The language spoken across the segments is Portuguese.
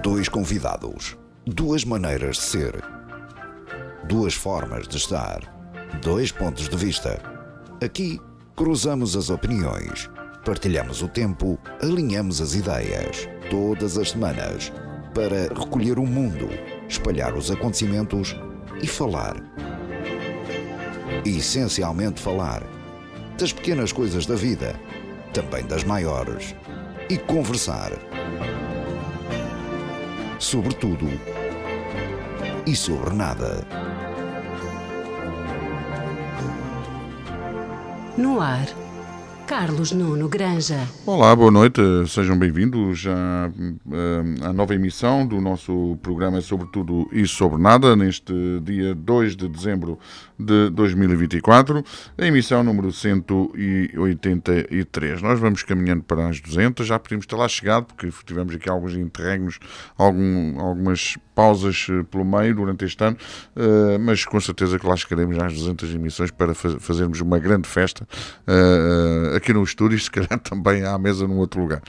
Dois convidados, duas maneiras de ser, duas formas de estar, dois pontos de vista. Aqui cruzamos as opiniões, partilhamos o tempo, alinhamos as ideias. Todas as semanas, para recolher o mundo, espalhar os acontecimentos e falar. Essencialmente falar das pequenas coisas da vida, também das maiores, e conversar sobre tudo e sobre nada. No ar, Carlos Nuno Granja. Olá, boa noite, sejam bem-vindos à nova emissão do nosso programa Sobre Tudo e Sobre Nada, neste dia 2 de dezembro de 2024, a emissão número 183. Nós vamos caminhando para as 200, já podíamos ter lá chegado, porque tivemos aqui alguns interregnos, algumas pausas pelo meio durante este ano, mas com certeza que lá chegaremos às 200 emissões para fazermos uma grande festa aqui no estúdio, se calhar também à mesa num outro lugar.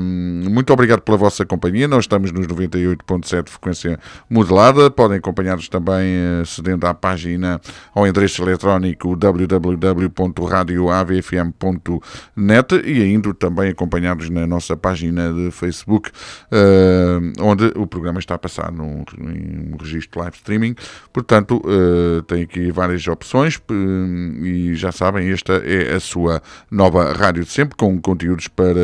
Muito obrigado pela vossa companhia. Nós estamos nos 98.7 frequência modulada. Podem acompanhar-nos também acedendo à página, ao endereço eletrónico www.radioavfm.net e ainda também acompanhar-nos na nossa página de Facebook, onde o programa está a passar em um registro live streaming. Portanto, tem aqui várias opções e já sabem, esta é a sua nova rádio de sempre, com conteúdos para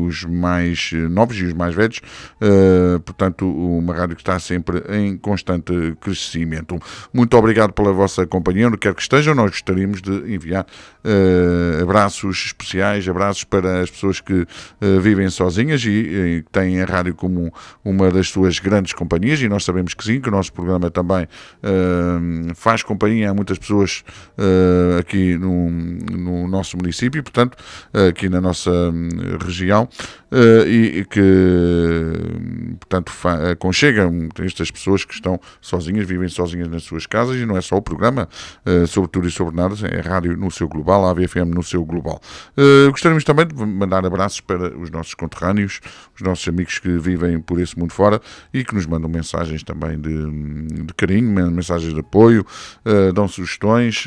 os mais novos e os mais velhos, portanto uma rádio que está sempre em constante crescimento. Muito obrigado pela vossa companhia, onde quer que estejam. Nós gostaríamos de enviar abraços especiais, abraços para as pessoas que vivem sozinhas e que têm a rádio como uma das suas grandes companhias, e nós sabemos que sim, que o nosso programa também faz companhia a muitas pessoas aqui no nosso município, portanto, aqui na nossa região, e que, portanto, aconchega estas pessoas que estão sozinhas, vivem sozinhas nas suas casas, e não é só o programa Sobre Tudo e Sobre Nada, é a rádio no seu global, a AVFM no seu global. Gostaríamos também de mandar abraços para os nossos conterrâneos, os nossos amigos que vivem por esse mundo fora e que nos mandam mensagens também de carinho, mensagens de apoio, dão sugestões,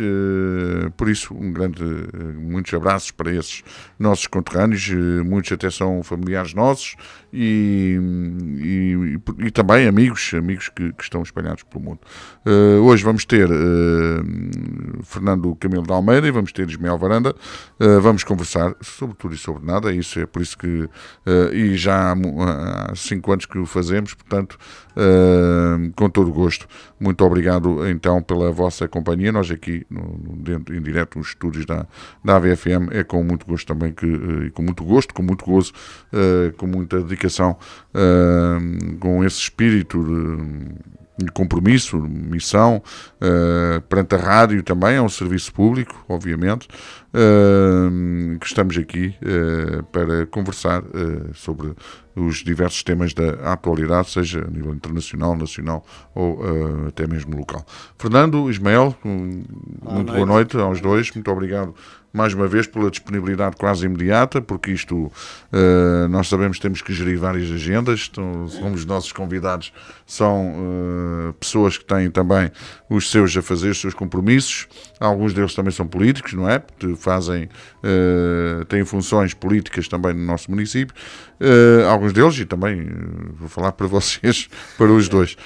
por isso muitos abraços para esses nossos conterrâneos, muitos até são familiares nossos e também amigos que estão espalhados pelo mundo. Hoje vamos ter Fernando Camilo de Almeida e vamos ter Ismael Varanda. Vamos conversar sobre tudo e sobre nada, isso é por isso que e já há 5 anos que o fazemos, portanto, com todo o gosto. Muito obrigado então pela vossa companhia. Nós aqui em direto nos estúdios da AVFM é com muito gosto também, com muito gozo, com muita dedicação, com esse espírito de compromisso, missão, perante a rádio também, é um serviço público, obviamente, que estamos aqui para conversar sobre os diversos temas da atualidade, seja a nível internacional, nacional ou até mesmo local. Fernando, Ismael, muito boa noite aos dois, muito obrigado mais uma vez pela disponibilidade quase imediata, porque isto nós sabemos que temos que gerir várias agendas, os nossos convidados são pessoas que têm também os seus afazeres, os seus compromissos, alguns deles também são políticos, não é? Têm funções políticas também no nosso município, alguns deles, e também vou falar para vocês, para os dois.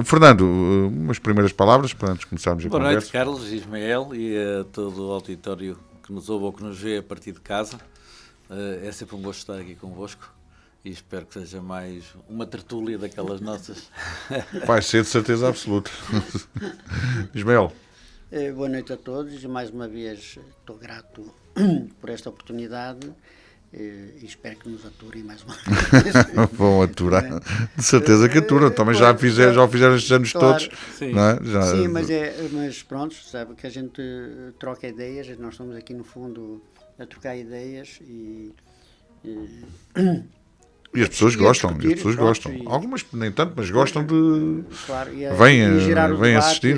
Fernando, umas primeiras palavras para antes de começarmos a conversa. Boa noite, Carlos, Ismael e a todo o auditório que nos ouve ou que nos vê a partir de casa. É sempre um gosto estar aqui convosco e espero que seja mais uma tertúlia daquelas nossas. Vai ser de certeza absoluta. Ismael. Boa noite a todos e mais uma vez estou grato por esta oportunidade e espero que nos aturem mais uma vez. Vão aturar, de certeza que aturam, também já fizeram estes anos claro, todos. Sim, não é? Sim, mas pronto, sabe que a gente troca ideias, nós estamos aqui no fundo a trocar ideias e as pessoas gostam, algumas nem tanto, mas gostam de... Claro, vêm assistir.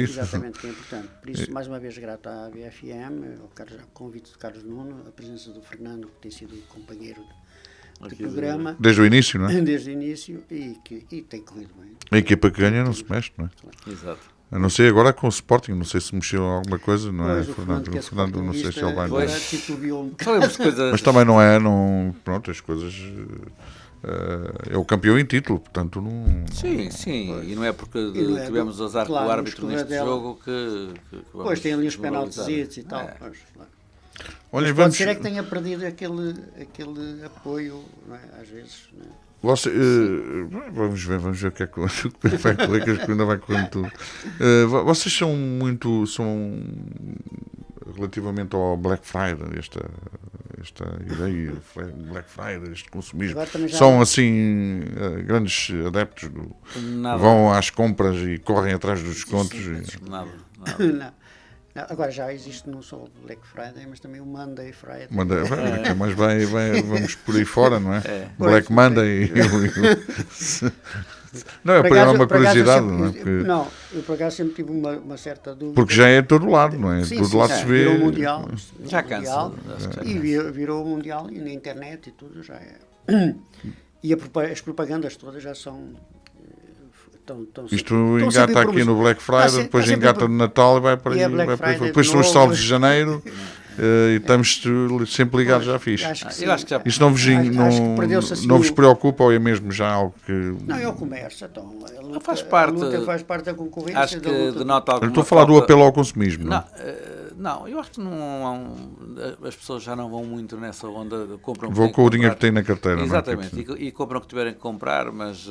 Exatamente, que é importante. Por isso, mais uma vez, grato à BFM, ao convite do Carlos Nuno, a presença do Fernando, que tem sido companheiro de Aqui programa Desde o início, não é? desde o início e tem corrido bem. A equipa que ganha não se mexe, não é? Exato. A não ser agora com o Sporting, não sei se mexeu alguma coisa, não é? Pois, o Fernando, que é O Fernando não sei se ele vai. agora Pois. titubeou um bocado. Falemos de coisas. Mas também não é, não, pronto, as coisas. É o campeão em título, portanto não. Sim, e não é porque não é tivemos azar claro, com o árbitro mas neste dela- jogo que vamos Pois tem ali os desvalorizar. penaltis e tal. É. Pois, claro. Olha, Mas vamos. pode ser é que tenha perdido aquele apoio, não é? Às vezes. Não é? Você, vamos ver o que é que vai correr, que acho que ainda vai correr tudo. Vocês são muito. Relativamente ao Black Friday, esta ideia, Black Friday, este consumismo, Agora também já são não- assim grandes adeptos Nada. vão às compras e correm atrás dos descontos. Nada. Não. Não, agora já existe não só o Black Friday, mas também o Monday Friday. Mas vamos por aí fora, não é? É. Black Pois, Monday. Não, é Por para acaso- uma por acaso eu curiosidade, sempre- não é? Porque, Não, eu por acaso sempre tive uma certa dúvida. porque já é de todo lado, não é? Sim, Todo sim, lado já se vê. virou mundial. Já mundial, cansa, acho que já E cansa. virou mundial e na internet e tudo já é. E as propagandas todas já são. Isto engata aqui no Black Friday, depois engata no Natal e vai para E aí. é Black Vai para aí. Friday Depois de são os novo. saldos de janeiro e estamos sempre ligados à ficha. Eu acho que já. Isto não vos, Acho que perdeu-se assim não vos o- preocupa ou é mesmo já algo que. Não, é o comércio, então. A luta, Faz parte- a luta faz parte da concorrência. Acho da que luta. denota Eu alguma estou a falar do falta- apelo ao consumismo, não é? Não, eu acho que não há as pessoas já não vão muito nessa onda, compram o que Vou têm com o que dinheiro que comprar. tem na carteira, não é? Exatamente, Tipo, e compram o que tiverem que comprar, mas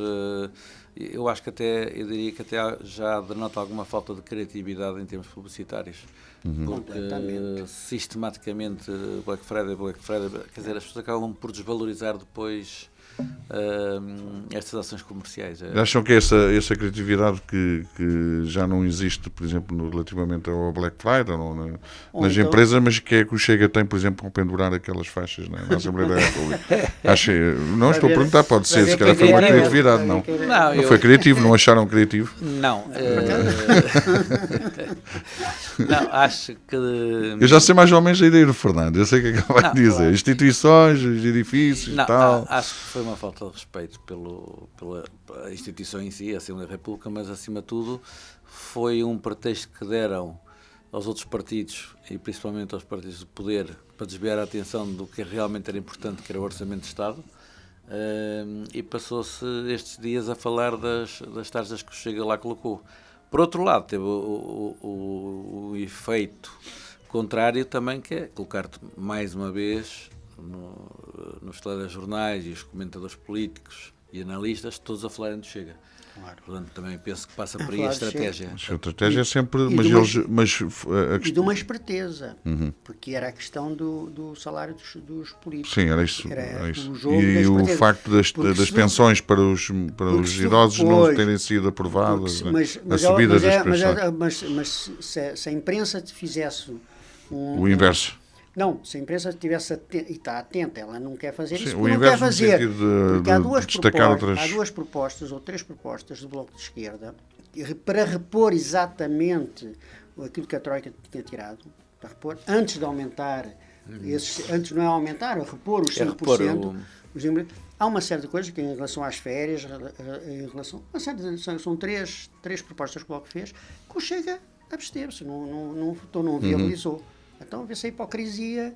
eu acho que eu diria que até já denota alguma falta de criatividade em termos publicitários. Porque Completamente. sistematicamente Black Friday, quer dizer, as pessoas acabam por desvalorizar depois estas ações comerciais. Acham que essa criatividade que já não existe, por exemplo, relativamente ao Black Friday Ou nas então- empresas, mas que é que o Chega tem, por exemplo, com pendurar aquelas faixas na Assembleia da República? Não estou a perguntar, pode ser, se calhar foi uma criatividade, não. Não foi criativo, não acharam criativo? Não, não, acho que Eu já sei mais ou menos a ideia do Fernando, eu sei o que é que ele vai Não, dizer. claro. Instituições, os edifícios não, e tal. acho que foi uma falta de respeito pela instituição em si, a Assembleia da República, mas acima de tudo foi um pretexto que deram aos outros partidos e principalmente aos partidos do poder para desviar a atenção do que realmente era importante, que era o Orçamento de Estado, e passou-se estes dias a falar das taxas que o Chega lá colocou. Por outro lado, teve o efeito contrário também, que é colocar-te mais uma vez nos telejornais e os comentadores políticos e analistas, todos a falarem do Chega. Claro. Portanto, também penso que passa por aí Falar a do Chega. estratégia. A estratégia é sempre. e Mas de uma- eles. Mas a E questão- de uma esperteza, porque era a questão do salário dos políticos. Sim, era isso. Era Era isso. o jogo da E o esperteza. facto Porque das se- pensões para os se idosos não depois- terem sido aprovadas, Porque né? a subida das pensões. mas se a imprensa te fizesse O inverso. Não, se a imprensa estivesse atenta, e está atenta, ela não quer fazer Sim, isso, o porque não inverso quer no fazer. sentido de- Porque há de duas destacar propostas, outras- há duas propostas ou três propostas do Bloco de Esquerda para repor exatamente aquilo que a Troika tinha tirado, para repor, antes de aumentar, antes não é aumentar, é repor os É 5%. repor os empregos. Há uma série de coisas que em relação às férias, em relação, uma série são três propostas que o Bloco fez, que o Chega absteve-se, não viabilizou. Então vê-se a hipocrisia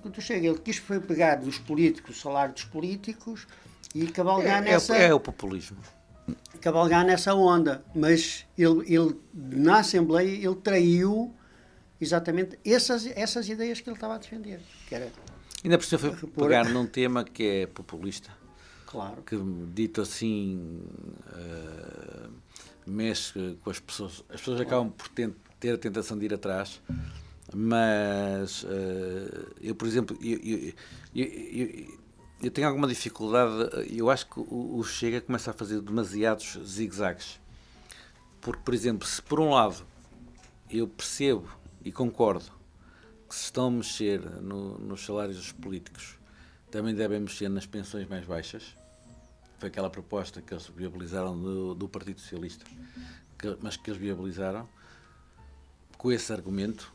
do Chega. Ele quis foi pegar dos políticos, o salário dos políticos e cavalgar É o populismo. cavalgar nessa onda, mas ele na Assembleia ele traiu exatamente essas ideias que ele estava a defender, que era, Ainda por cima foi Repor- pegar num tema que é populista, claro, que dito assim mexe com as pessoas. As pessoas acabam por ter a tentação de ir atrás, mas eu, por exemplo, eu tenho alguma dificuldade. Eu acho que o Chega começa a fazer demasiados zigue-zagues. Porque, por exemplo, se por um lado eu percebo e concordo que se estão a mexer nos salários dos políticos, também devem mexer nas pensões mais baixas. Foi aquela proposta que eles viabilizaram do Partido Socialista, mas que eles viabilizaram com esse argumento.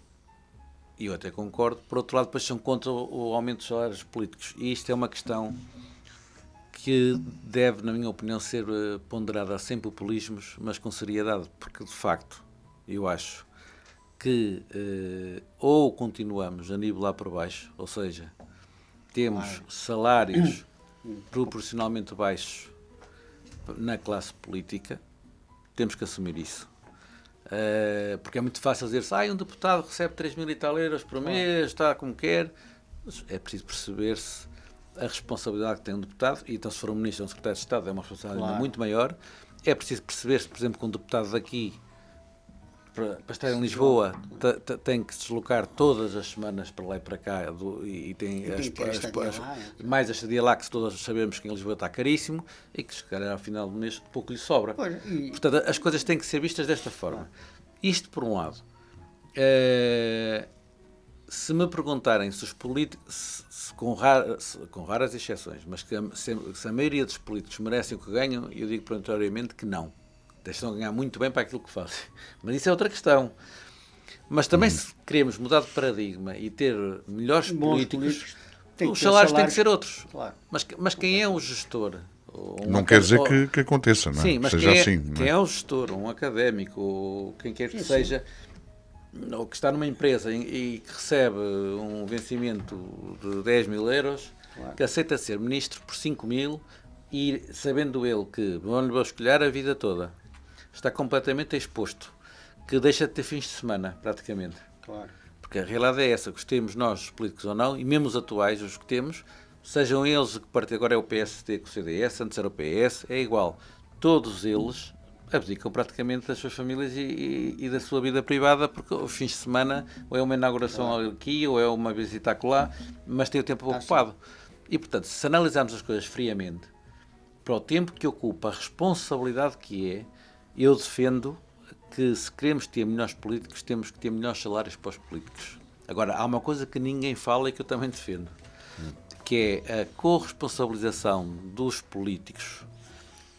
e eu até concordo, por outro lado, depois são contra o aumento dos salários políticos. E isto é uma questão que deve, na minha opinião, ser ponderada sem populismos, mas com seriedade, porque, de facto, eu acho que ou continuamos a nivelar por baixo, ou seja, temos salários proporcionalmente baixos na classe política, temos que assumir isso. Porque é muito fácil dizer-se, um deputado recebe 3.000 e tal euros por mês, está como quer. Mas é preciso perceber-se a responsabilidade que tem um deputado, e então se for um ministro ou um secretário de Estado é uma responsabilidade ainda muito maior. É preciso perceber-se, por exemplo, que um deputado daqui, para estar em Lisboa, tem que se deslocar todas as semanas para lá e para cá, e tem mais a estadia lá, que todos sabemos que em Lisboa está caríssimo, e que se calhar ao final do mês pouco lhe sobra. Portanto, as coisas têm que ser vistas desta forma. Isto por um lado. Se me perguntarem se os políticos, com raras exceções, mas se a maioria dos políticos merecem o que ganham, eu digo peremptoriamente que não. Estão a ganhar muito bem para aquilo que fazem. Mas isso é outra questão. Mas também, se queremos mudar de paradigma e ter melhores políticos, os salários têm que ser outros. Claro. Mas quem é o gestor? Não quer dizer que aconteça, não é? Sim, mas seja assim, quem é o gestor, um académico, ou quem quer que seja, ou que está numa empresa e que recebe um vencimento de 10.000 euros, que aceita ser ministro por 5.000, e sabendo ele que vão-lhe escolher a vida toda, está completamente exposto, que deixa de ter fins de semana, praticamente. Claro. Porque a realidade é essa, gostemos nós, os políticos ou não, e mesmo os atuais, os que temos, sejam eles, que parte agora é o PSD com o CDS, antes era o PS, é igual. Todos eles abdicam praticamente das suas famílias e da sua vida privada, porque os fins de semana ou é uma inauguração aqui, ou é uma visita acolá, mas tem o tempo ocupado. E, portanto, se analisarmos as coisas friamente, para o tempo que ocupa, a responsabilidade que é, eu defendo que, se queremos ter melhores políticos, temos que ter melhores salários para os políticos. Agora, há uma coisa que ninguém fala e que eu também defendo, que é a corresponsabilização dos políticos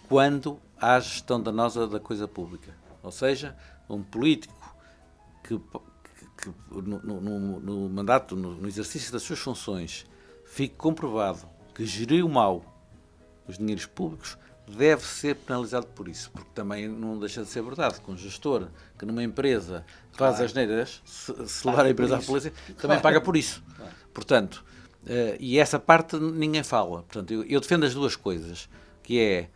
quando há gestão danosa da coisa pública. Ou seja, um político que no mandato, no exercício das suas funções, fique comprovado que geriu mal os dinheiros públicos, deve ser penalizado por isso, porque também não deixa de ser verdade que um gestor que numa empresa faz as neiras, se levar a empresa à polícia, também paga por isso. Portanto, e essa parte ninguém fala. Portanto, eu defendo as duas coisas, que é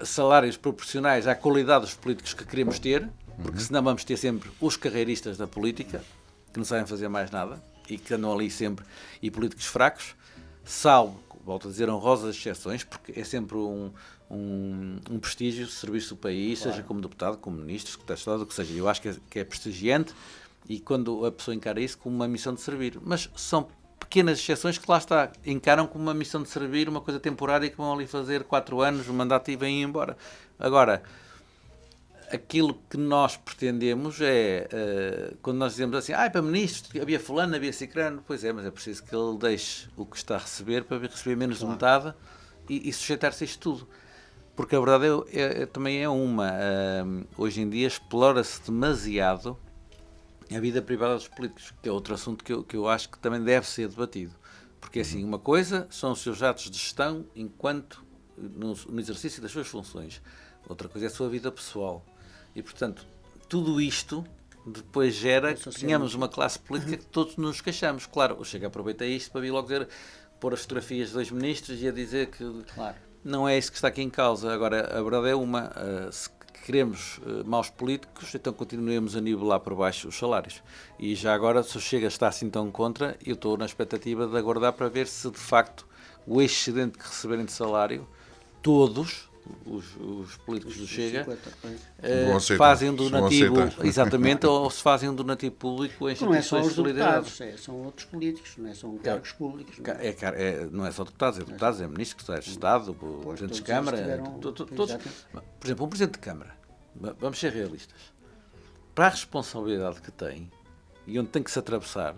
salários proporcionais à qualidade dos políticos que queremos ter, porque senão vamos ter sempre os carreiristas da política, que não sabem fazer mais nada, e que andam ali sempre, e políticos fracos, salvo, volto a dizer, honrosas exceções, porque é sempre um prestígio servir-se o país, seja como deputado, como ministro, secretário de Estado, o que seja. Eu acho que é prestigiante, e quando a pessoa encara isso como uma missão de servir. Mas são pequenas exceções que lá está, encaram como uma missão de servir, uma coisa temporária, que vão ali fazer 4 anos, o mandato, e vêm embora. Agora, aquilo que nós pretendemos é, quando nós dizemos assim, para ministro havia fulano, havia cicrano, pois é, mas é preciso que ele deixe o que está a receber para receber menos de metade e sujeitar-se a isto tudo. Porque a verdade também é uma, hoje em dia explora-se demasiado a vida privada dos políticos, que é outro assunto que eu acho que também deve ser debatido. Porque assim, uma coisa são os seus atos de gestão enquanto no exercício das suas funções. Outra coisa é a sua vida pessoal. E, portanto, tudo isto depois gera que tenhamos uma classe política que todos nos queixamos. Claro, o Chega aproveita isto para vir logo dizer, pôr as fotografias de 2 ministros e a dizer que não é isso que está aqui em causa. Agora, a verdade é uma, se queremos maus políticos, então continuemos a nivelar por baixo os salários. E já agora, se o Chega está assim tão contra, eu estou na expectativa de aguardar para ver se, de facto, o excedente que receberem de salário, todos os políticos do Chega fazem um donativo, exatamente, ou se fazem um donativo público a instituições de solidariedade. São outros políticos, não são cargos públicos. Não é só deputados, é ministros, secretários de Estado, presidentes de Câmara, todos. Por exemplo, um presidente de Câmara, vamos ser realistas, para a responsabilidade que tem e onde tem que se atravessar,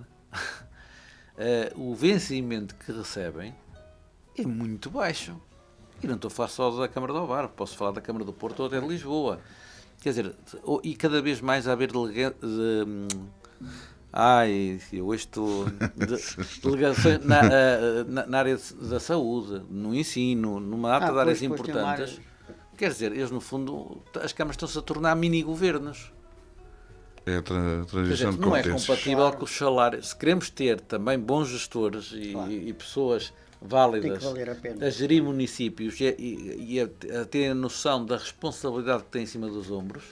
o vencimento que recebem é muito baixo. E não estou a falar só da Câmara do Ovar, posso falar da Câmara do Porto ou até de Lisboa. Quer dizer, e cada vez mais a haver Eu hoje estou delegações na área da saúde, no ensino, numa data de áreas pois, importantes. Quer dizer, eles no fundo, as câmaras estão-se a tornar mini-governos. É a Quer transição dizer, de não é competências. compatível com os salários. Se queremos ter também bons gestores e pessoas válidas Tem que valer a pena. a gerir municípios e a terem a noção da responsabilidade que têm em cima dos ombros,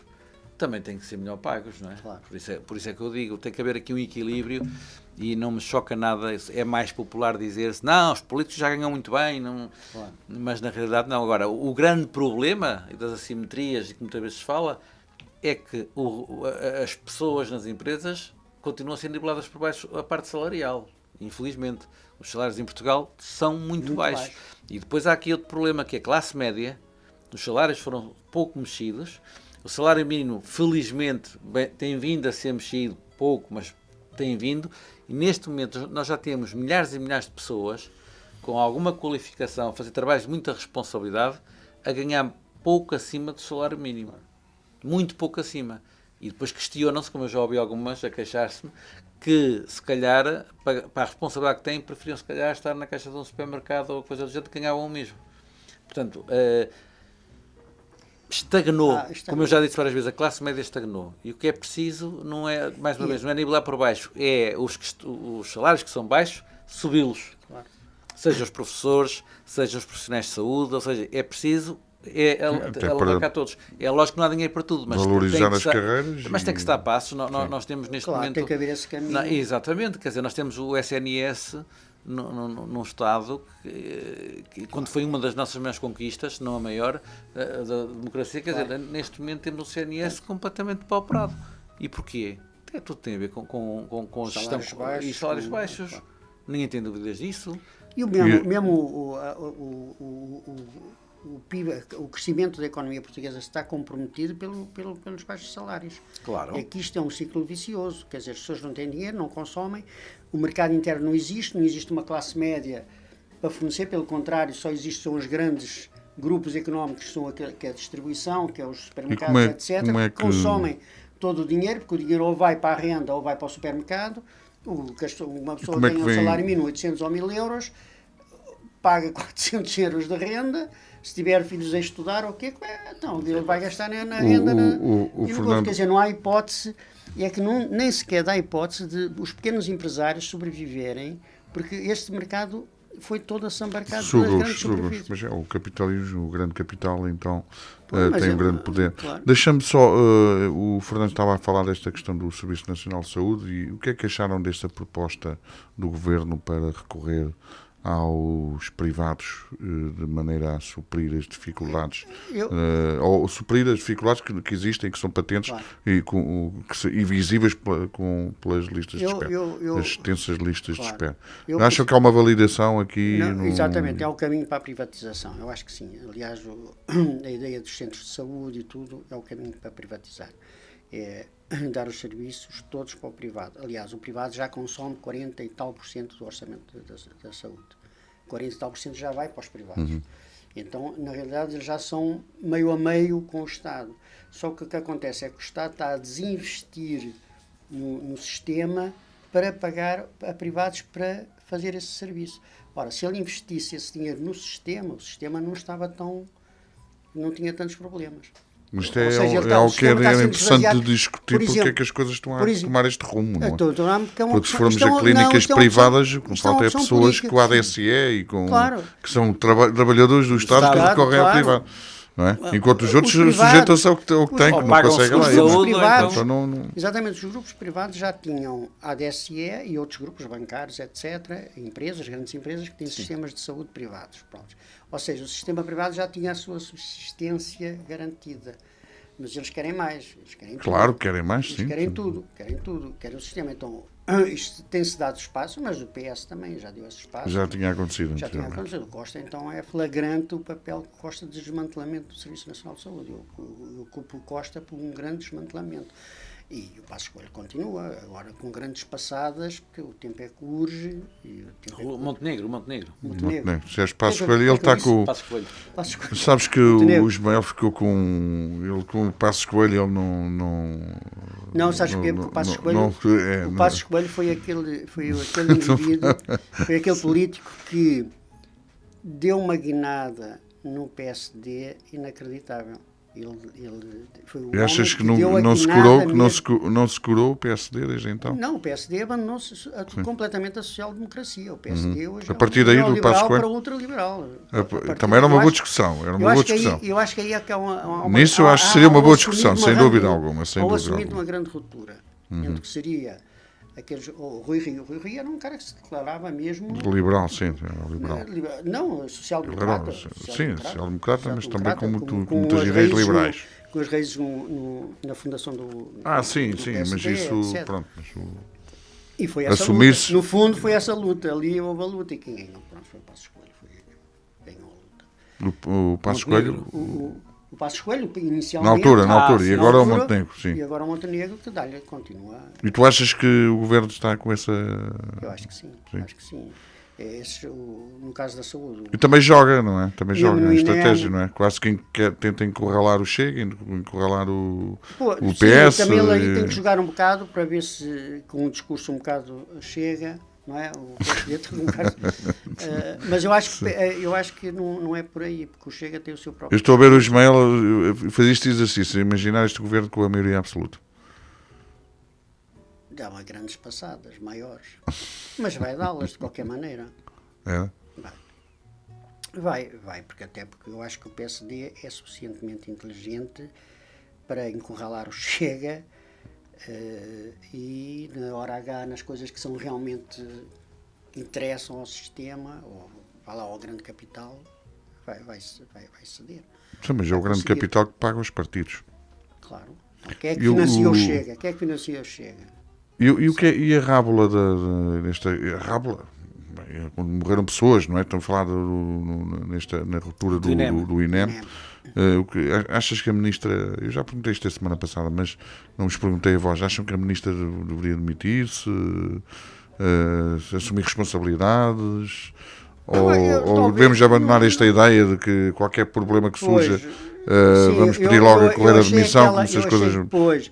também têm que ser melhor pagos, não é? Claro. Por isso é que eu digo, tem que haver aqui um equilíbrio e não me choca nada, é mais popular dizer-se, não, os políticos já ganham muito bem, não, Claro. mas na realidade não. Agora, o grande problema das assimetrias, e que muitas vezes se fala, é que as pessoas nas empresas continuam a ser niveladas por baixo a parte salarial. Infelizmente, os salários em Portugal são muito baixos. E depois há aqui outro problema, que é a classe média, os salários foram pouco mexidos, o salário mínimo, felizmente, tem vindo a ser mexido pouco, mas tem vindo, e neste momento nós já temos milhares e milhares de pessoas com alguma qualificação, a fazer trabalhos de muita responsabilidade, a ganhar pouco acima do salário mínimo. Muito pouco acima. E depois questionam-se, como eu já ouvi algumas a queixar-se-me, que se calhar, para a responsabilidade que têm, preferiam se calhar estar na caixa de um supermercado ou coisa do género, que ganhavam o mesmo. Portanto, estagnou. Como eu já disse várias vezes, a classe média estagnou. E o que é preciso não é, mais uma vez, não é nivelar por baixo, é os salários que são baixos, subi-los. Claro. Seja os professores, seja os profissionais de saúde, ou seja, é preciso alavancar todos. É lógico que não há dinheiro para tudo, mas valorizar as carreiras. Mas tem que se dar passos. Nós temos neste Claro, momento. tem que haver esse caminho. Exatamente, quer dizer, nós temos o SNS num Estado que quando foi uma das nossas maiores conquistas, se não a maior, da democracia, quer dizer, neste momento temos o CNS completamente pauperado. E porquê? Tudo tem a ver com gestão e salários baixos. Claro. Ninguém tem dúvidas disso. E mesmo o PIB, o crescimento da economia portuguesa está comprometido pelos baixos salários. Claro. É que isto é um ciclo vicioso, quer dizer, as pessoas não têm dinheiro, não consomem, o mercado interno não existe uma classe média para fornecer, pelo contrário, só existem os grandes grupos económicos, que são que é a distribuição, que é os supermercados, etc., que consomem todo o dinheiro, porque o dinheiro ou vai para a renda ou vai para o supermercado. Uma pessoa tem um salário mínimo 800 ou 1000 euros, paga 400 euros de renda, se tiver filhos a estudar, o quê? Então, ele vai gastar na renda. Fernando... Quer dizer, não há hipótese, é que nem sequer dá hipótese de os pequenos empresários sobreviverem, porque este mercado foi todo assambarcado pelas grandes superfícies. Mas o capitalismo, o grande capital, então, tem um grande poder. Claro. Deixa-me só, o Fernando estava a falar desta questão do Serviço Nacional de Saúde, e o que é que acharam desta proposta do Governo para recorrer aos privados de maneira a suprir as dificuldades ou suprir as dificuldades que existem, que são patentes, claro, e visíveis pelas listas de espera, as extensas listas, claro, de espera. Acham que há uma validação aqui? Não, exatamente, é o caminho para a privatização, eu acho que sim. Aliás, a ideia dos centros de saúde e tudo é o caminho para privatizar. É dar os serviços todos para o privado. Aliás, o privado já consome 40 e tal % do orçamento da saúde. 40 e tal % já vai para os privados. Uhum. Então, na realidade, eles já são meio a meio com o Estado. Só que o que acontece é que o Estado está a desinvestir no sistema para pagar a privados para fazer esse serviço. Ora, se ele investisse esse dinheiro no sistema, o sistema não tinha tantos problemas. Mas isto é algo que era interessante de discutir, porque é que as coisas estão a tomar este rumo, não é? Porque se formos a clínicas privadas, o que falta é pessoas com a ADSE e que são trabalhadores do Estado que recorrem ao privado. Não é? Enquanto os outros sujeitam-se ao que têm, que não conseguem lá. Exatamente, os grupos privados já tinham a ADSE e outros grupos bancários, etc., empresas, grandes empresas que têm sistemas de saúde privados. Pronto. Ou seja, o sistema privado já tinha a sua subsistência garantida. Mas eles querem mais. Eles querem claro, tudo. Querem mais, eles sim. Querem tudo. Querem o sistema. Então, isto tem-se dado espaço, mas o PS também já deu esse espaço. Já tinha acontecido. O Costa, então, é flagrante o papel que Costa de desmantelamento do Serviço Nacional de Saúde. Eu culpo o Costa por um grande desmantelamento. E o Passos Coelho continua, agora com grandes passadas, porque o tempo é que urge. Montenegro. Se és Passos Coelho, ele está com... Sabes que o Ismael ficou com... Ele com o Passos Coelho, ele Não, sabes porquê? Porque o Passos Coelho, é, o Passos Coelho foi aquele indivíduo, foi aquele político que deu uma guinada no PSD inacreditável. Ele foi o E achas homem que não, deu a não se guinada curou, que mesmo. não se curou o PSD desde então? Não, o PSD abandonou-se completamente a social-democracia. O PSD hoje A partir daí do Passos neoliberal Coelho? para ultraliberal. Também era uma boa discussão. Era uma boa discussão. Eu acho que aí é que há uma Nisso eu acho que seria uma boa discussão, assumido sem uma dúvida grande- alguma. Sem Ou dúvida assumido alguma. uma grande ruptura entre o que seria aqueles. O Rui Rio. O Rui Rio era um cara que se declarava mesmo. Liberal, sim, era liberal. Não, social-democrata. Liberal, sim, social-democrata, mas também com muitas as ideias raízes liberais. com as raízes na fundação do. Sim, do sim, PSD, mas isso, etc. pronto. E foi essa Assumir-se- luta. No fundo, foi essa luta. Ali houve a luta. E quem ganhou? Pronto, foi o Passos Coelho. Ganhou a luta. O Passos Coelho, O Passos Coelho, inicialmente. na altura, e na agora o altura, Montenegro, sim. E agora o Montenegro, que dá-lhe, continua. E tu achas que o governo está com essa. Eu acho que sim. Sim. Acho que sim. No caso da saúde. E também joga, não é? Também E joga no na INEM. estratégia, não é? Quase quem tenta encurralar o Chega, encurralar o Sim, PS. também ele aí tem que jogar um bocado para ver se, com um discurso um bocado chega, não é? O PSD tem um bocado. Mas eu acho que não é por aí, porque o Chega tem o seu Eu próprio. estou a ver o Ismael, fazer este exercício, imaginar este governo com a maioria absoluta. Dá uma grandes passadas, maiores. Mas vai dá-las de qualquer maneira. É? Vai, porque eu acho que o PSD é suficientemente inteligente para encurralar o Chega e na hora H, nas coisas que são realmente interessam ao sistema, ou vá lá ao grande capital, vai ceder. Sim, mas é o grande conseguir. capital que paga os partidos. Claro. Então, quem é que E o- financia o Chega? Quem é que financia o Chega? E a rábula a rábula? Bem, é quando morreram pessoas, não é? Estão a falar na ruptura do INEM. INEM. Achas que a ministra, eu já perguntei isto a semana passada, mas não vos perguntei a vós, acham que a ministra deveria demitir-se, assumir responsabilidades, ou devemos abandonar esta ideia de que qualquer problema que surja, Sim, vamos pedir logo a correr a achei demissão, aquela- como se as eu coisas achei depois.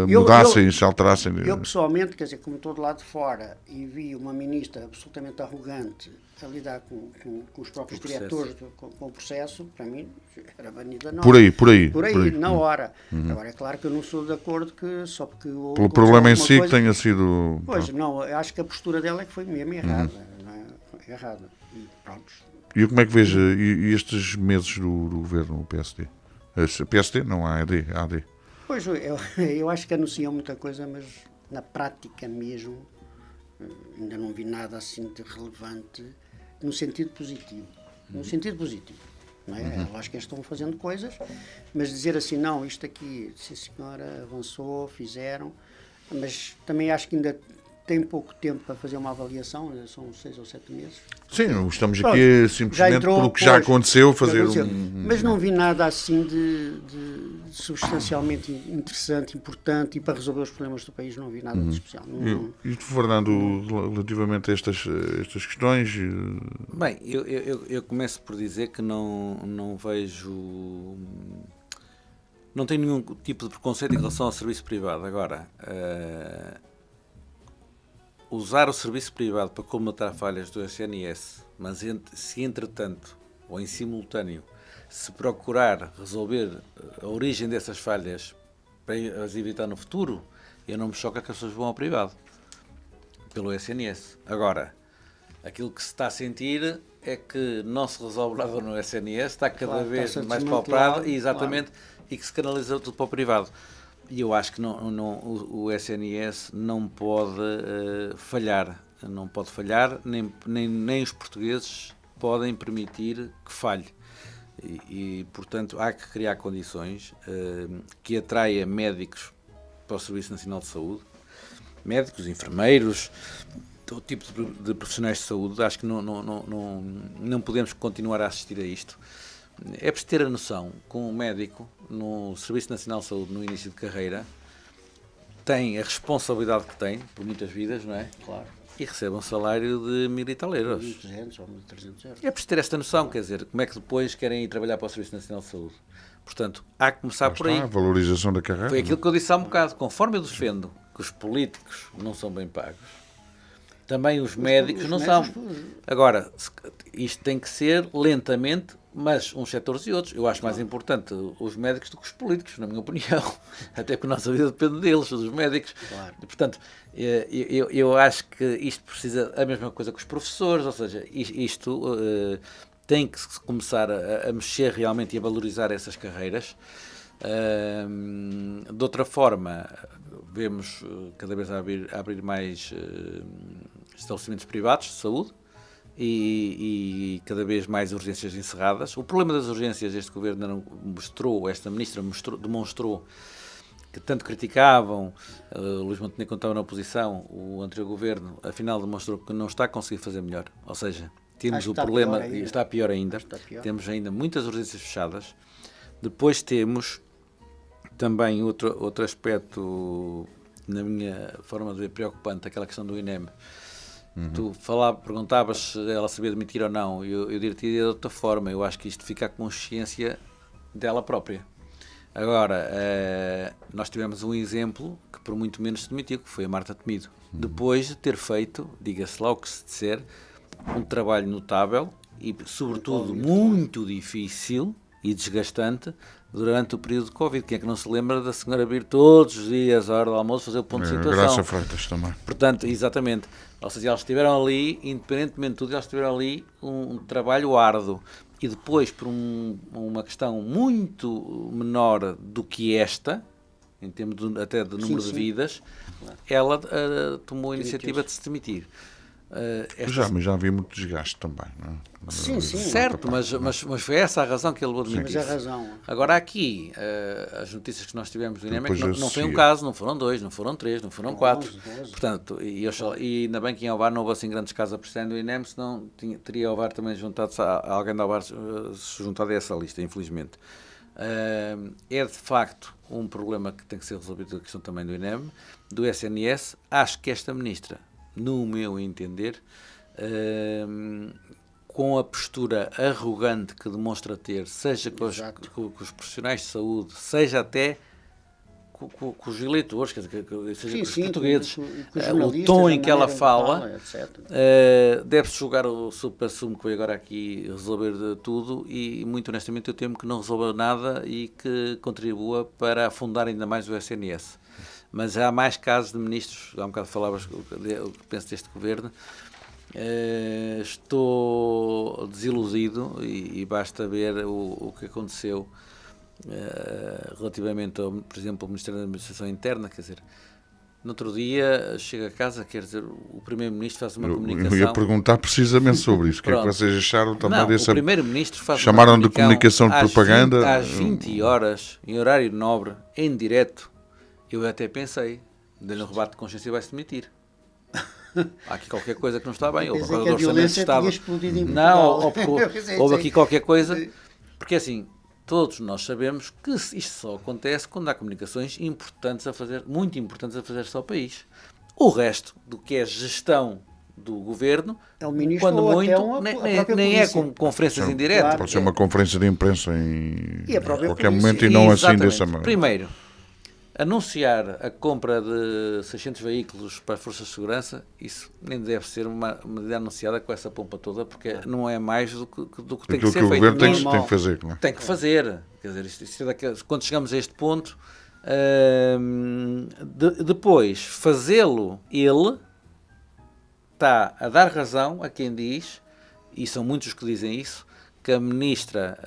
mudassem, se alterassem? Eu pessoalmente, quer dizer, como estou do lado de fora e vi uma ministra absolutamente arrogante a lidar com os próprios Com o processo. diretores, com o processo, para mim era banida nova. Por aí. Na hora. Agora, é claro que eu não sou de acordo que só porque houve Pelo problema em alguma si que coisa- tenha sido. Pois, não, eu acho que a postura dela é que foi mesmo errada. Não é? Errada. E pronto. E como é que veja e estes meses do governo, o PSD? PSD? Não, a AD. Pois, eu acho que anunciam muita coisa, mas na prática mesmo ainda não vi nada assim de relevante no sentido positivo. No sentido positivo. Não é? Eu acho que eles estão fazendo coisas, mas dizer assim, não, isto aqui, sim senhora, avançou, fizeram, mas também acho que ainda tem pouco tempo para fazer uma avaliação, são 6 ou 7 meses. Sim, não estamos Pronto, aqui já simplesmente entrou, pelo que já pois, aconteceu fazer aconteceu. um. Mas não vi nada assim de substancialmente interessante, importante, e para resolver os problemas do país não vi nada de especial. E tu, Fernando, relativamente a estas questões, Bem, eu começo por dizer que não vejo. Não tenho nenhum tipo de preconceito em relação ao serviço privado. Agora, usar o serviço privado para colmatar falhas do SNS, mas se entretanto, ou em simultâneo, se procurar resolver a origem dessas falhas para as evitar no futuro, eu não me choca que as pessoas vão ao privado, pelo SNS. Agora, aquilo que se está a sentir é que não se resolve nada no SNS, está cada Claro, vez está-se a mais desmantelar, paupado, exatamente, e que se canaliza tudo para o privado. E eu acho que o SNS não pode falhar. Não pode falhar, nem os portugueses podem permitir que falhe. Portanto, há que criar condições que atraia médicos para o Serviço Nacional de Saúde, médicos, enfermeiros, todo tipo de profissionais de saúde. Acho que não podemos continuar a assistir a isto. É preciso ter a noção que um médico no Serviço Nacional de Saúde, no início de carreira, tem a responsabilidade que tem, por muitas vidas, não é? Claro. e recebe um salário de 1.000 e tal euros. 1.200 ou 1.300 euros. É preciso ter esta noção, quer dizer, como é que depois querem ir trabalhar para o Serviço Nacional de Saúde. Portanto, há que começar por aí. A valorização da carreira. Foi aquilo que eu disse há um bocado. Conforme eu defendo que os políticos não são bem pagos, também os médicos não são. Agora, isto tem que ser lentamente, mas uns setores e outros. Eu acho mais importante os médicos do que os políticos, na minha opinião. Até porque a nossa vida depende deles, dos médicos. Claro. E, portanto, eu acho que isto precisa a mesma coisa que os professores, ou seja, isto tem que começar a mexer realmente e a valorizar essas carreiras. De outra forma, vemos cada vez a abrir mais estabelecimentos privados de saúde e cada vez mais urgências encerradas. O problema das urgências, este governo esta ministra demonstrou que tanto criticavam, Luís Montenegro quando estava na oposição, o anterior governo, afinal demonstrou que não está a conseguir fazer melhor. Ou seja, temos o problema, e está pior ainda, temos ainda muitas urgências fechadas. Depois temos também outro aspecto, na minha forma de ver, preocupante, aquela questão do INEM. Tu perguntavas se ela sabia demitir ou não, eu diria-te de outra forma. Eu acho que isto fica a consciência dela própria. Agora, nós tivemos um exemplo que por muito menos se demitiu, que foi a Marta Temido. Depois de ter feito, diga-se lá o que se disser, um trabalho notável e, sobretudo, muito difícil e desgastante durante o período de Covid. Quem é que não se lembra da senhora vir todos os dias à hora do almoço fazer o ponto de situação? Graça Freitas também. Portanto, exatamente. Ou seja, elas estiveram ali, independentemente de tudo, elas estiveram ali um trabalho árduo. E depois, por uma questão muito menor do que esta, em termos até de número de vidas, ela tomou a iniciativa de se demitir. Mas já havia muito desgaste também, não é? Sim. Certo, mas foi essa a razão que ele levou a demitir. Mas a razão. Agora aqui, as notícias que nós tivemos do INEM é que não foi um seguir. caso, não foram 2, não foram 3, não foram 4. 11. Portanto, e ainda bem que em Ovar não houve assim grandes casos a prestar do INEM, senão teria Ovar também juntado-se, alguém da Ovar se juntado a essa lista, infelizmente. É de facto um problema que tem que ser resolvido, a questão também do INEM, do SNS. Acho que esta ministra, no meu entender, com a postura arrogante que demonstra ter, seja com os profissionais de saúde, seja até com os eleitores, quer dizer, seja com os portugueses, o tom em que ela fala, deve-se julgar o supra-sumo que foi agora aqui resolver de tudo, e muito honestamente eu temo que não resolva nada e que contribua para afundar ainda mais o SNS. Mas há mais casos de ministros, há um bocado falavas o que penso deste governo. Estou desiludido e basta ver o que aconteceu relativamente, por exemplo, ao Ministério da Administração Interna. Quer dizer, no outro dia chega a casa, quer dizer, o Primeiro-Ministro faz uma comunicação. Eu ia perguntar precisamente sobre isso. O que é que vocês acharam também não, dessa... O Primeiro-Ministro faz chamaram de comunicação de propaganda. Às 20 horas, em horário nobre, em direto. Eu até pensei, dei-lhe um rebate de consciência e vai-se demitir. Há aqui qualquer coisa que não está bem. Ou por causa do orçamento de Estado. Não, houve aqui qualquer coisa. Porque assim, todos nós sabemos que isto só acontece quando há comunicações importantes muito importantes a fazer-se ao país. O resto do que é gestão do governo, é o ministro, quando muito, nem é com conferências em direto. Claro, pode ser uma conferência de imprensa em qualquer momento e não assim dessa maneira. Primeiro, anunciar a compra de 600 veículos para as Forças de Segurança, isso nem deve ser uma medida anunciada com essa pompa toda, porque não é mais do que tem que ser feito. O governo tem que fazer. Não é? Tem que fazer. Quer dizer, isto é quando chegamos a este ponto, depois fazê-lo ele está a dar razão a quem diz, e são muitos os que dizem isso, que a Ministra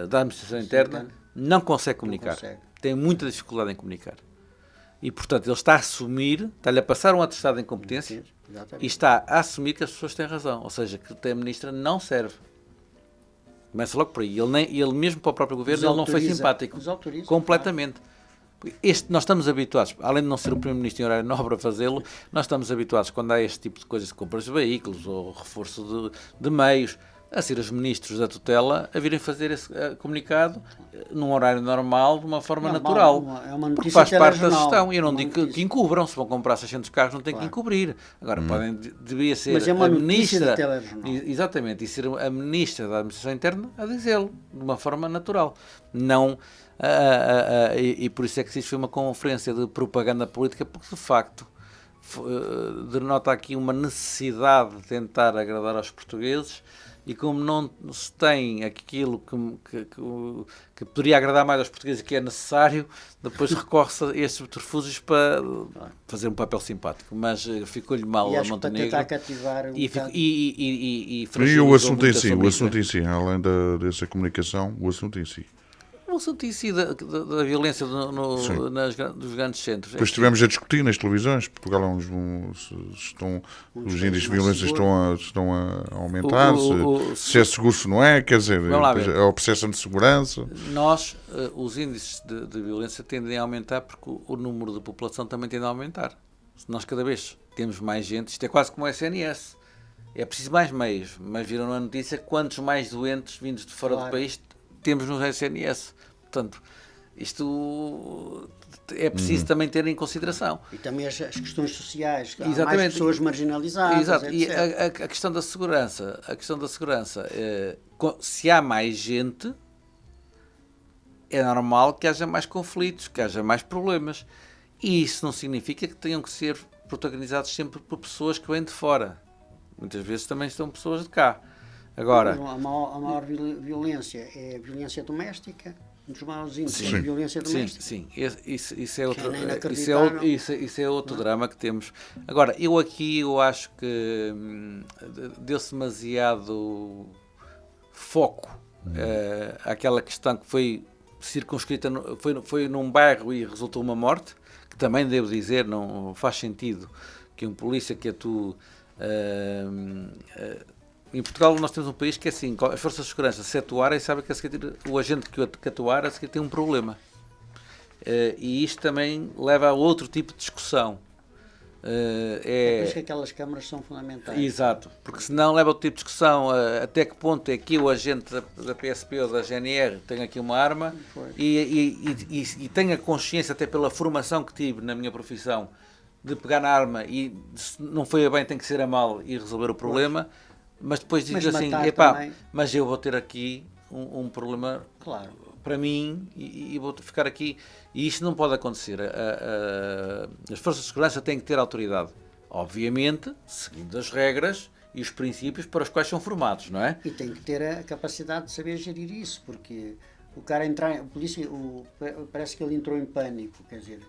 da Administração Interna não consegue comunicar. Tem muita dificuldade em comunicar. E, portanto, ele está a assumir, está-lhe a passar um atestado de incompetência e está a assumir que as pessoas têm razão. Ou seja, que a ministra não serve. Começa logo por aí. Ele mesmo para o próprio governo, ele não foi simpático. Completamente. Nós estamos habituados, além de não ser o Primeiro-Ministro em horário nobre a fazê-lo, nós estamos habituados, quando há este tipo de coisas, de compras de veículos ou reforço de meios, a ser os ministros da tutela a virem fazer esse comunicado num horário normal, de uma forma natural. É uma porque notícia faz parte da telejornal. gestão. E eu não Uma digo que notícia. encubram. Se vão comprar 600 carros, não têm que Claro. encobrir. Agora, devia ser Mas é uma a notícia ministra. de telejornal. Exatamente. E ser a ministra da Administração Interna a dizê-lo, de uma forma natural. Não. E por isso é que se isto foi uma conferência de propaganda política, porque de facto denota aqui uma necessidade de tentar agradar aos portugueses, e como não se tem aquilo que poderia agradar mais aos portugueses que é necessário, depois recorre-se a estes subterfúgios para fazer um papel simpático. Mas ficou-lhe mal E a acho que para Montenegro. tentar cativar E E fragilizou o assunto em muito a si, sua o ministra. assunto em si, além dessa comunicação, o assunto em si. O assunto em si da violência Sim. dos grandes centros. Depois estivemos a discutir nas televisões, Portugal os índices de violência estão a aumentar, se é seguro, se não é, quer dizer, Vamos lá depois ver. a percepção de segurança. Nós, os índices de violência tendem a aumentar porque o número de população também tende a aumentar. Se nós cada vez temos mais gente, isto é quase como o SNS. É preciso mais meios, mas viram na notícia quantos mais doentes vindos de fora do país temos no SNS. Portanto, isto é preciso também ter em consideração. E também as questões sociais, há Exatamente. mais pessoas marginalizadas, Exato. E etc. a questão da segurança, se há mais gente, é normal que haja mais conflitos, que haja mais problemas. E isso não significa que tenham que ser protagonizados sempre por pessoas que vêm de fora. Muitas vezes também são pessoas de cá. Agora, A maior violência é a violência doméstica, um dos maiores índices de violência sim, doméstica. sim, isso é outro, é inacreditável. isso é outro drama que temos. Agora, eu acho que deu-se demasiado foco àquela questão que foi circunscrita, foi num bairro e resultou uma morte, que também devo dizer, não faz sentido que um polícia que atue... em Portugal nós temos um país que é assim, as forças de segurança se atuarem, sabem que o agente que atuar a seguir tem um problema. E isto também leva a outro tipo de discussão. Por isso que aquelas câmaras são fundamentais. Exato, porque senão leva a outro tipo de discussão. Até que ponto é que o agente da PSP ou da GNR tem aqui uma arma e tenho a consciência, até pela formação que tive na minha profissão, de pegar na arma e se não foi a bem tem que ser a mal e resolver o problema. Mas depois diz assim, mas eu vou ter aqui um problema para mim e vou ficar aqui. E isto não pode acontecer. As forças de segurança têm que ter autoridade. Obviamente, seguindo as regras e os princípios para os quais são formados, não é? E tem que ter a capacidade de saber gerir isso, porque o cara entrar, parece que ele entrou em pânico, quer dizer...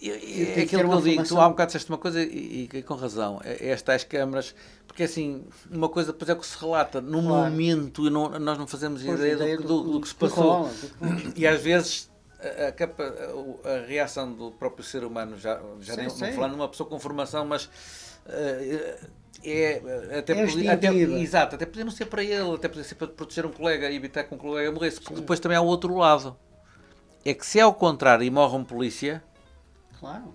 É aquilo que eu digo, tu há um bocado disseste uma coisa e com razão, estas câmaras, porque assim, uma coisa depois é o que se relata no momento e nós não fazemos ideia do que se passou. E às vezes a reação do próprio ser humano, já nem não falando numa pessoa com formação, mas até podia não ser para ele, até podia ser para proteger um colega e evitar que um colega morresse, porque depois também há o outro lado. É que se é ao contrário e morre um polícia, claro,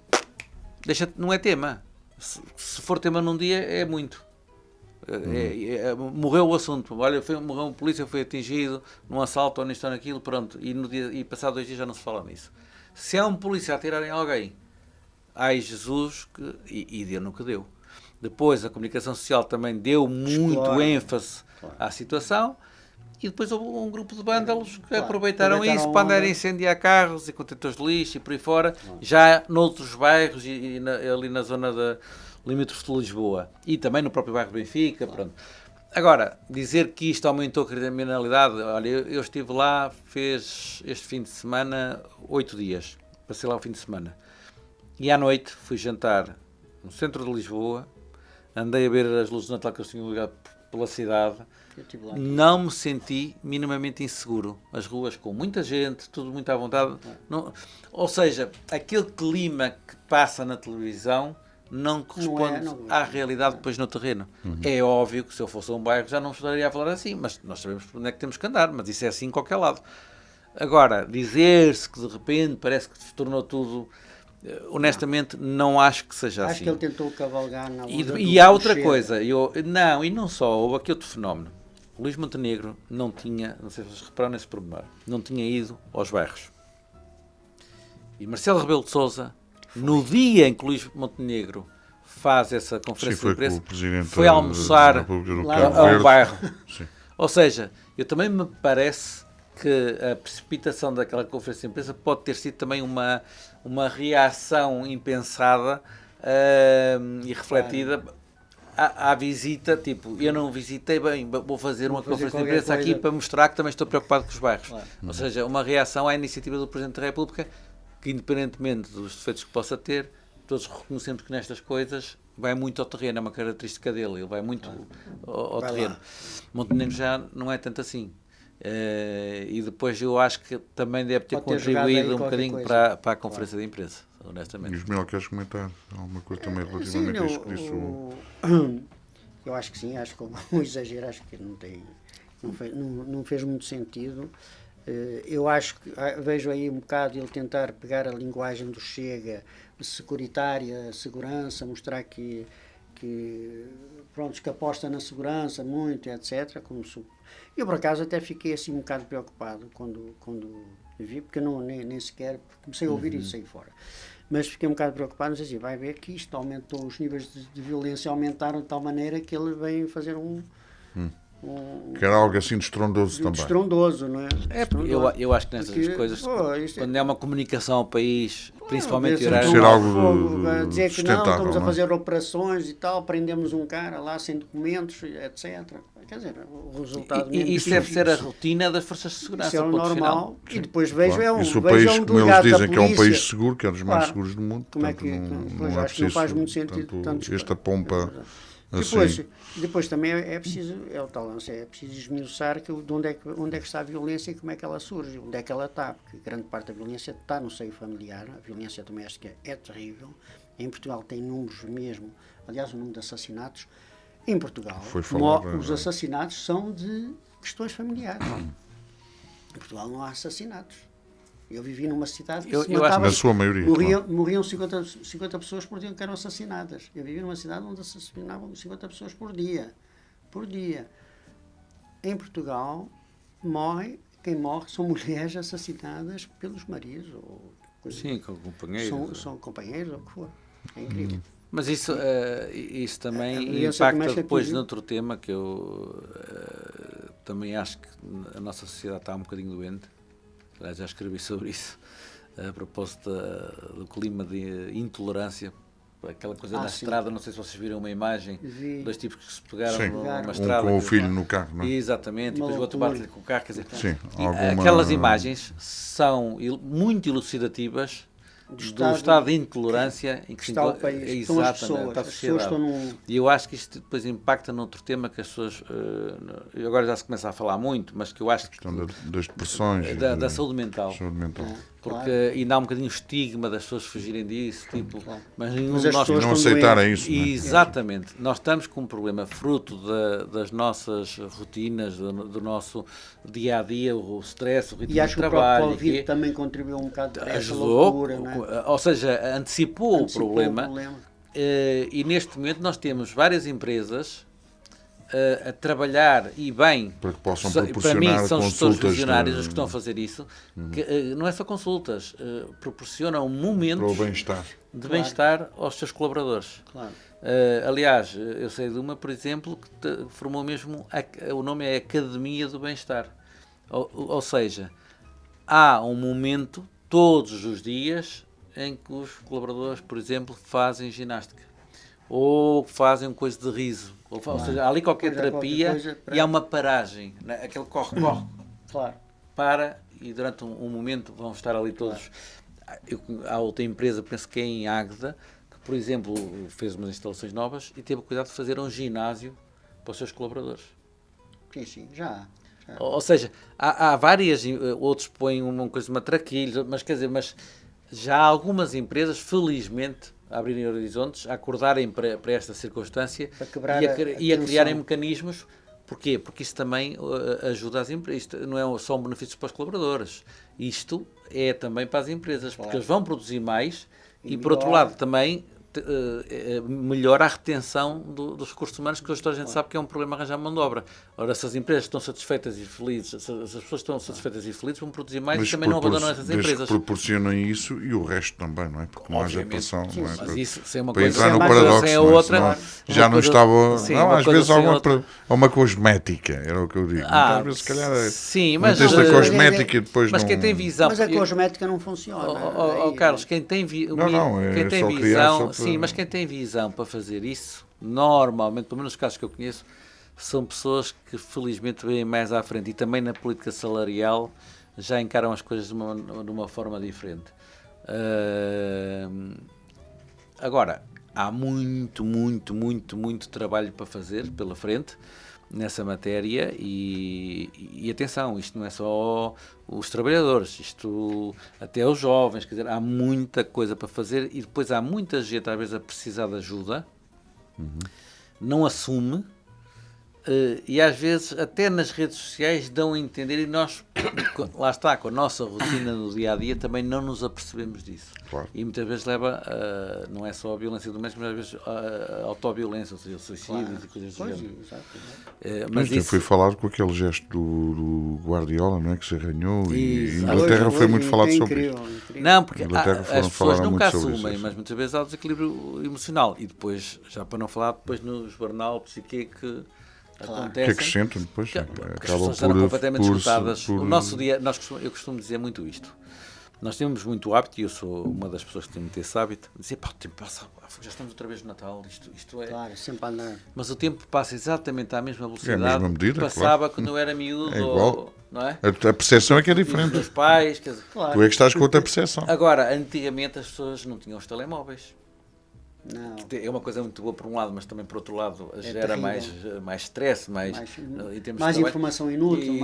não é tema. Se for tema num dia, é muito. Morreu o assunto. Olha, morreu um polícia, foi atingido num assalto ou nisto ou naquilo, pronto. E passado 2 dias já não se fala nisso. Se é um polícia a atirar em alguém, ai Jesus, e deu no que deu. Depois a comunicação social também deu muito ênfase à situação. E depois houve um grupo de vândalos que aproveitaram isso para andar a incendiar carros e contentores de lixo e por aí fora, já noutros bairros ali na zona da limítrofe de Lisboa e também no próprio bairro de Benfica. Pronto. Agora, dizer que isto aumentou a criminalidade, olha, eu estive lá, fez este fim de semana 8 dias, passei lá o fim de semana. E à noite fui jantar no centro de Lisboa, andei a ver as luzes de Natal que eles tinham ligado pela cidade. Não me senti minimamente inseguro. As ruas com muita gente, tudo muito à vontade. Não, ou seja, aquele clima que passa na televisão não corresponde à realidade depois no terreno. É óbvio que se eu fosse a um bairro já não estaria a falar assim, mas nós sabemos por onde é que temos que andar, mas isso é assim em qualquer lado. Agora, dizer-se que de repente parece que se tornou tudo Honestamente, não acho que seja Acho assim. que ele tentou cavalgar na onda E há do outra Chega. coisa, e não só, houve aqui outro fenómeno. O Luís Montenegro não tinha, não sei se vocês repararam nesse pormenor, não tinha ido aos bairros. E Marcelo Rebelo de Sousa, no dia em que o Luís Montenegro faz essa Sim, conferência de foi com imprensa, o Presidente foi da almoçar República no lá Cabo a um Verde. bairro. Sim. Ou seja, eu também me parece que a precipitação daquela conferência de imprensa pode ter sido também uma reação impensada e refletida à visita, tipo, eu não visitei bem, vou fazer uma fazer conferência de qualquer imprensa aqui coisa. para mostrar que também estou preocupado com os bairros. Claro. Ou seja, uma reação à iniciativa do Presidente da República que, independentemente dos defeitos que possa ter, todos reconhecemos que nestas coisas vai muito ao terreno, é uma característica dele, ele vai muito ao Vai terreno. lá. Montenegro já não é tanto assim. E depois eu acho que também deve ter Pode ter jogado aí contribuído um qualquer bocadinho coisa. para a conferência de imprensa, E honestamente. Ismael, queres comentar alguma coisa também Sim, relativamente a não, isto que disse o... eu acho que sim, acho que um exagero, acho que não fez muito sentido. Eu acho que vejo aí um bocado ele tentar pegar a linguagem do Chega, securitária, segurança, mostrar que pronto, que aposta na segurança muito, etc. Eu, por acaso, até fiquei assim um bocado preocupado quando vi, porque eu nem sequer comecei a ouvir e saí fora. Mas fiquei um bocado preocupado, não sei se vai ver que isto aumentou, os níveis de violência aumentaram de tal maneira que ele vem fazer Que era algo assim de estrondoso também. estrondoso, não é? Eu acho que nestas Porque, coisas, isto quando é uma comunicação ao país, principalmente Desse horário. tom Ser de algo fogo, a dizer que não, sustentável, estamos a não é? fazer operações e tal, prendemos um cara lá sem documentos, etc. Quer dizer, o resultado mesmo Isso deve ser a rotina das forças de segurança. isso é o ponto normal. final. E depois vejo Claro. E se o vejo país, um como eles delegado da dizem, que é um polícia. país seguro, que é um dos mais Claro. seguros do mundo, Como é portanto, que- não pois, é acho que não preciso faz muito sentido portanto, tanto esta pompa Depois, assim. depois também é preciso, é o tal lance, é preciso esmiuçar de onde é que está a violência e como é que ela surge, onde é que ela está, porque grande parte da violência está no seio familiar, a violência doméstica é terrível, em Portugal tem números mesmo, aliás o número de assassinatos, em Portugal, Foi falado, os assassinatos são de questões familiares. Em Portugal não há assassinatos. Eu vivi numa cidade que Eu se acho matava, Na sua maioria, morriam 50 pessoas por dia que eram assassinadas. Eu vivi numa cidade onde assassinavam 50 pessoas por dia. Por dia. Em Portugal, quem morre são mulheres assassinadas pelos maridos. Ou coisa Sim, com companheiros. são companheiros, ou o que for. É incrível. Mas isso A também violência impacta doméstica depois atingiu. noutro tema que eu também acho que a nossa sociedade está um bocadinho doente. Aliás, já escrevi sobre isso, a propósito do clima de intolerância. Aquela coisa na sim. estrada, não sei se vocês viram uma imagem, Vi. dois tipos que se pegaram Sim, numa um estrada. com o que- filho no carro, não é? Exatamente, e Uma depois o outro loucura. bate-lhe com o carro. Quer dizer, Sim, e alguma- aquelas imagens são muito elucidativas do estado de intolerância em que se está o encontra. país, que estão as Exatamente, pessoas. está a As pessoas sociedade. estão num... E eu acho que isto depois impacta noutro tema que as pessoas. E agora já se começa a falar muito, mas que eu acho que. Questão das depressões. e Da de- saúde mental. saúde mental. Porque ainda há um bocadinho o estigma das pessoas fugirem disso, tipo, mas nenhum Mas de as nós. pessoas Não estão aceitarem doentes. isso, não é? Exatamente. Nós estamos com um problema fruto das nossas rotinas, do nosso dia a dia, o stress, o ritmo E acho de que o próprio trabalho. Covid que também contribuiu um bocado para essa ajudou, loucura, não é? ou seja, antecipou o Antecipou problema. E neste momento nós temos várias empresas a trabalhar e bem, Para que possam para proporcionar mim são gestores consultas visionários de- os que estão a fazer isso, que, não é só consultas, proporcionam Para o momentos bem-estar. de bem-estar aos seus colaboradores. Claro. Aliás, eu sei de uma, por exemplo, que formou mesmo, o nome é Academia do Bem-Estar. Ou seja, há um momento, todos os dias, em que os colaboradores, por exemplo, fazem ginástica. Ou fazem uma coisa de riso. Ou seja, há ali qualquer Pois há qualquer terapia coisa para- e há uma paragem. Né? Aquele corre-corre Claro. para e durante um momento vão estar ali todos. Há outra empresa, penso que é em Águeda, que, por exemplo, fez umas instalações novas e teve o cuidado de fazer um ginásio para os seus colaboradores. Sim, sim, já. Ou seja, há várias, outros põem uma coisa de matraquilhos, mas quer dizer, mas já há algumas empresas, felizmente, a abrirem horizontes, a acordarem para esta circunstância Para quebrar e a a criarem tensão. mecanismos. Porquê? Porque isso também ajuda as empresas. Isto não é só um benefício para os colaboradores. Isto é também para as empresas, porque eles vão produzir mais E por outro lado também melhora a retenção dos recursos humanos, que hoje toda a gente sabe que é um problema arranjar mão de obra. Ora, se as empresas estão satisfeitas e felizes, se as pessoas estão satisfeitas e felizes, vão produzir mais e também não abandonam essas desde empresas. que proporcionem isso e o resto também, não é? Porque não haja pressão, não é? Mas isso, sem uma Para coisa entrar no sem paradoxo, a não é? outra, Senão já não estava... sim, não, uma às coisa vezes há sem outra. uma cosmética, era o que eu digo. Às vezes, se calhar, sim, mas meteste a eh, cosmética e depois mas não... quem tem visão... Mas a cosmética não funciona. Carlos, quem tem, quem tem só visão... criar só para- Sim, mas quem tem visão para fazer isso, normalmente, pelo menos nos casos que eu conheço, são pessoas que felizmente veem mais à frente e também na política salarial já encaram as coisas de uma forma diferente. Agora, há muito trabalho para fazer pela frente nessa matéria e atenção, isto não é só os trabalhadores, isto até os jovens, quer dizer, há muita coisa para fazer e depois há muita gente às vezes a precisar de ajuda, não assume e às vezes até nas redes sociais dão a entender e nós, lá está, com a nossa rotina no dia-a-dia também não nos apercebemos disso. Claro. E muitas vezes leva, não é só a violência doméstica, mas às vezes a autoviolência, ou seja, suicídios e coisas do género. Mas eu fui falar com aquele gesto do Guardiola, não é? Que se arranhou e Isso. a Inglaterra foi muito falado sobre isso. Não, porque Inglaterra as pessoas falaram nunca muito sobre assumem, isso, mas muitas vezes há o desequilíbrio emocional. E depois, já para não falar, depois nos burnouts e que Que acontecem. acrescentam depois. Porque as Acabam pessoas eram completamente esgotadas. por- O nosso dia, eu costumo dizer muito isto. Nós temos muito hábito, e eu sou uma das pessoas que tem muito esse hábito, de dizer, pá, o tempo passa, já estamos outra vez no Natal, isto é... Claro, sempre a andar. Mas o tempo passa exatamente à mesma velocidade mesma medida, que passava claro. quando eu era miúdo, É igual. não é? A percepção é que é E os diferente. meus pais, quer dizer, Claro. Tu é que estás com outra percepção. agora, antigamente as pessoas não tinham os telemóveis. Não. É uma coisa muito boa por um lado, mas também por outro lado gera terrível. mais stress, mais Mais- em termos mais de trabalho. informação inútil,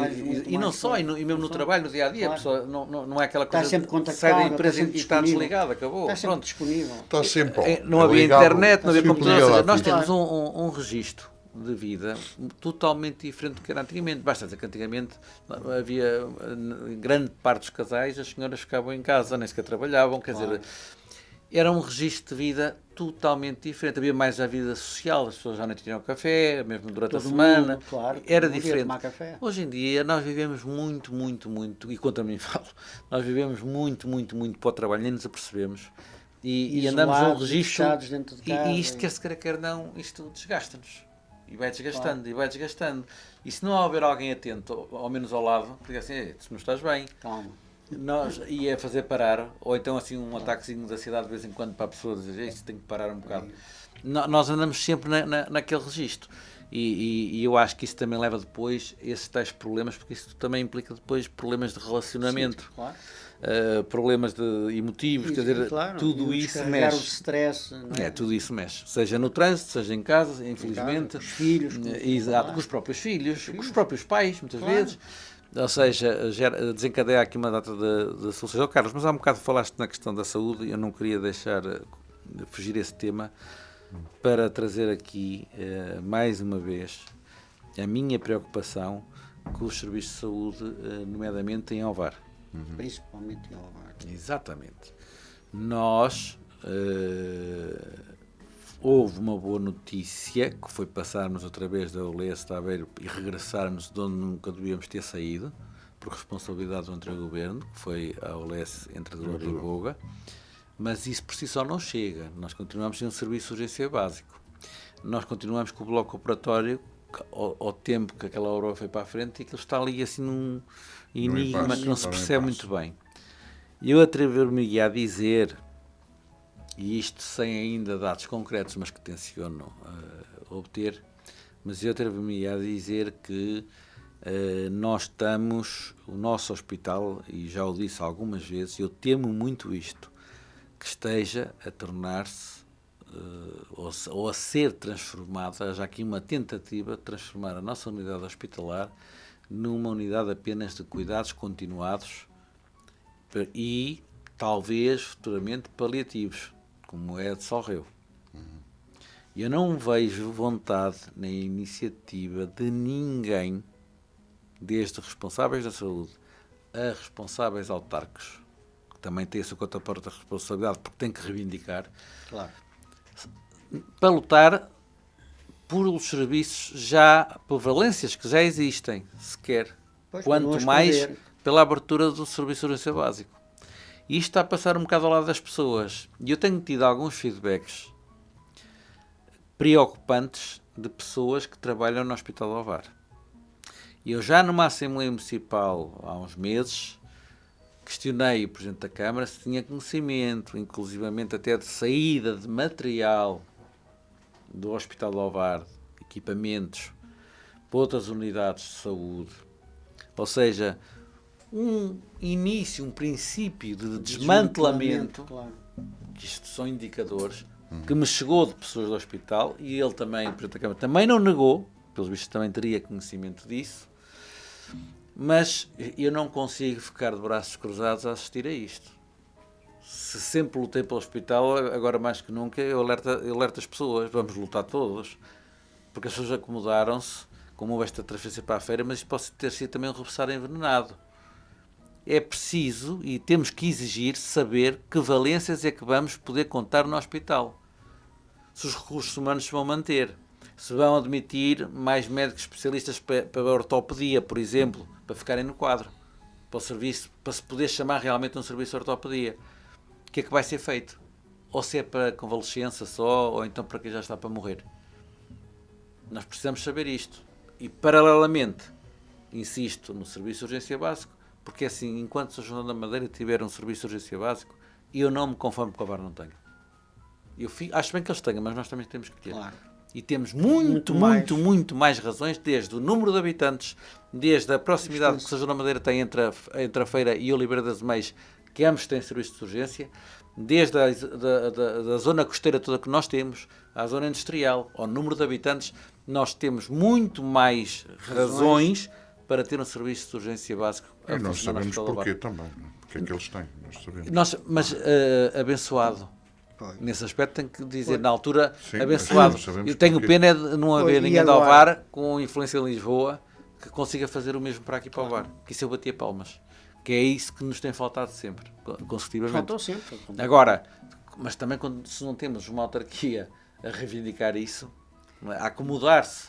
E não só, e mesmo no trabalho, no dia a dia, Claro. a pessoa não é aquela Está coisa sempre de contactável, sai da empresa está sempre e está disponível. desligado, acabou. Está sempre Pronto. disponível. Está sempre. Não havia ligado, internet, não havia sempre computador, ou ligado seja, à nós fita. temos um registro de vida totalmente diferente do que era antigamente. Basta dizer que antigamente havia, em grande parte dos casais, as senhoras ficavam em casa, nem sequer trabalhavam, quer dizer, era um registro de vida totalmente diferente. Havia mais a vida social, as pessoas já não tinham café, mesmo durante a Todo semana. mundo, claro, Era todo mundo ia diferente. tomar café. Hoje em dia nós vivemos muito, e contra mim falo, nós vivemos muito para o trabalho, nem nos apercebemos. E andamos num Isolados, registro. fechados dentro de casa. E isto, quer não, isto desgasta-nos. E vai desgastando, e vai desgastando. E se não houver alguém atento, ao menos ao lado, diga assim, tu não estás bem. Calma. Nós ia fazer parar, ou então assim um ataquezinho da cidade de vez em quando para a pessoa dizer, isto tem que parar um bocado. Nós andamos sempre naquele registro. E eu acho que isso também leva depois a esses tais problemas, porque isso também implica depois problemas de relacionamento. Sim, claro. Problemas emotivos, quer dizer, Claro, tudo e isso descarregar o mexe. stress. Não é? Tudo isso mexe. Seja no trânsito, seja em casa, infelizmente. Os filhos. Exato, com os próprios filhos, com os próprios pais, muitas vezes. Ou seja, desencadeia aqui uma data de soluções. Carlos, mas há um bocado falaste na questão da saúde e eu não queria deixar de fugir esse tema para trazer aqui, mais uma vez, a minha preocupação com os serviços de saúde, nomeadamente em Ovar. Principalmente em Alvar. Exatamente. Nós, houve uma boa notícia, que foi passarmos outra vez da ULES de Aveiro e regressarmos de onde nunca devíamos ter saído, por responsabilidade do anterior governo, que foi a ULES entre Douro e Boga, mas isso por si só não chega. Nós continuamos sem um serviço de urgência básico. Nós continuamos com o bloco operatório, ao tempo que aquela obra foi para a frente, e aquilo está ali assim num enigma impasse, que não se está no percebe impasse. muito bem. E eu atrever-me a dizer, e isto sem ainda dados concretos, mas que tenciono obter, mas eu atrevo-me a dizer que nós estamos, o nosso hospital, e já o disse algumas vezes, eu temo muito isto, que esteja a tornar-se, ou a ser transformada, já aqui uma tentativa de transformar a nossa unidade hospitalar numa unidade apenas de cuidados continuados e talvez futuramente paliativos, como é a de Sorreu. Eu não vejo vontade nem iniciativa de ninguém, desde responsáveis da saúde a responsáveis autárquicos, também tem a sua contraparte de responsabilidade, porque tem que reivindicar, Claro. para lutar por serviços já, por valências que já existem, sequer. Pois, Quanto continuam a mais esconder. pela abertura do serviço de urgência básico. E isto está a passar um bocado ao lado das pessoas. E eu tenho tido alguns feedbacks preocupantes de pessoas que trabalham no Hospital do Ovar. E eu já numa Assembleia Municipal há uns meses questionei o Presidente da Câmara se tinha conhecimento, inclusivamente até de saída de material do Hospital do Ovar, equipamentos, para outras unidades de saúde. Ou seja, um início, um princípio de desmantelamento, Claro. que isto são indicadores, que me chegou de pessoas do hospital, e ele também, o Presidente da Câmara, também não negou, pelos vistos também teria conhecimento disso, mas eu não consigo ficar de braços cruzados a assistir a isto. Se sempre lutei pelo hospital, agora mais que nunca eu alerto as pessoas, vamos lutar todos, porque as pessoas acomodaram-se, como houve esta transferência para a feira, mas isto pode ter sido também um repousar envenenado. É preciso e temos que exigir saber que valências é que vamos poder contar no hospital. Se os recursos humanos se vão manter, se vão admitir mais médicos especialistas para a ortopedia, por exemplo, para ficarem no quadro, para o serviço, para se poder chamar realmente um serviço de ortopedia. O que é que vai ser feito? Ou se é para convalescença só, ou então para quem já está para morrer. Nós precisamos saber isto. E, paralelamente, insisto no serviço de urgência básico, porque assim, enquanto São João da Madeira tiver um serviço de urgência básico, eu não me conformo que o Ovar não tenha. Acho bem que eles tenham, mas nós também temos que ter. Claro. E temos muito mais razões, desde o número de habitantes, desde a proximidade que São João da Madeira tem entre a Feira e Oliveira das Meias, que ambos têm serviço de urgência, desde da zona costeira toda que nós temos, à zona industrial, ao número de habitantes, nós temos muito mais razões para ter um serviço de urgência básico. E nós sabemos porquê também, não é? Porque é que eles têm, nós sabemos. Mas abençoado. Pois. Nesse aspecto tenho que dizer, na altura, Sim, abençoado. mas sabemos Eu tenho porquê. pena de não haver Pois, e ninguém de agora? Ovar com influência em Lisboa que consiga fazer o mesmo para aqui para Ovar. Que isso eu batia palmas. Que é isso que nos tem faltado sempre, consecutivamente. Faltou sempre. Agora, mas também se não temos uma autarquia a reivindicar isso, a acomodar-se.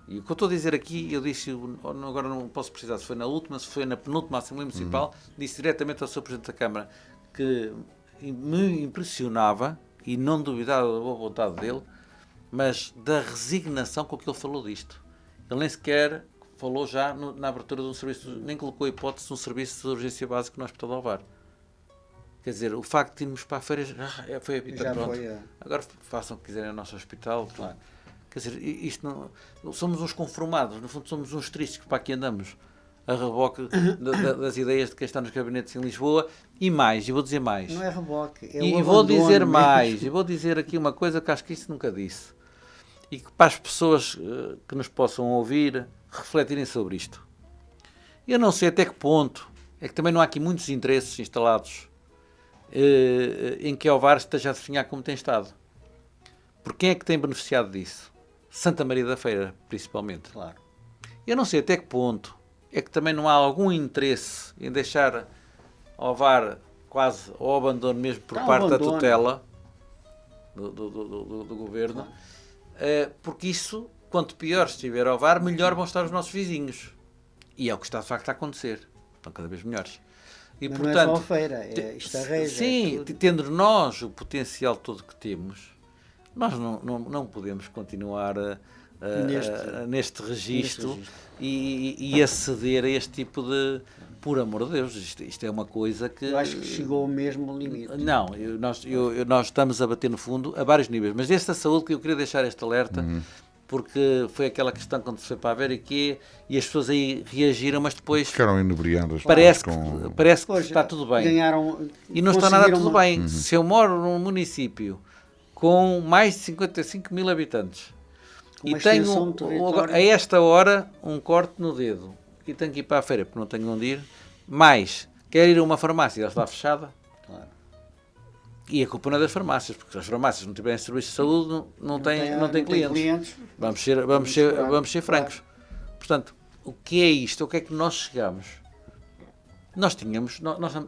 E o que eu estou a dizer aqui, eu disse, agora não posso precisar se foi na última, se foi na penúltima Assembleia Municipal, disse diretamente ao Sr. Presidente da Câmara que me impressionava, e não duvidava da boa vontade dele, mas da resignação com que ele falou disto. Ele nem sequer falou já na abertura de um serviço, nem colocou a hipótese de um serviço de urgência básico no Hospital do Ovar. Quer dizer, o facto de irmos para a feira foi habitado, Já pronto. foi, Agora façam o que quiserem no nosso hospital. Claro. Quer dizer, isto não, somos uns conformados, no fundo somos uns tristes que para aqui andamos a reboque das ideias de quem está nos gabinetes em Lisboa. E mais, e vou dizer mais. Não é reboque. É E o vou abandono dizer mesmo. mais, e vou dizer aqui uma coisa que acho que isso nunca disse. E que para as pessoas que nos possam ouvir, refletirem sobre isto. Eu não sei até que ponto, é que também não há aqui muitos interesses instalados em que Ovar esteja a definhar como tem estado. Por quem é que tem beneficiado disso? Santa Maria da Feira, principalmente. Claro. Eu não sei até que ponto é que também não há algum interesse em deixar Ovar quase ao abandono mesmo por Não, parte da abandono. tutela do governo, porque isso, quanto pior estiver Ovar, melhor vão estar os nossos vizinhos. E é o que está de facto a acontecer. Estão cada vez melhores. E, Mas portanto, não é só a feira, isto arreja. sim, tudo. tendo nós o potencial todo que temos, nós não podemos continuar neste registro e aceder a este tipo de... Por amor de Deus, isto é uma coisa que... Eu acho que chegou mesmo ao limite. Não, nós estamos a bater no fundo a vários níveis, mas esta saúde que eu queria deixar este alerta, porque foi aquela questão quando se foi para a ver e as pessoas aí reagiram, mas depois Ficaram inebriadas. parece com... que Pois, está tudo bem. Ganharam, E não está nada conseguiram tudo bem. Se eu moro num município com mais de 55 mil habitantes Com e uma extensão tenho de território. a esta hora um corte no dedo e tenho que ir para a feira porque não tenho onde ir, mais quero ir a uma farmácia e ela está fechada, Claro. e a culpa não é das farmácias, porque se as farmácias não tiverem serviço de saúde não têm clientes. Vamos ser francos. Portanto, o que é isto? O que é que nós chegamos? Nós tínhamos,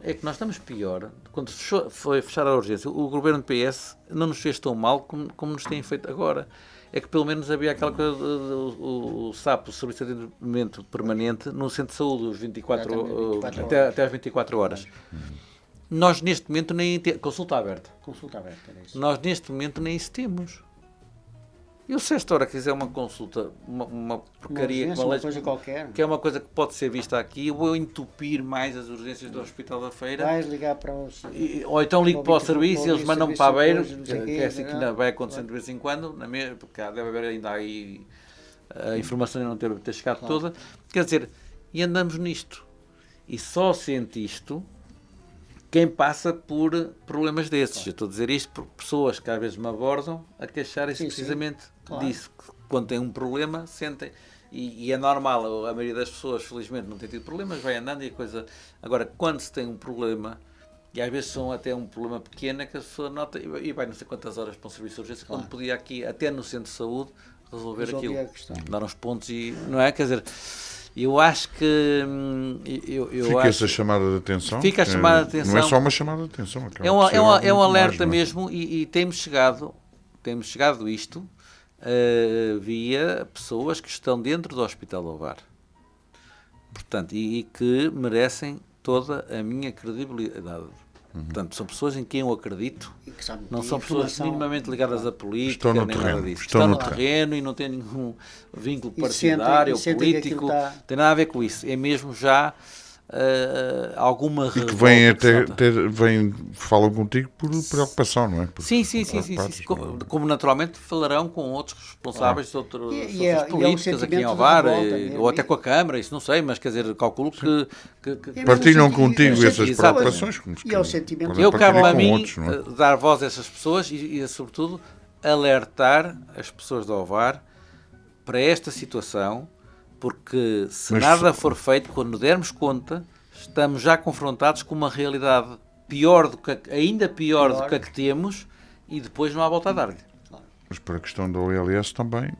é que nós estamos pior. Quando foi fechar a urgência, o governo do PS não nos fez tão mal como nos tem feito agora. É que pelo menos havia aquela coisa o SAP, o Serviço de Atendimento Permanente, no centro de saúde, os 24 até às 24 horas. Nós neste momento nem consulta aberta. Consulta aberta, era isso. Nós neste momento nem isso temos. Eu, se esta hora quiser uma consulta, uma porcaria, uma coisa qualquer, que é uma coisa que pode ser vista aqui, eu vou entupir mais as urgências do Hospital da Feira. vais ligar para os... Ou então ligo para o serviço e eles mandam-me para a beira, serviço, que é assim que ainda vai acontecendo de vez em quando, porque deve haver ainda aí a informação não ter chegado toda. Quer dizer, e andamos nisto. E só sente isto quem passa por problemas desses. Eu estou a dizer isto por pessoas que às vezes me abordam a queixarem-se precisamente disso. Que quando têm um problema, sentem. E é normal, a maioria das pessoas, felizmente, não tem tido problemas, vai andando e a coisa. Agora, quando se tem um problema, e às vezes são até um problema pequeno, é que a pessoa nota e vai não sei quantas horas para um serviço de urgência, quando podia aqui, até no centro de saúde, resolver aquilo. Dar uns pontos e. Não é? Quer dizer. Eu acho que. Fica-se a chamada de atenção. Fica a chamada de atenção. Não é só uma chamada de atenção. É um alerta mesmo e temos chegado isto via pessoas que estão dentro do Hospital do Ovar. Portanto, e que merecem toda a minha credibilidade. Portanto, são pessoas em quem eu acredito, não são pessoas minimamente ligadas à política, nem nada disso. Estão no terreno e não têm nenhum vínculo partidário ou político, tem nada a ver com isso. É mesmo já alguma revolta. E que vêm falam contigo por preocupação, não é? Sim. Como naturalmente falarão com outros responsáveis de outras políticas aqui em Ovar, ou até com a Câmara, isso não sei, mas quer dizer, calculo que partilham contigo essas preocupações. E é o sentimento. Eu cabe a mim dar voz a essas pessoas e, sobretudo, alertar as pessoas de Ovar para esta situação, porque se nada for feito, quando dermos conta, estamos já confrontados com uma realidade ainda pior do que a que temos e depois não há volta a dar-lhe. Mas para a questão da OLS também,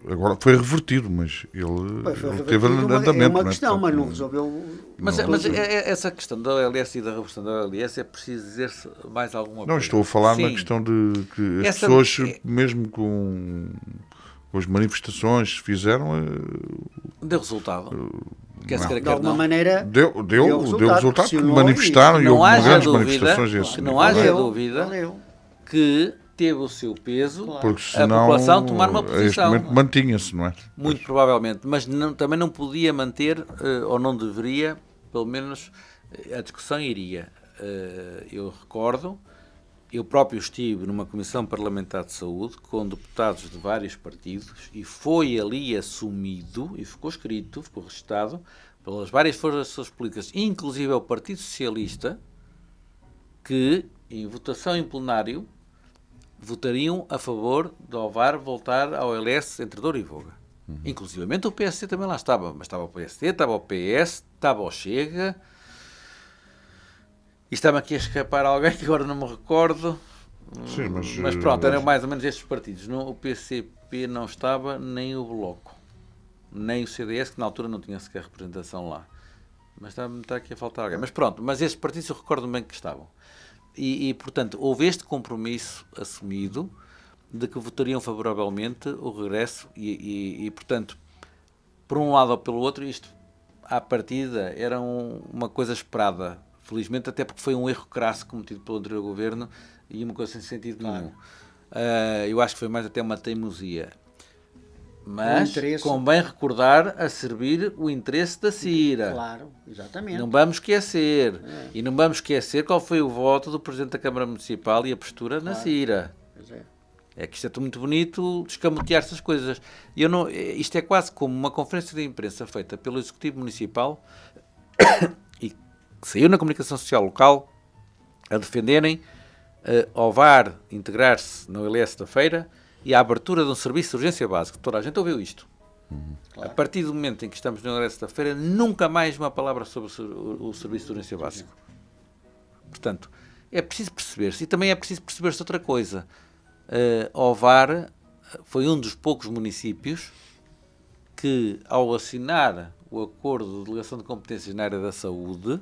agora foi revertido, mas ele teve andamento. É uma questão, mas não resolveu. Mas essa questão da OLS e da reversão da OLS é preciso dizer-se mais alguma coisa. Não, estou a falar na questão de que as pessoas, mesmo com as manifestações que fizeram... Deu resultado. De alguma maneira... Deu resultado, porque manifestaram e houve grandes manifestações. Que não haja dúvida que teve o seu peso, porque senão, a população tomar uma posição. Este momento mantinha-se, não é? Muito provavelmente, mas também não podia manter, ou não deveria, pelo menos a discussão iria. Eu recordo, eu próprio estive numa comissão parlamentar de saúde com deputados de vários partidos e foi ali assumido, e ficou escrito, ficou registado, pelas várias forças políticas, inclusive o Partido Socialista, que em votação em plenário votariam a favor de Ovar voltar ao OLS entre Douro e Voga. Inclusivamente o PSD também lá estava, mas estava o PSD, estava o PS, estava o Chega... E está-me aqui a escapar alguém que agora não me recordo. Sim, mas pronto, eram mais ou menos estes partidos. O PCP não estava, nem o Bloco, nem o CDS, que na altura não tinha sequer representação lá. Mas está aqui a faltar alguém. Mas pronto, mas estes partidos eu recordo bem que estavam. E portanto, houve este compromisso assumido de que votariam favoravelmente o regresso e portanto, por um lado ou pelo outro, isto, à partida, era uma coisa esperada. Felizmente, até porque foi um erro crasso cometido pelo anterior governo e uma coisa sem sentido nenhum. Eu acho que foi mais até uma teimosia. Mas convém recordar a servir o interesse da CIRA. Claro, exatamente. Não vamos esquecer. E não vamos esquecer qual foi o voto do Presidente da Câmara Municipal e a postura na CIRA. Pois é. É que isto é muito bonito, descamotear essas coisas. Isto é quase como uma conferência de imprensa feita pelo Executivo Municipal e que saiu na comunicação social local a defenderem Ovar integrar-se no OLS da Feira e a abertura de um serviço de urgência básica. Toda a gente ouviu isto. Claro. A partir do momento em que estamos no OLS da Feira, nunca mais uma palavra sobre o serviço de urgência básico. Portanto, é preciso perceber-se. E também é preciso perceber-se outra coisa. Ovar foi um dos poucos municípios que, ao assinar o acordo de delegação de competências na área da saúde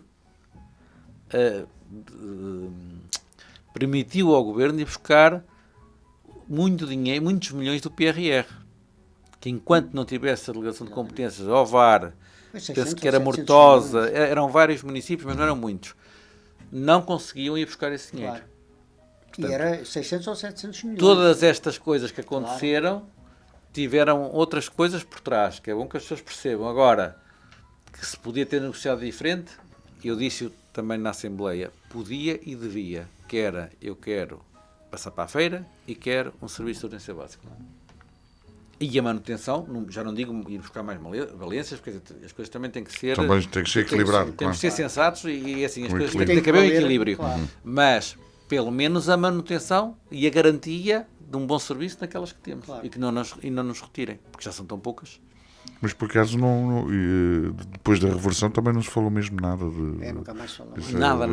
permitiu ao Governo ir buscar muito dinheiro, muitos milhões do PRR, que enquanto não tivesse a delegação de competências ao VAR, penso que era Mortosa, eram vários municípios, mas não eram muitos, não conseguiam ir buscar esse dinheiro. Claro. Portanto, e era 600 ou 700 milhões. Todas estas coisas que aconteceram tiveram outras coisas por trás, que é bom que as pessoas percebam. Agora, que se podia ter negociado diferente, eu disse também na Assembleia, podia e devia, que era, eu quero passar para a feira e quero um serviço de urgência básica. E a manutenção, já não digo ir buscar mais valências, porque as coisas também têm que ser... Também tem que ser equilibrado. Temos que ser sensatos e assim, as coisas equilíbrio. têm que haver um equilíbrio. Claro. Mas, pelo menos, a manutenção e a garantia de um bom serviço naquelas que temos. Claro. E que não nos retirem, porque já são tão poucas. Mas por acaso, depois da reversão, também não se falou mesmo nada de... Nunca mais falamos. Nada.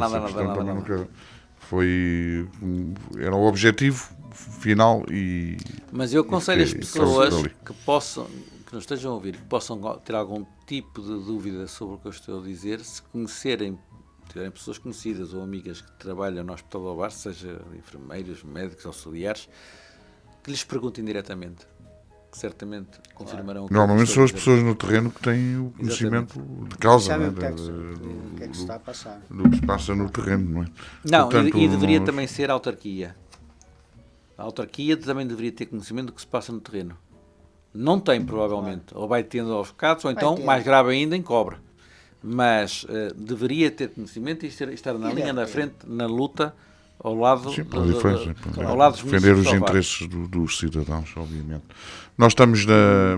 Era o objetivo final e... Mas eu aconselho as pessoas ali. que nos estejam a ouvir, que possam ter algum tipo de dúvida sobre o que eu estou a dizer, se conhecerem, tiverem pessoas conhecidas ou amigas que trabalham no Hospital do Alvar, seja enfermeiros, médicos, auxiliares, que lhes perguntem diretamente, que certamente confirmarão. Normalmente são as pessoas no terreno que têm o conhecimento de causa, Sabem né? o que é que se está a passar. Do que se passa no terreno, não é? Não, Portanto, e deveria nós- também ser a autarquia. A autarquia também deveria ter conhecimento do que se passa no terreno. Não tem, provavelmente. Ou vai tendo aos bocados, ou então, ter. mais grave ainda, encobre. Mas deveria ter conhecimento e estar na linha da frente, na luta, ao lado, Sim, pela diferença. ao lado dos Defender os municípios do Alvar. interesses dos cidadãos, obviamente. Nós estamos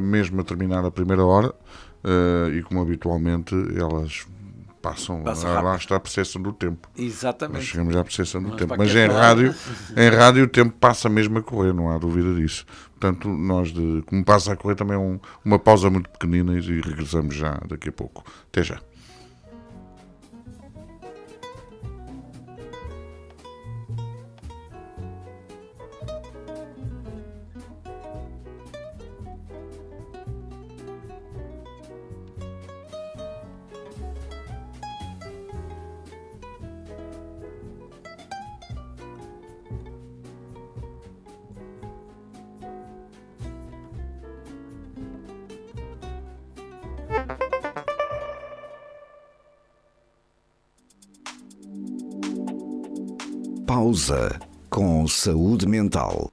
mesmo a terminar a primeira hora e, como habitualmente, elas passam Passa lá rápido. está a percepção do tempo. Nós Exatamente. chegamos à percepção do Mas tempo. para Mas que em falar? rádio o tempo passa mesmo a correr, não há dúvida disso. Portanto, como passa a correr, também é uma pausa muito pequenina e regressamos já daqui a pouco. Até já. Pausa com saúde mental.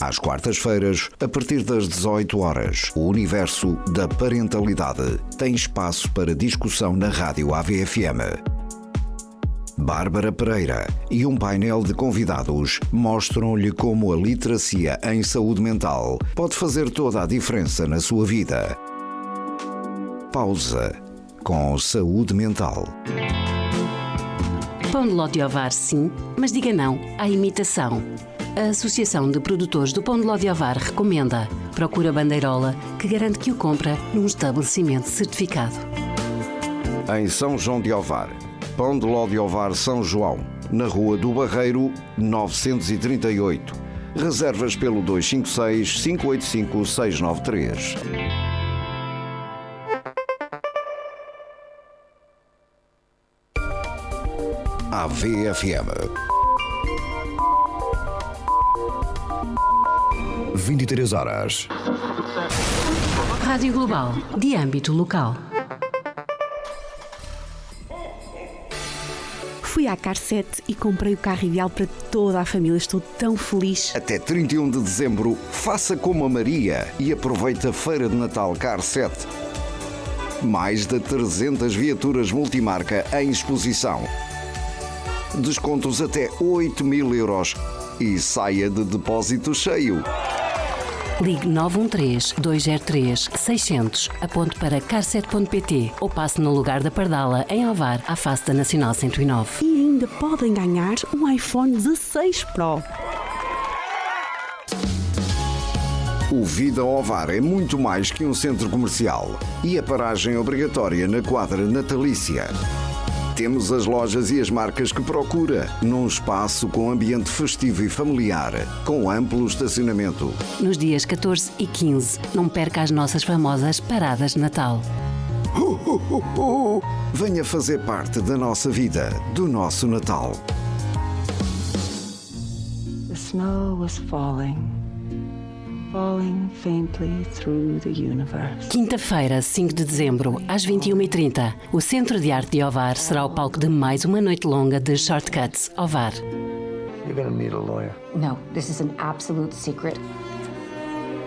Às quartas-feiras, a partir das 18 horas, o universo da parentalidade tem espaço para discussão na Rádio AVFM. Bárbara Pereira e um painel de convidados mostram-lhe como a literacia em saúde mental pode fazer toda a diferença na sua vida. Pausa com saúde mental. Pão de ló de ovar, sim, mas diga não à imitação. A Associação de Produtores do Pão de Ló de Ovar recomenda. Procura a bandeirola que garante que o compra num estabelecimento certificado. Em São João de Ovar, Pão de Ló de Ovar São João, na Rua do Barreiro, 938. Reservas pelo 256-585-693. AVFM. 23 horas. Rádio Global, de âmbito local. Fui à Car7 e comprei o carro ideal para toda a família. Estou tão feliz. Até 31 de dezembro, faça como a Maria e aproveite a Feira de Natal Car7. Mais de 300 viaturas multimarca em exposição. Descontos até 8.000 euros e saia de depósito cheio. Ligue 913-203-600, aponte para car7.pt ou passe no lugar da Pardala, em Ovar, à face da Nacional 109. E ainda podem ganhar um iPhone 16 Pro. O Vida Ovar é muito mais que um centro comercial e a paragem obrigatória na quadra natalícia. Temos as lojas e as marcas que procura, num espaço com ambiente festivo e familiar, com amplo estacionamento. Nos dias 14 e 15, não perca as nossas famosas paradas de Natal. Venha fazer parte da nossa vida, do nosso Natal. The snow was falling faintly through the universe. Quinta-feira, 5 de dezembro, às 21h30, o Centro de Arte de Ovar será o palco de mais uma noite longa de Shortcuts Ovar. You're gonna need a lawyer. No, this is an absolute secret.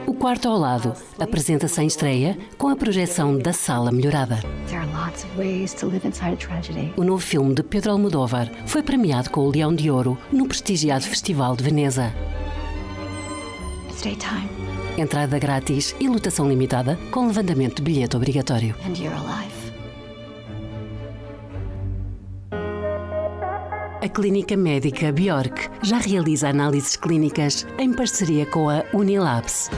O quarto ao lado apresenta-se em estreia com a projeção da Sala Melhorada. There are lots of ways to live inside a tragedy. O novo filme de Pedro Almodóvar foi premiado com o Leão de Ouro no prestigiado Festival de Veneza. It's daytime, Entrada grátis e lotação limitada com levantamento de bilhete obrigatório. and you're alive. A Clínica Médica Bjork já realiza análises clínicas em parceria com a Unilabs.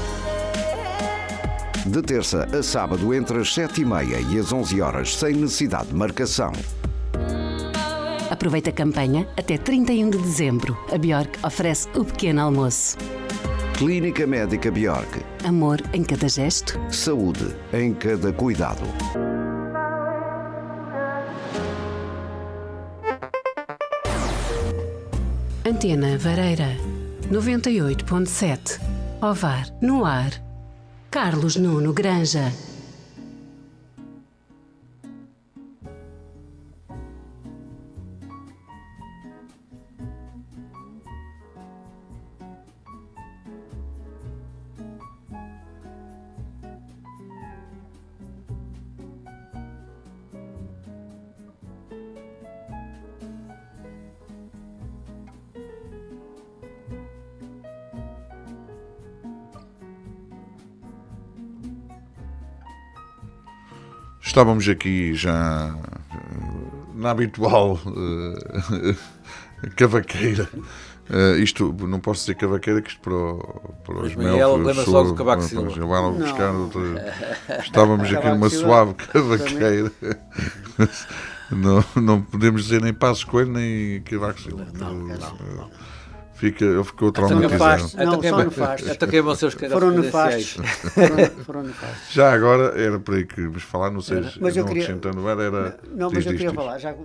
De terça a sábado, entre as 7h30 e as 11 horas, sem necessidade de marcação. Aproveita a campanha até 31 de dezembro. A Bjork oferece o pequeno almoço. Clínica Médica Bjork. Amor em cada gesto. Saúde em cada cuidado. Antena Vareira 98.7. Ovar no ar. Carlos Nuno Granja. Estávamos aqui já na habitual cavaqueira. Isto, não posso dizer cavaqueira, que isto para os Ismael, melfos... lembra-se logo do Cavaco Silva. Vão Não. buscar estávamos aqui Cavaco numa Silva suave cavaqueira. Não podemos dizer nem Passos Coelho, nem Cavaco Silva. Ele ficou traumatizado. nefastos. Não, Até só queimam- nefastos. até queimam os seus Foram credenciais. nefastos. Foram nefastos. Já agora era por aí que vos falar, não sei, Mas eu não queria- acrescentando era... Não, mas eu diz. queria falar, já que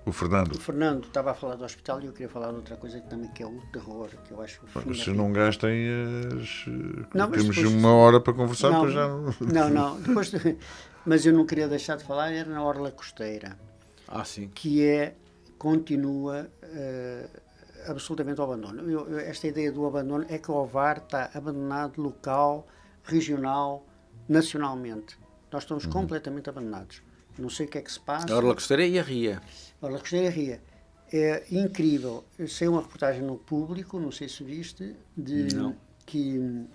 O Fernando. o Fernando estava a falar do hospital e eu queria falar de outra coisa que também que é o terror, que eu acho o fim da Se vida. não gastem Não, mas temos depois- uma hora para conversar, Não, depois já não. Depois, mas eu não queria deixar de falar, era na Orla Costeira, Ah, sim. que continua absolutamente ao abandono. Esta ideia do abandono é que o Ovar está abandonado local, regional, nacionalmente. Nós estamos completamente abandonados. Não sei o que é que se passa. A Orla Costeira e a Ria. Orla Costeira e Ria. É incrível. Eu sei uma reportagem no Público, não sei se viste, de Não. que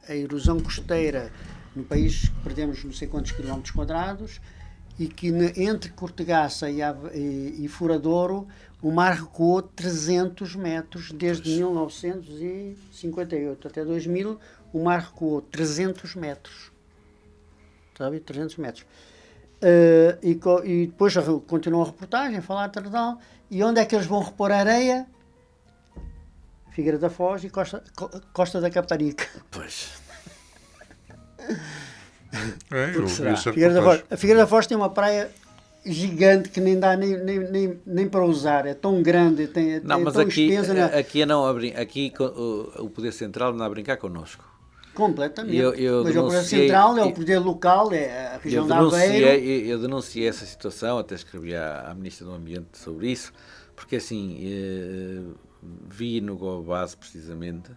a erosão costeira no país perdemos não sei quantos quilómetros quadrados e que entre Cortegaça e Furadouro o mar recuou 300 metros desde 1958 até 2000 o mar recuou 300 metros. Sabe? 300 metros. E depois continua a reportagem, a falar de Tardal, e onde é que eles vão repor a areia? Figueira da Foz e Costa da Caparica. Pois. eu será? vi essa Figueira da reportagem. Foz. A Figueira da Foz tem uma praia gigante que nem dá nem para usar, é tão grande, é Não, mas tão aqui, extensa, né? aqui, não, aqui o Poder Central anda a brincar connosco. Completamente. eu Mas é o poder denunciei- central, é o poder local, é a região de Aveiro. Eu denunciei essa situação, até escrevi à Ministra do Ambiente sobre isso, porque assim, vi no GovBase precisamente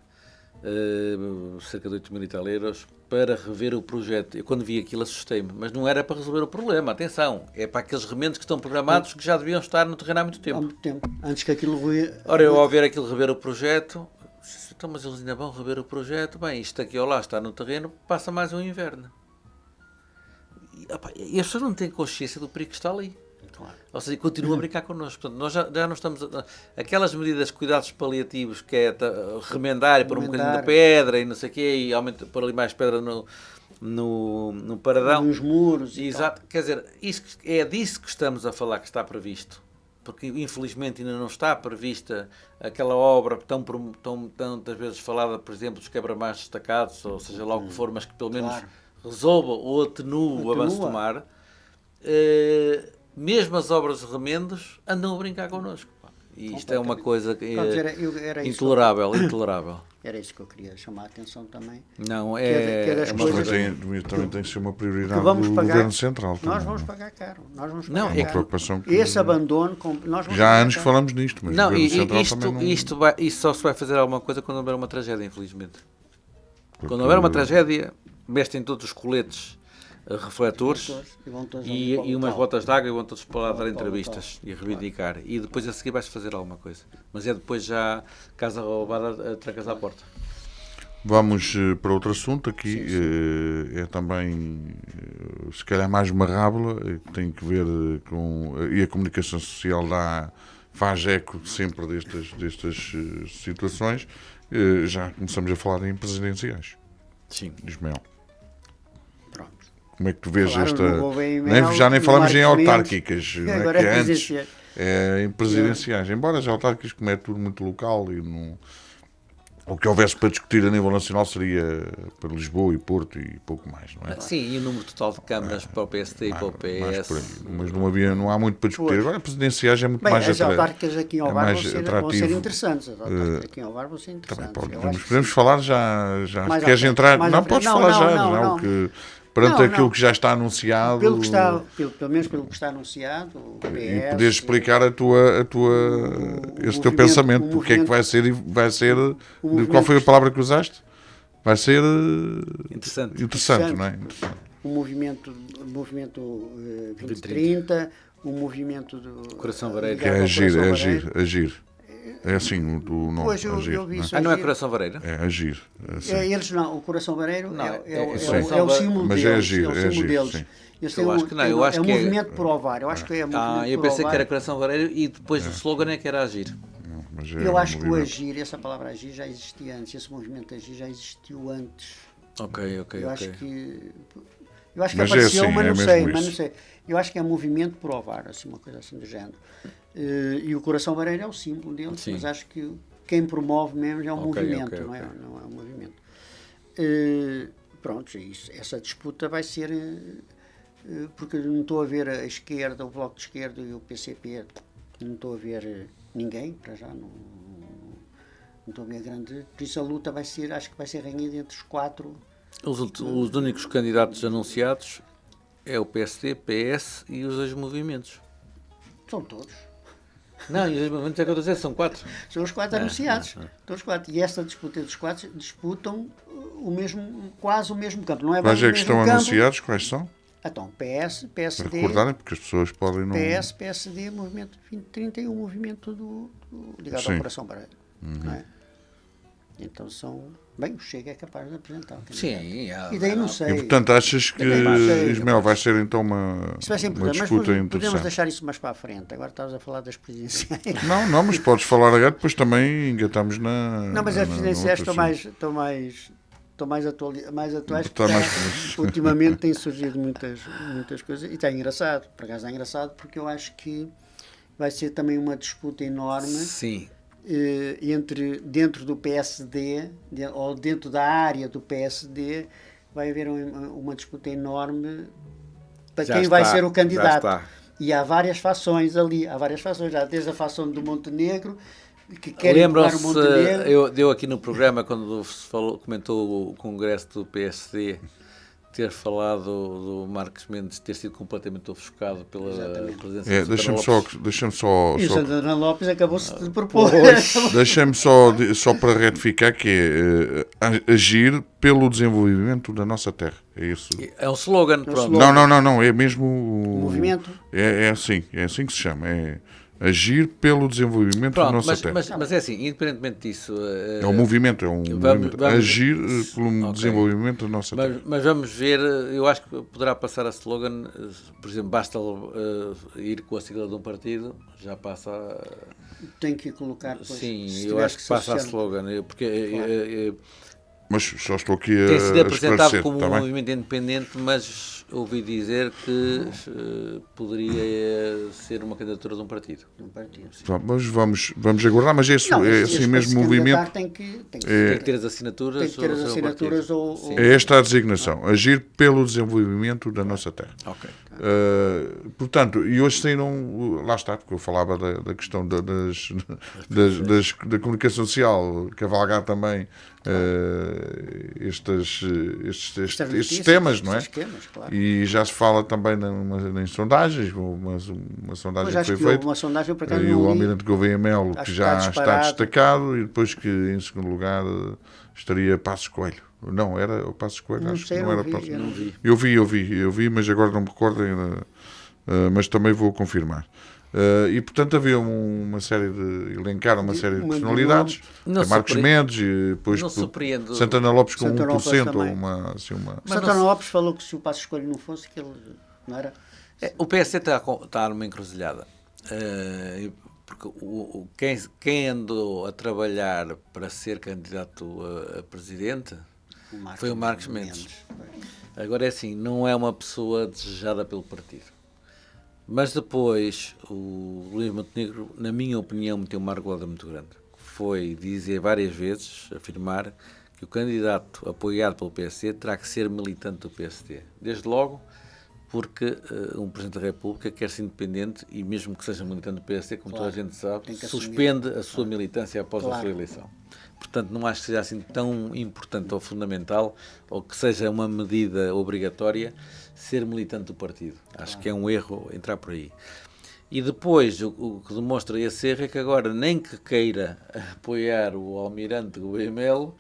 cerca de 8 mil e tal euros para rever o projeto. Eu quando vi aquilo assustei-me, mas não era para resolver o problema, atenção, é para aqueles remendos que estão programados que já deviam estar no terreno há muito Há tempo. muito tempo. Antes que aquilo ruía. Ora, eu ao ver aquilo rever o projeto, então, mas eles ainda vão rever o projeto, bem, isto aqui ou lá está no terreno, passa mais um inverno. E as pessoas não têm consciência do perigo que está ali. Claro. Ou seja, continuam a brincar connosco. Portanto, nós já não estamos... aquelas medidas de cuidados paliativos, que é remendar e pôr um bocadinho de pedra e não sei o quê, e pôr ali mais pedra no paradão. Nos muros. Exato. Quer dizer, é disso que estamos a falar, que está previsto. Porque, infelizmente, ainda não está prevista aquela obra tantas vezes falada, por exemplo, dos quebra-machos destacados, ou seja lá o que for, mas que pelo menos resolva ou atenue o avanço do mar. Mesmo as obras de remendos andam a brincar connosco. E isto é uma coisa que é intolerável. Era isso que eu queria chamar a atenção também. Não, Mas também tem que ser uma prioridade do Governo Central. Nós vamos pagar caro. Uma preocupação que esse abandono... Nós vamos já há anos que falamos nisto, mas não, o Governo Central também não... isto só se vai fazer alguma coisa quando houver uma tragédia, infelizmente. Quando houver uma tragédia, vestem todos os coletes refletores e umas botas de água e vão todos para lá dar entrevistas e reivindicar. E depois a seguir vais fazer alguma coisa. Mas é depois já casa roubada, trancas à porta. Vamos para outro assunto aqui. É também, se calhar, mais uma rábula, que tem que ver com... E a comunicação social faz eco sempre destas situações. Já começamos a falar em presidenciais. Sim. Ismael. Pronto. Como é que tu vês esta... Email, já nem falamos em autárquicas, agora que antes em presidenciais. Embora as autárquicas, como é tudo muito local e não... O que houvesse para discutir a nível nacional seria para Lisboa e Porto e pouco mais, não é? Sim, e o número total de câmaras para o PSD e para o PS. Mas não há muito para discutir. Agora, presidenciais é muito mais as autárquicas aqui em Ovar vão ser interessantes. As autárquicas aqui em Ovar vão ser interessantes. Podemos falar já. Queres entrar? Não, podes falar já. Perante aquilo que já está anunciado. Pelo menos pelo que está anunciado, o PS, e poderes explicar esse teu pensamento. O que é que vai ser? Qual foi a palavra que usaste? Vai ser interessante, não é? Interessante. O movimento 2030, o movimento do Coração Vareiro. Que é agir. É assim o nome. Pois, eu vi isso. Não é Coração Vareiro? É agir. Assim. Eles não, o Coração Vareiro é o símbolo deles. Mas é agir. Eu acho que não, eu acho que é o movimento por Ovar. Eu acho que é movimento eu pensei que era Coração Vareiro e depois o slogan é que era agir. Eu acho que o agir, essa palavra agir já existia antes, esse movimento agir já existiu antes. Ok. Eu acho que apareceu, mas não sei. Eu acho que é movimento por Ovar, assim, uma coisa assim do género. E o Coração Vareiro é o símbolo deles, mas acho que quem promove mesmo é um movimento, não é um movimento. Pronto, essa disputa vai ser, porque não estou a ver a esquerda, o Bloco de Esquerda e o PCP, não estou a ver ninguém, para já não estou a ver grande, por isso a luta acho que vai ser renhida entre os quatro. Os únicos candidatos anunciados é o PSD, PS e os dois movimentos. São todos. Não, e os movimentos é que eu estou a dizer, são quatro. São os quatro anunciados. Todos quatro. E esta disputa dos quatro disputam quase o mesmo campo. Não é quais é que estão anunciados? Quais são? Então, PS, PSD... Para recordarem, porque as pessoas podem não... PS, PSD, Movimento 2031, movimento ligado ao Coração Vareiro. Não é? Então são... Bem, o Chega é capaz de apresentar. Sim. E daí não sei. E portanto achas que, Ismael, vai ser então uma disputa interessante? Podemos deixar isso mais para a frente. Agora estavas a falar das presidenciais. Não, mas podes falar agora, depois também engatamos na... Não, mas as presidenciais estão mais atuais, porque ultimamente têm surgido muitas coisas. E está engraçado, por acaso é engraçado, porque eu acho que vai ser também uma disputa enorme. Sim. Dentro do PSD, ou dentro da área do PSD, vai haver uma disputa enorme para quem vai ser o candidato. E há várias fações ali, há desde a fação do Montenegro, que querem ocupar o Montenegro. Deu aqui no programa, quando comentou o congresso do PSD, ter falado do Marcos Mendes ter sido completamente ofuscado pela presença de Deixa-me só... E o Santana Lopes acabou-se de propor. Deixa-me só para retificar que é agir pelo desenvolvimento da nossa terra. É isso. É um slogan. Pronto. Não. É mesmo... O movimento. É assim que se chama. É agir pelo desenvolvimento da nossa terra. Mas é assim, independentemente disso... é um movimento, agir pelo desenvolvimento da nossa terra. Mas vamos ver, eu acho que poderá passar a slogan, por exemplo, basta ir com a sigla de um partido, já passa... Tem que colocar... Sim, eu acho que passa a slogan, porque Mas só estou aqui Tem sido a apresentado esclarecer, como está um bem? movimento independente, mas ouvi dizer que poderia ser uma candidatura de um partido. Um partido. Pronto, mas vamos aguardar, mas esse, Não, é esse assim para mesmo se movimento. candidatar tem que Tem que ter as assinaturas. tem que ter as do seu assinaturas partido. ou- Sim. É esta a designação, agir pelo desenvolvimento da nossa terra. Ok. Portanto, e hoje saíram, lá está, porque eu falava da questão da comunicação social, cavalgar também estes notícias, temas, não é? estes temas, claro. E já se fala também em sondagens, uma sondagem Pois que acho foi que houve feita. uma sondagem, por acaso E o não li. Almirante Gouveia Melo, Acho que que já está está disparado. destacado, e depois que em segundo lugar estaria Passos Coelho. Não, era o Passos Coelho, Não acho sei, que não não era vi, Passos eu não vi. Eu vi, mas agora não me recordo ainda, mas também vou confirmar. E portanto havia uma série de uma série de Uma de personalidades, Não tem Marcos surpreende- Mendes e depois não surpreende- Santana Lopes com Santana Lopes 1%, ou também. uma, assim, uma... Mas Santana não se- Lopes falou que se o Passo Escolho não fosse, que ele não era. O PSD está numa encruzilhada. Porque quem andou a trabalhar para ser candidato a presidente foi o Marcos Mendes. Agora é assim, não é uma pessoa desejada pelo partido. Mas depois o Luís Montenegro, na minha opinião, meteu uma argolada muito grande. Foi dizer várias vezes, afirmar que o candidato apoiado pelo PSD terá que ser militante do PSD. Desde logo, porque um Presidente da República quer ser independente e mesmo que seja militante do PSD, como toda a gente sabe, tem que suspende a sua militância após a Claro. sua eleição. Portanto, não acho que seja assim tão importante ou fundamental, ou que seja uma medida obrigatória, ser militante do partido. Acho que é um erro entrar por aí. E depois, o que demonstra esse erro é que agora, nem que queira apoiar o Almirante Gouveia Melo,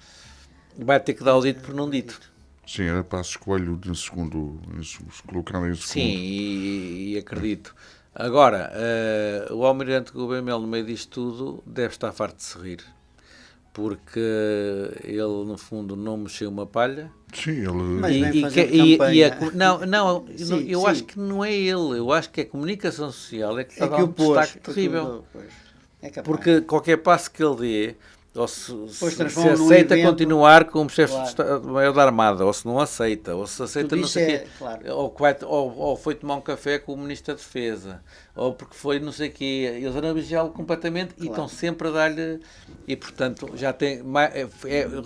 vai ter que dar o dito por não dito. Sim, era Passos Coelho de segundo, colocado em segundo. Sim, e acredito. Agora, o Almirante Gouveia Melo, no meio disto tudo, deve estar farto de se rir. Porque ele, no fundo, não mexeu uma palha. Sim, ele... Mas vem fazer campanha. Sim, eu sim. acho que não é ele. Eu acho que a comunicação social é que está a É dar que um o pôs. destaque terrível. É capaz. Porque qualquer passo que ele dê, ou se transforma num aceita evento. continuar como chefe Claro. de Estado-Maior da Armada, ou se não aceita, ou se aceita Tudo não isso sei o é, quê, claro. ou foi tomar um café com o Ministro da Defesa, ou porque foi não sei o quê, eles andam a vigiá-lo completamente e estão sempre a dar-lhe, e portanto já tem,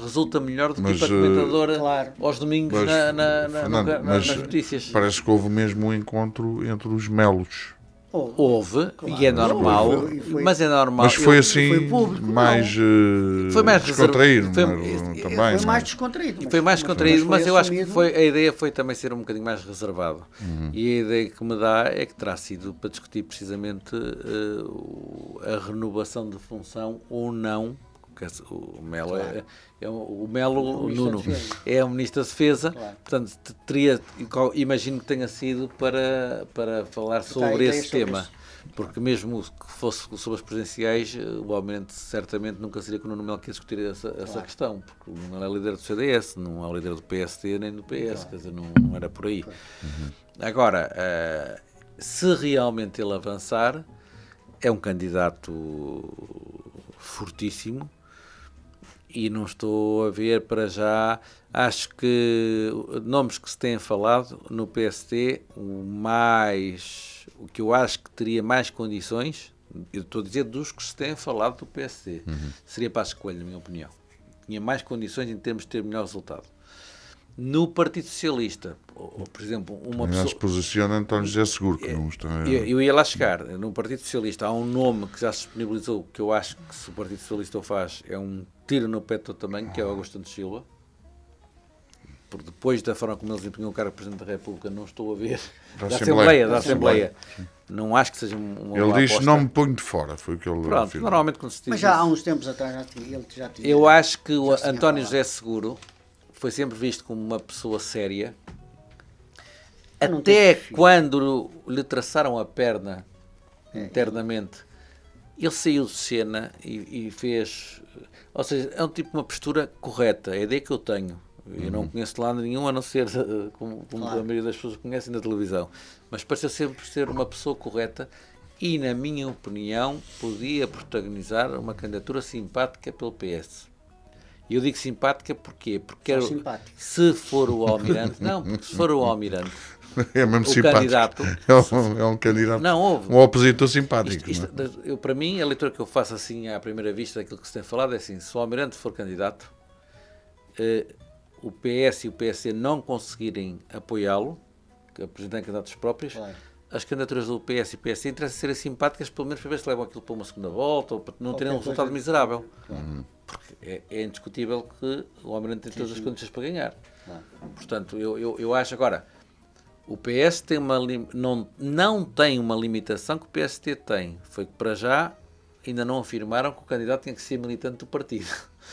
resulta melhor do que ir Mas, para comentadora claro. aos domingos Mas, Fernando, nas mas notícias. parece que houve mesmo um encontro entre os Melos. Houve, e é normal, E foi- mas é normal. Mas foi Eu- assim foi público, mais, Foi mais descontraído. reservado. Também, Foi não é? mais descontraído. Foi mais contraído, mas eu acho que assumido. a ideia foi também ser um bocadinho mais reservado. E a ideia que me dá é que terá sido para discutir precisamente a renovação de função ou não. Porque o Melo o Melo, o Ministro da Nuno, Defesa. é o Ministro da Defesa, Claro. portanto imagino que tenha sido para falar sobre ideias esse sobre tema. isso. Porque mesmo que fosse sobre as presidenciais, o Almirante certamente nunca seria com o Nuno Melo que ia discutir essa questão, porque o Nuno Melo é líder do CDS, não é líder do PSD nem do PS, quer dizer, não era por aí. Agora, se realmente ele avançar, é um candidato fortíssimo e não estou a ver para já. Acho que nomes que se têm falado no PSD, o que eu acho que teria mais condições, eu estou a dizer dos que se têm falado do PSD, seria Passos Coelho, na minha opinião. Tinha mais condições em termos de ter melhor resultado. No Partido Socialista, ou, por exemplo, uma Já se pessoa... posiciona António José Seguro, que não está... Eu ia lá chegar. No Partido Socialista há um nome que já se disponibilizou, que eu acho que se o Partido Socialista o faz, é um tiro no pé de todo tamanho, que é o Augusto Santos Silva. Porque depois da forma como eles empenham o cargo de Presidente da República, não estou a ver. Da Assembleia. Não acho que seja uma Ele boa disse, aposta. não me ponho de fora, foi o que ele Pronto, afirmou. normalmente quando se diz Mas já há isso- uns tempos atrás ele já tinha. Eu acho que o já se tinha António falado. José Seguro foi sempre visto como uma pessoa séria, não tem até perfil. quando lhe traçaram a perna internamente, ele saiu de cena e fez... Ou seja, é um tipo de uma postura correta, é a ideia que eu tenho. Eu não conheço de lado nenhum, a não ser como a maioria das pessoas conhecem na televisão. Mas pareceu sempre ser uma pessoa correta e, na minha opinião, podia protagonizar uma candidatura simpática pelo PS. E eu digo simpática porquê? Porque Só simpática. se for o Almirante, não, porque se for o Almirante, É mesmo o simpático. candidato, É um candidato. não houve. Um opositor simpático. não é? Eu, para mim, a leitura que eu faço assim à primeira vista daquilo que se tem falado é assim: se o Almirante for candidato, o PS e o PSD não conseguirem apoiá-lo, apresentarem candidatos próprios, Claro. as candidaturas do PS e PSD interessam serem simpáticas, pelo menos para ver se levam aquilo para uma segunda volta ou para não terem um Qualquer resultado coisa. miserável. Claro. Porque é indiscutível que o Almirante tem todas as condições para ganhar. Claro. Portanto, eu acho agora, o PS tem não tem uma limitação que o PSD tem. Foi que para já ainda não afirmaram que o candidato tinha que ser militante do partido.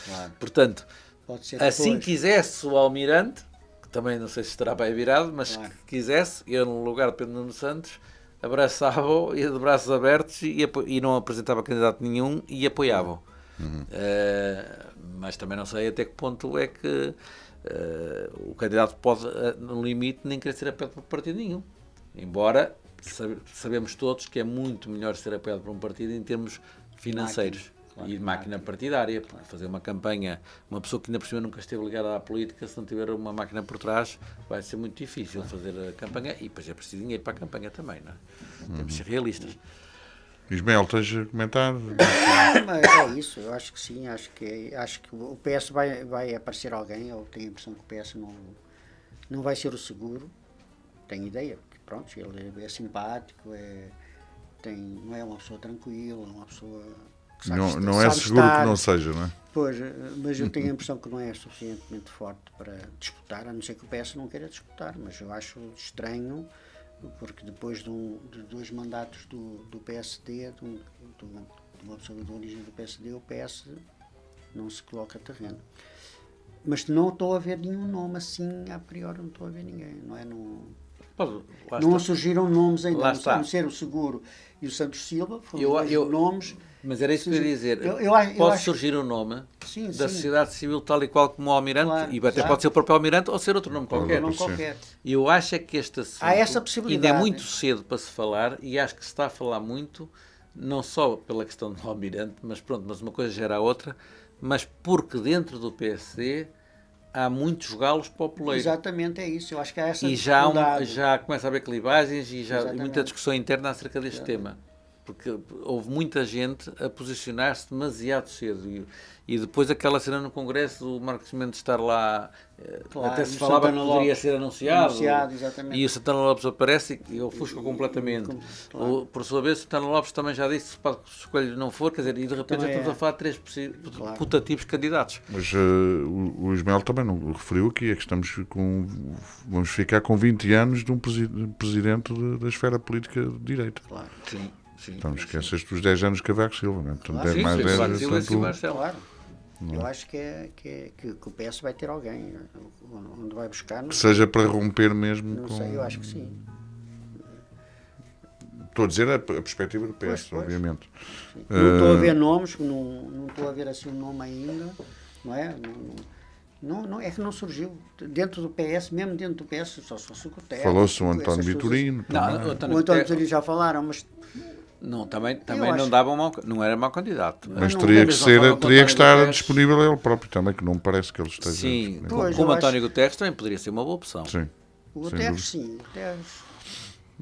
Claro. Portanto, Pode ser assim depois. quisesse o Almirante, que também não sei se estará bem virado, mas Claro. que quisesse, eu no lugar de Pedro Nuno Santos, abraçava-o, ia de braços abertos e não apresentava candidato nenhum e apoiava-o. Mas também não sei até que ponto é que o candidato pode, no limite, nem querer ser apoiado por partido nenhum. Embora sabemos todos que é muito melhor ser apoiado por um partido em termos financeiros. Claro, E de máquina partidária, porque fazer uma campanha, uma pessoa que ainda por cima nunca esteve ligada à política, se não tiver uma máquina por trás, vai ser muito difícil fazer a campanha e depois é preciso dinheiro para a campanha também, não é? Temos de ser realistas. Ismael, tens a comentar? Mas é isso, eu acho que sim, acho que o PS vai aparecer alguém, eu tenho a impressão que o PS não vai ser o seguro, tenho ideia, porque pronto, ele é simpático, não é uma pessoa tranquila, uma pessoa que sabe, Não é sabe seguro estar. que não seja, não é? Pois, mas eu tenho a impressão que não é suficientemente forte para disputar, a não ser que o PS não queira disputar, mas eu acho estranho, porque depois de 2 mandatos do PSD, de uma pessoa de origem do PSD, o PS não se coloca a terreno. Mas não estou a ver nenhum nome assim, a priori não estou a ver ninguém, não é? Não surgiram nomes ainda, Lá a está. não ser o Seguro e o Santos Silva, foram Eu- dois nomes. Mas era isso que eu ia dizer. Eu Pode acho- surgir um nome Sim, da sim. sociedade civil tal e qual como o Almirante, Claro, e até exato. pode ser o próprio Almirante ou ser outro nome qualquer. Não Sim. qualquer. E eu acho é que este assunto Há essa ainda possibilidade. é muito cedo para se falar e acho que se está a falar muito, não só pela questão do Almirante, mas pronto, mas uma coisa gera a outra, mas porque dentro do PSD há muitos galos populeiros. Exatamente, é isso. Eu acho que há essa E dificuldade. já começa a haver clivagens e já Exatamente. muita discussão interna acerca deste tema. Porque houve muita gente a posicionar-se demasiado cedo. E depois aquela cena no Congresso do Marcos Mendes estar lá, Claro, até se o falava que Santana poderia Lopes. ser anunciado. Anunciado, exatamente. E o Santana Lopes aparece e ofusca completamente. Claro. Por sua vez, o Santana Lopes também já disse que se escolha não for, quer dizer, e de repente Também já estamos é. a falar de 3 putativos candidatos. Mas o Ismael também não referiu aqui, é que vamos ficar com 20 anos de um presidente da esfera política de direita. Claro. Sim, sim. Então esqueces dos 10 anos de Cavaco Silva, não é? Portanto, Claro. é Sim, mais sim, 10 Cavaco Silva e portanto, Marcelo. Claro. Eu acho que o PS vai ter alguém. Onde vai buscar? Não que seja para romper mesmo Não com... sei, eu acho que sim. Estou a dizer a perspectiva do PS, Pois. obviamente. Não estou a ver nomes, não estou a ver assim um nome ainda, não é? Não, é que não surgiu. Dentro do PS, mesmo dentro do PS, só se fosse o Guterres. Falou-se o essas António coisas. Vitorino. Não, também. o O António António Guterres- Vitorino já falaram, mas Não, também Eu não acho- dava não era mau candidato. Mas não- teria da que mesma forma que o teria que António estar Guterres- disponível ele próprio também, que não me parece que ele esteja Sim, disponível. Pois, como eu António Guterres também poderia ser uma boa opção. Sim, o sem Guterres dúvida. sim, o Guterres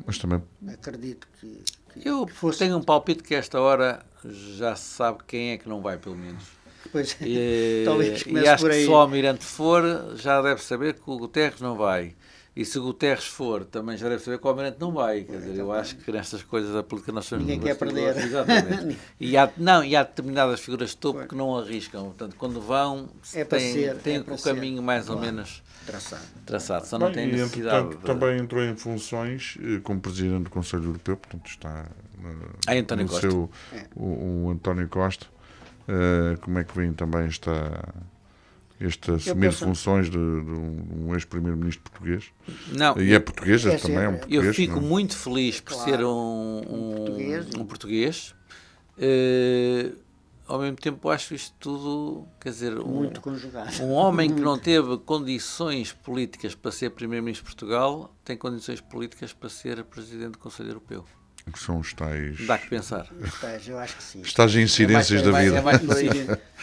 Mas também acredito que Eu fosse. tenho um palpite que a esta hora já se sabe quem é que não vai, pelo menos. Pois, E, talvez e comece acho por que aí. se o Almirante for, já deve saber que o Guterres não vai. E se o Guterres for, também já deve saber que o Almirante não vai. Quer dizer, eu acho que nestas coisas a política nós somos Ninguém quer bastidores. perder. Exatamente. E há determinadas figuras de topo que não arriscam. Portanto, quando vão, É para têm, ser, têm é o para ser. caminho mais ou Claro. menos Traçado. traçado. Só não Bem, têm e, necessidade. entretanto, também entrou em funções como Presidente do Conselho Europeu, portanto está António no Costa. seu, o António Costa. Como é que vem também este assumir penso- funções de um ex-primeiro-ministro português? Não, E é português, É também é um ser- português. eu fico não é? muito feliz por Claro. ser português. um português. Ao mesmo tempo acho isto tudo, quer dizer, Muito conjugado. um homem que não teve condições políticas para ser Primeiro-Ministro de Portugal tem condições políticas para ser Presidente do Conselho Europeu. Que são os tais... Dá que pensar. Eu acho que sim. Os tais incidências da vida. É mais por aí.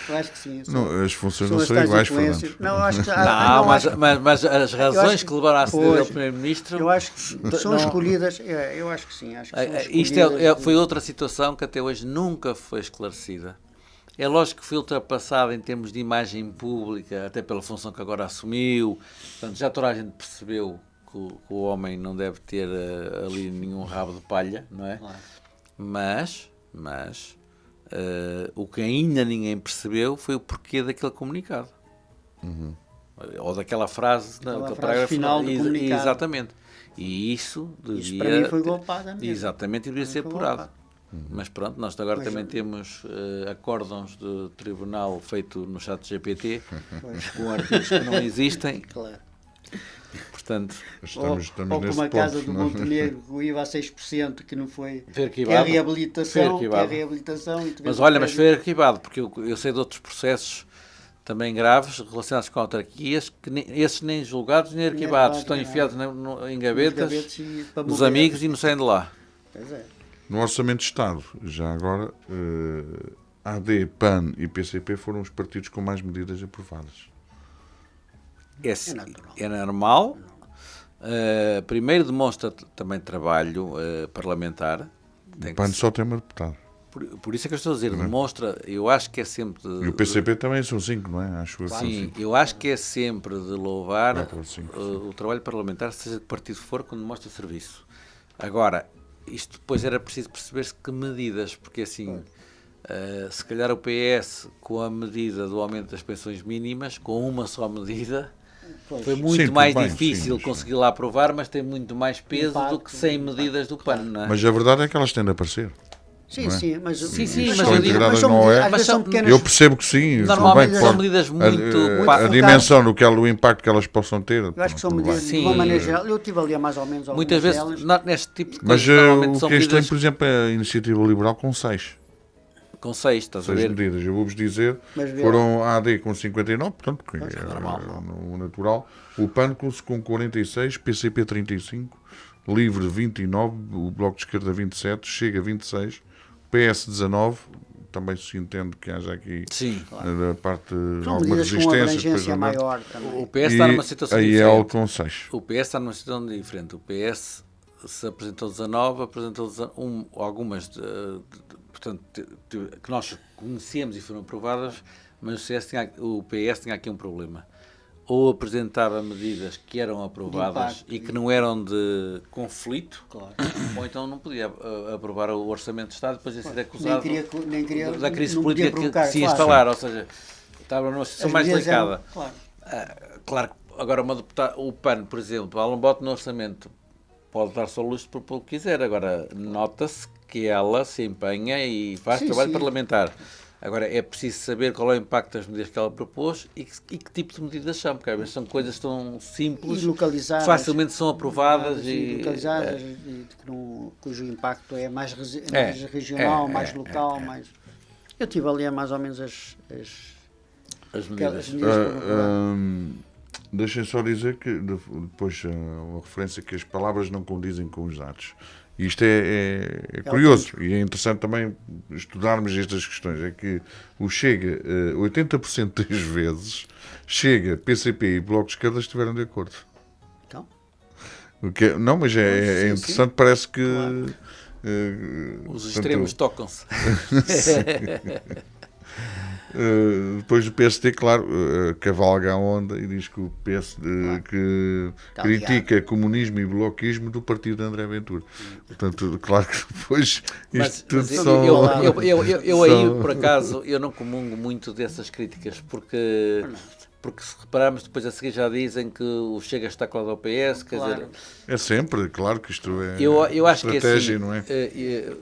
Eu acho que sim. Não, as funções São não as são tais iguais, influências. Fernando. Não, acho que Não, acho que- mas as razões que levaram à saída Pois, do Primeiro-Ministro... Eu acho que são não- escolhidas. Eu acho que sim. Acho que são Isto escolhidas foi outra situação que até hoje nunca foi esclarecida. É lógico que foi ultrapassada em termos de imagem pública, até pela função que agora assumiu. Portanto, já toda a gente percebeu que o homem não deve ter ali nenhum rabo de palha, não é? Claro. Mas o que ainda ninguém percebeu foi o porquê daquele comunicado. Ou daquela frase, Aquela naquele frase parágrafo final do comunicado. Exatamente. E isso devia... Isso para mim foi golpada mesmo. Exatamente, e devia ser Foi apurado. golpado. Mas pronto, nós agora Pois também é. temos acórdãos de tribunal feito no chat GPT com artigos que não existem. Claro. Portanto, Estamos ou nesse como a casa ponto, do não é? Montenegro, o IVA a 6%, que não foi. Foi Que é arquivado. reabilitação. Foi Que é arquivado. reabilitação e tu mas vês olha, o mas prémio. foi arquivado, porque eu sei de outros processos também graves relacionados com autarquias, que esses nem julgados nem arquivados, estão enfiados em gavetas gavetas e para dos morrer. amigos e não saem de lá. Pois é. No Orçamento de Estado, já agora, AD, PAN e PCP foram os partidos com mais medidas aprovadas. É normal. Primeiro demonstra também trabalho parlamentar. O PAN só tem uma deputada. Por isso é que eu estou a dizer, demonstra, eu acho que é sempre... E o PCP também são 5, não é? Acho que são Sim, cinco. eu acho que é sempre de louvar 4 ou 5. o trabalho parlamentar, seja de que partido for, quando mostra serviço. Agora, isto depois era preciso perceber-se que medidas, porque assim, se calhar o PS, com a medida do aumento das pensões mínimas, com uma só medida, foi muito Sim, tudo mais bem, difícil sim. conseguir lá aprovar, mas tem muito mais peso Impacto, do que 100 medidas do PAN, não é? Mas a verdade é que elas têm de aparecer. Sim, Não é? sim, mas, Sim, mas mas são eu digo- integradas são não medidas- é. às vezes Mas são são- pequenas. Eu percebo que sim. Normalmente tudo bem, são pode- medidas muito... a dimensão do impacto que elas possam ter. Eu acho que são tudo medidas bem. de uma Sim. maneira geral. Eu estive ali a mais ou menos algumas Muitas vezes, delas. neste tipo de Mas coisas, normalmente o são que é estranho, medidas por exemplo, é a Iniciativa Liberal com 6. com 6, estás a 6 ver? medidas. Eu vou-vos dizer, Mas vê foram a AD com 59, portanto, que normal. no natural. O PAN com 46, PCP 35, Livre 29, o Bloco de Esquerda 27, Chega 26, PS 19, também se entende que haja aqui Sim. da parte São alguma medidas com resistência. abrangência depois, maior também. O PS está numa situação a IEL diferente. com 6. O PS está numa situação diferente. O PS se apresentou 19, apresentou algumas portanto, que nós conhecemos e foram aprovadas, mas o PS tinha aqui um problema. Ou apresentava medidas que eram aprovadas impacto, e que não eram de conflito, Claro. ou então não podia aprovar o Orçamento de Estado, depois ia ser acusado Nem queria, da crise não podia política que provocar, se ia claro. instalar, ou seja, estava numa situação As mais medidas eram- delicada. claro. Claro que agora o PAN, por exemplo, há um bote no orçamento, pode dar só luz para o que quiser. Agora, nota-se que ela se empenha e faz Sim, trabalho sim. parlamentar. Agora, é preciso saber qual é o impacto das medidas que ela propôs e que tipo de medidas são, porque às vezes são coisas tão simples, E localizadas. facilmente são aprovadas Sim, e... localizadas, e cujo impacto é mais, É, mais regional, é, mais é, local, mais... Eu tive ali a mais ou menos as aquelas medidas. medidas que foram aprovadas. Deixem só dizer que depois uma referência que as palavras não condizem com os atos. E isto é curioso e é interessante também estudarmos estas questões. É que o Chega, 80% das vezes, Chega, PCP e Bloco de Esquerda estiveram de acordo. Então, Não, mas é Sim, interessante, parece que... Claro. Os extremos tocam-se. Depois do PSD, claro, cavalga a onda e diz que o PSD que Está critica comunismo e bloquismo do partido de André Ventura. Portanto, claro que depois isto tudo são... Eu aí, por acaso, eu não comungo muito dessas críticas, porque se repararmos, depois a seguir já dizem que o Chega está colado ao PS, quer Claro. dizer... É sempre, claro que isto é Eu acho que é estratégia, assim, não é?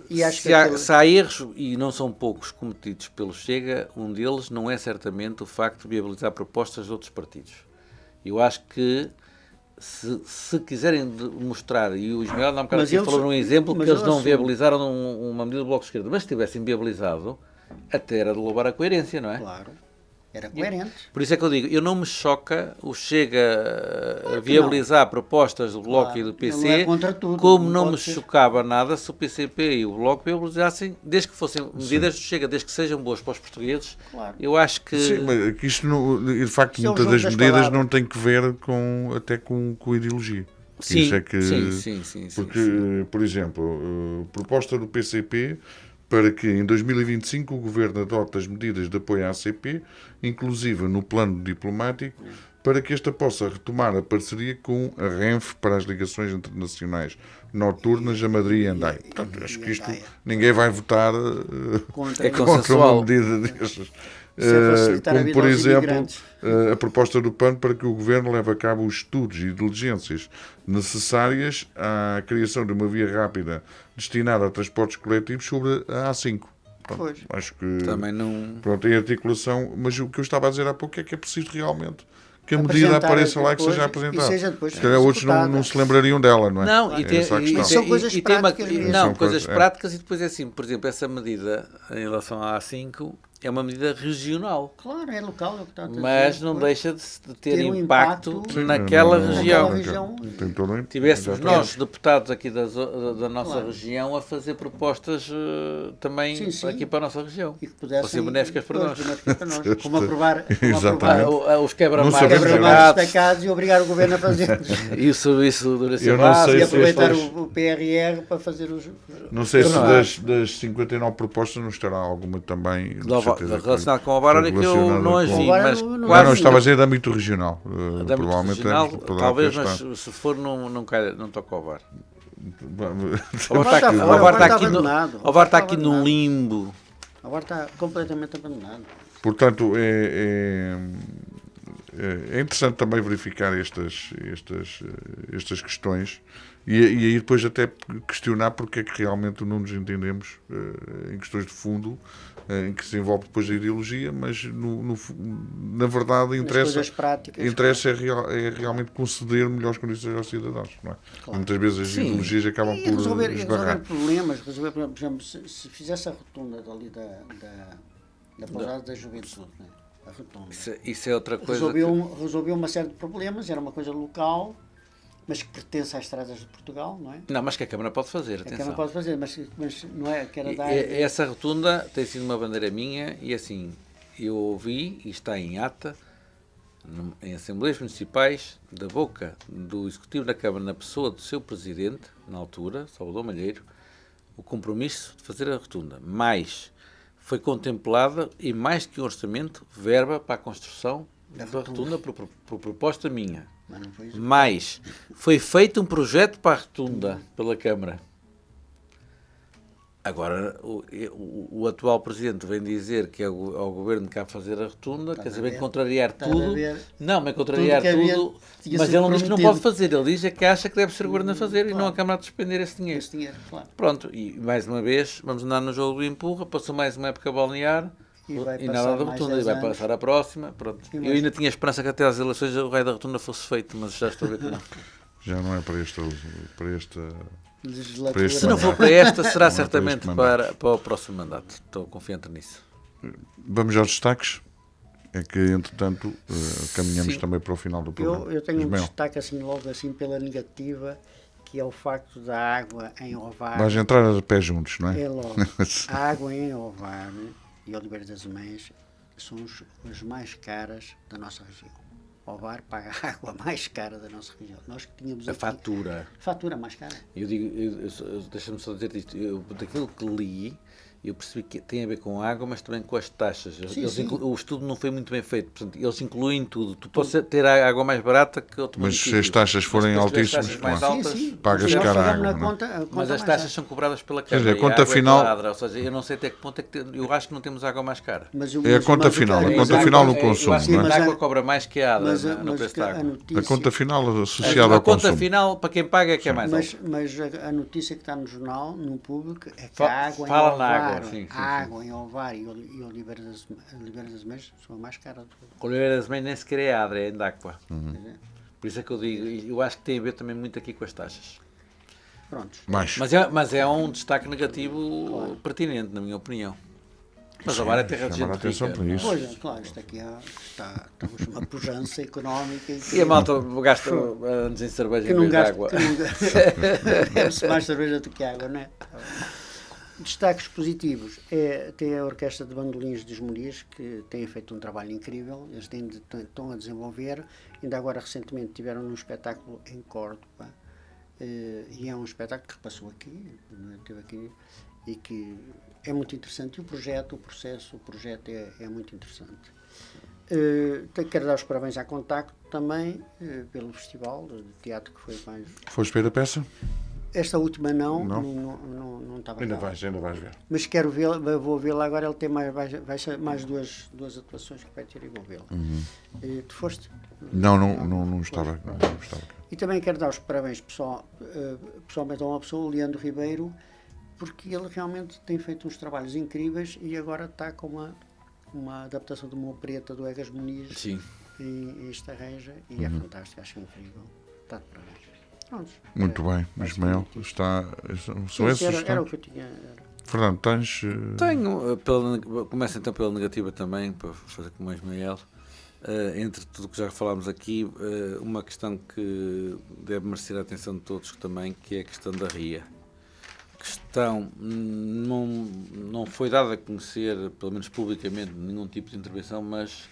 E acho se, que há, aquilo- se há erros, e não são poucos cometidos pelo Chega, um deles não é certamente o facto de viabilizar propostas de outros partidos. Eu acho que se quiserem mostrar, e o Ismael há um bocado Mas aqui eles- falou num exemplo, mas que eles eu não assumo. viabilizaram uma medida do Bloco de Esquerda, mas se tivessem viabilizado, até era de louvar a coerência, não é? Claro. Era coerente. Por isso é que eu digo, eu não me choca o Chega a viabilizar propostas do Bloco e do Não PC, é contra tudo, como não não me pode ser. chocava nada se o PCP e o Bloco viabilizassem, desde que fossem medidas do Chega, desde que sejam boas para os portugueses. Claro. Eu acho que... Sim, mas que isto, de facto, Isso é o muitas jogo das das medidas palavras. não têm que ver até com ideologia. Sim, Isso é que, sim. porque, por exemplo, proposta do PCP para que em 2025 o Governo adote as medidas de apoio à ACP, inclusive no plano diplomático, para que esta possa retomar a parceria com a Renfe para as ligações internacionais noturnas a Madrid e Andai. Portanto, acho que isto ninguém vai votar Contra É isso. contra consensual. uma medida destas. Isso é facilitar a Como, vida por aos exemplo, imigrantes. a proposta do PAN para que o Governo leve a cabo os estudos e diligências necessárias à criação de uma via rápida destinada a transportes coletivos sobre a A5. Pronto, Pois. acho que Também não... pronto, em articulação, mas o que eu estava a dizer há pouco é que é preciso realmente que a Apresentar medida apareça lá e que depois, seja e apresentada. seja depois Se calhar outros não executada. se lembrariam dela, não é? Não, e É tem, essa a e, questão. Mas são coisas e tem uma, práticas mesmo. não, São coisas coisas- práticas e depois é assim, por exemplo, essa medida em relação à A5 é uma medida regional, Claro, é local, é o que está a dizer. mas não Pois. deixa de ter Ter um impacto impacto naquela Não, região. naquela região. Tem todo um- Tivéssemos Exatamente. nós, deputados aqui da nossa Claro. região, a fazer propostas também Sim, sim. aqui para a nossa região. E que pudessem... Fossem benéficas para pois, nós. benéficas para nós. Como aprovar, Exatamente. Os quebra-mares Não sabemos quebra-mares agora. destacados e obrigar o governo a fazer. e o serviço de duração Eu não básica, sei E se aproveitar estas- o PRR para fazer os... Não sei se Não das 59 propostas não estará alguma também de certeza, relacionado com a Barónica, que eu relacionada não com- as vi, Agora mas não- não- Não, não, quase estava a dizer de âmbito regional. de âmbito Provavelmente regional, poderá talvez, ter mas estado. se for não toca ao VAR. O VAR VAR está aqui, está o VAR está está aqui, abandonado. o VAR está aqui Abandonado. num limbo. Agora está completamente abandonado. Portanto, é interessante também verificar estas questões e aí depois até questionar porque é que realmente não nos entendemos em questões de fundo, em que se envolve depois a ideologia, mas na verdade coisas práticas, interessa é realmente conceder melhores condições aos cidadãos. Não é? Muitas vezes as Sim. ideologias acabam E por resolver esbarrar. problemas, por exemplo, se fizesse a rotunda dali da Pousada da Juventude, né? A rotunda. Isso é outra coisa. Resolveu uma série de problemas, era uma coisa local, mas que pertence às estradas de Portugal, não é? Não, mas que a Câmara pode fazer, A atenção. Câmara pode fazer, mas não é que era dar... Essa rotunda tem sido uma bandeira minha e assim, eu ouvi, e está em ata, em Assembleias Municipais, da boca do Executivo da Câmara, na pessoa do seu Presidente, na altura, Salvador Malheiro, o compromisso de fazer a rotunda. Mais, foi contemplada, e mais que um orçamento, verba para a construção da rotunda por proposta minha. Mas não foi isso. Mais, foi feito um projeto para a rotunda pela Câmara. Agora, o atual Presidente vem dizer que é ao Governo que há a fazer a rotunda, quer dizer, vem contrariar Estás a tudo. ver? Não, vem contrariar Tudo que havia tudo, tinha mas sido ele não diz que não prometido. pode fazer, ele diz é que acha que deve ser o Governo a fazer e não a Claro. Câmara a despender esse dinheiro. Esse dinheiro, claro. Pronto, e mais uma vez, vamos andar no jogo do empurra, passou mais uma época balnear E vai e passar nada da mais rotunda, e 10 vai anos. passar a próxima. Pronto. E Eu mais- ainda tinha esperança que até às eleições o raio da rotunda fosse feito, mas já estou a ver que não. Já não é para esta Legislatura. Para este Se não for mandato. para esta, será Não é para certamente este mandato. para o próximo mandato. Estou confiante nisso. Vamos aos destaques. É que, entretanto, caminhamos Sim. também para o final do programa. Eu tenho um Ismael, destaque assim logo assim pela negativa, que é o facto da água em Ovar. vais entrar a pé juntos, não é? É logo. A água em Ovar e Oliveira das Mães são as mais caras da nossa região. Ovar paga a água mais cara da nossa região. Nós que tínhamos A aqui- fatura. Fatura mais cara. Eu digo, deixa-me só dizer isto. Daquilo que li, eu percebi que tem a ver com a água, mas também com as taxas. Sim. O estudo não foi muito bem feito. Portanto, eles incluem tudo. Tu podes ter a água mais barata que outro Mas município. se as taxas forem Mas depois, se tiver altíssimas, taxas mais claro. altas, Pagas Nós cara a pagamos água, na não é? conta, a conta mas as mais taxas alta. são cobradas pela dizer, Câmara. a conta e água final- é quadra, ou seja, eu não sei até que ponto é que eu acho que não temos água mais cara. Mas É a conta final, a conta final no consumo, Eu acho que não é? a água cobra mais que a ADRA Mas, no mas preço que da a água. notícia, A conta final associada A ao conta consumo. final, para quem paga, é que é mais alta. mas a notícia que está no jornal, no público, é que Fa- a água fala em na Ovar, água, sim, sim, a água em Ovar e Oliveira das Mães são a mais cara. Oliveira das Mães nem sequer é ADRA, é Endáqua. Uhum. Por isso é que eu digo, eu acho que tem a ver também muito aqui com as taxas. Prontos. Mais. Mas é um destaque negativo pertinente, na minha opinião. Mas a Bar é terra de chamar a gente atenção rica. para isso. Pois, claro, isto aqui estamos uma pujança económica. E a malta gasta anos em cerveja que em não vez de gasta, água. que não bebe-se mais cerveja do que água, não é? Destaques positivos tem a Orquestra de Bandolins de Esmorias, que tem feito um trabalho incrível. Eles estão a desenvolver. Ainda agora, recentemente, tiveram um espetáculo em Córdoba. E é um espetáculo que passou aqui, teve aqui, e que é muito interessante. E o projeto é muito interessante. Quero dar os parabéns à Contacto também, pelo festival de teatro que foi mais... Foste ver a peça? Esta última não estava Ainda cá. vais ver. Mas vou vê-la agora. Ele tem vai ser mais duas atuações que vai ter e vou vê-la. Tu foste? Não estava cá. E também quero dar os parabéns pessoalmente a uma pessoa, o Leandro Ribeiro, porque ele realmente tem feito uns trabalhos incríveis e agora está com uma adaptação de uma opereta do Egas Muniz. Sim. Em Estarreja, e é fantástico, acho incrível. Está de parabéns. Prontos. Muito bem, Ismael. Era o que eu tinha. Fernando, tens... Tenho, começo então pela negativa também, para fazer como o Ismael. Entre tudo que já falámos aqui, uma questão que deve merecer a atenção de todos também, que é a questão da RIA. A questão não foi dada a conhecer, pelo menos publicamente, nenhum tipo de intervenção, mas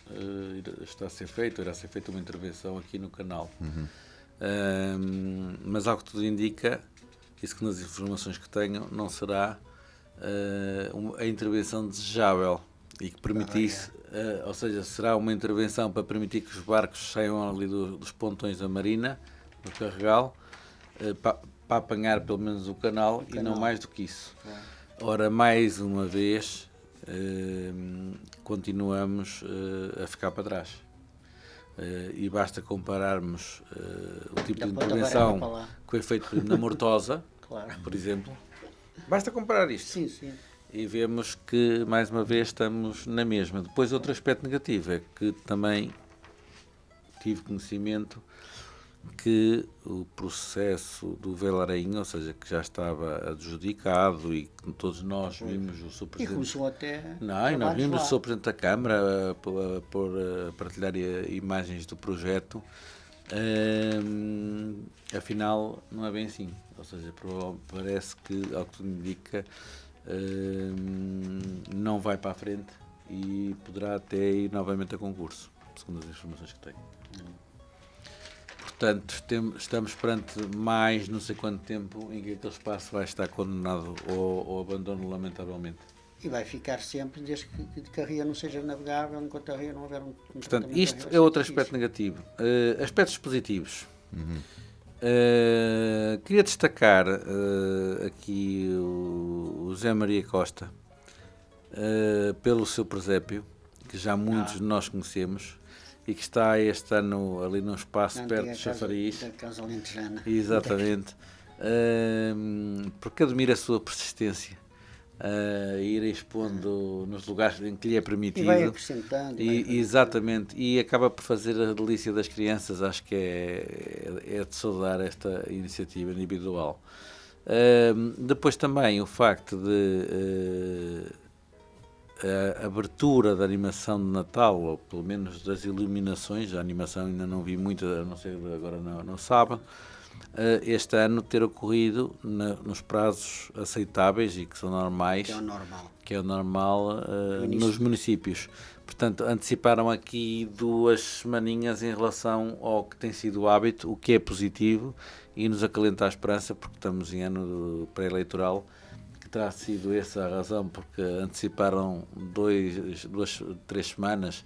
está a ser feito, irá ser feita uma intervenção aqui no canal. Mas ao que tudo indica, isso que nas informações que tenho, não será a intervenção desejável e que permitisse, ou seja, será uma intervenção para permitir que os barcos saiam ali dos pontões da Marina, do Carregal, para apanhar pelo menos o canal e não mais do que isso. Ora, mais uma vez, continuamos a ficar para trás. E basta compararmos o tipo de intervenção que foi feito na Mortosa, por exemplo. Basta comparar isto. Sim. E vemos que, mais uma vez, estamos na mesma. Depois, outro aspecto negativo é que também tive conhecimento que o processo do Velarainho, ou seja, que já estava adjudicado e que todos nós vimos o Sr. Presidente... E começou até... Não, e nós vimos o Sr. Presidente da Câmara a partilhar imagens do projeto. Afinal, não é bem assim. Ou seja, parece que, ao que tudo indica, não vai para a frente e poderá até ir novamente a concurso, segundo as informações que tenho. Portanto, estamos perante mais não sei quanto tempo em que aquele espaço vai estar condenado ao abandono, lamentavelmente. E vai ficar sempre, desde que a ria não seja navegável, enquanto a ria não houver um Portanto, isto é outro aspecto negativo. Aspectos positivos. Queria destacar aqui o José Maria Costa, pelo seu presépio, que já muitos de nós conhecemos, e que está este ano ali num espaço perto de Chafariz. Da Casa Alentejana. Exatamente. Porque admiro a sua persistência. Ir expondo nos lugares em que lhe é permitido. E vai acrescentando. Exatamente. E acaba por fazer a delícia das crianças. Acho que é de saudar esta iniciativa individual. Depois também o facto de a abertura da animação de Natal, ou pelo menos das iluminações, a animação ainda não vi muita, a não ser agora no sábado, este ano ter ocorrido nos prazos aceitáveis e que são normais, que é o normal nos municípios. Portanto, anteciparam aqui 2 semaninhas em relação ao que tem sido o hábito, o que é positivo e nos acalenta a esperança, porque estamos em ano pré-eleitoral, que terá sido essa a razão, porque anteciparam 3 semanas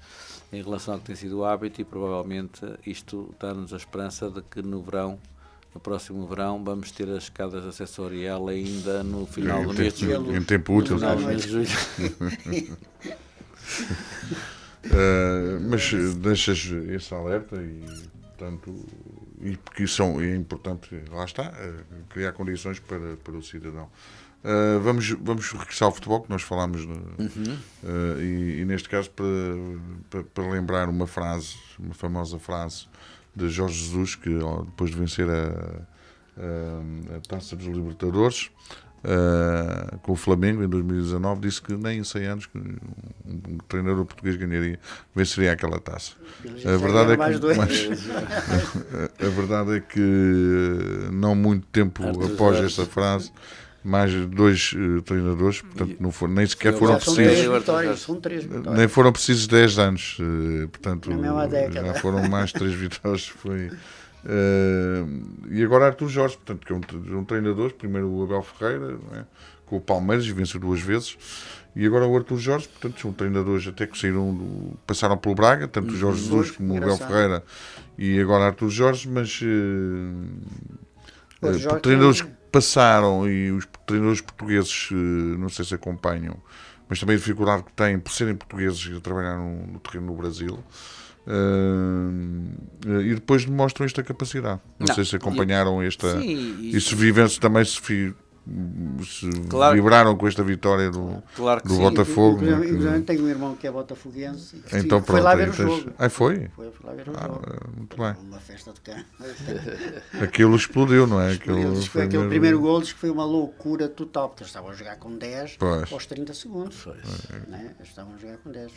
em relação ao que tem sido o hábito e provavelmente isto dá-nos a esperança de que no próximo verão, vamos ter as escadas de acesso ao Oriel ainda no final do mês de julho. Em tempo útil. Mas deixas esse alerta e, portanto, porque é importante, lá está, criar condições para o cidadão. Vamos regressar ao futebol, que nós falámos, e neste caso para lembrar uma famosa frase de Jorge Jesus, que depois de vencer a Taça dos Libertadores, com o Flamengo em 2019, disse que nem em 100 anos que um treinador português venceria aquela taça. A verdade é que não muito tempo após esta frase, mais 2 treinadores, portanto nem sequer foram precisos. São 3 vitórias. Nem foram precisos 10 anos, portanto Na mesma década. já foram mais 3 vitórias. E agora Artur Jorge, portanto, que é um treinador, primeiro o Abel Ferreira, não é? Com o Palmeiras, venceu 2 vezes, e agora o Artur Jorge, portanto, são treinadores até que passaram pelo Braga, tanto o Jorge Jesus como o Abel Ferreira, e agora Artur Jorge, mas treinadores que passaram, e os treinadores portugueses, não sei se acompanham, mas também a dificuldade que têm por serem portugueses a trabalhar no terreno no Brasil. E depois demonstram esta capacidade. Não sei se acompanharam esta. E se vivem-se também se vibraram com esta vitória do Botafogo. Tenho um irmão que é botafoguense. Então, foi lá ver o jogo. Foi? Foi lá ver o jogo. Muito bem. Uma festa de campo. Aquilo explodiu, não é? Aquele primeiro gol diz que foi uma loucura total, porque eles estavam a jogar com 10 aos 30 segundos. Né? Eles estavam a jogar com 10.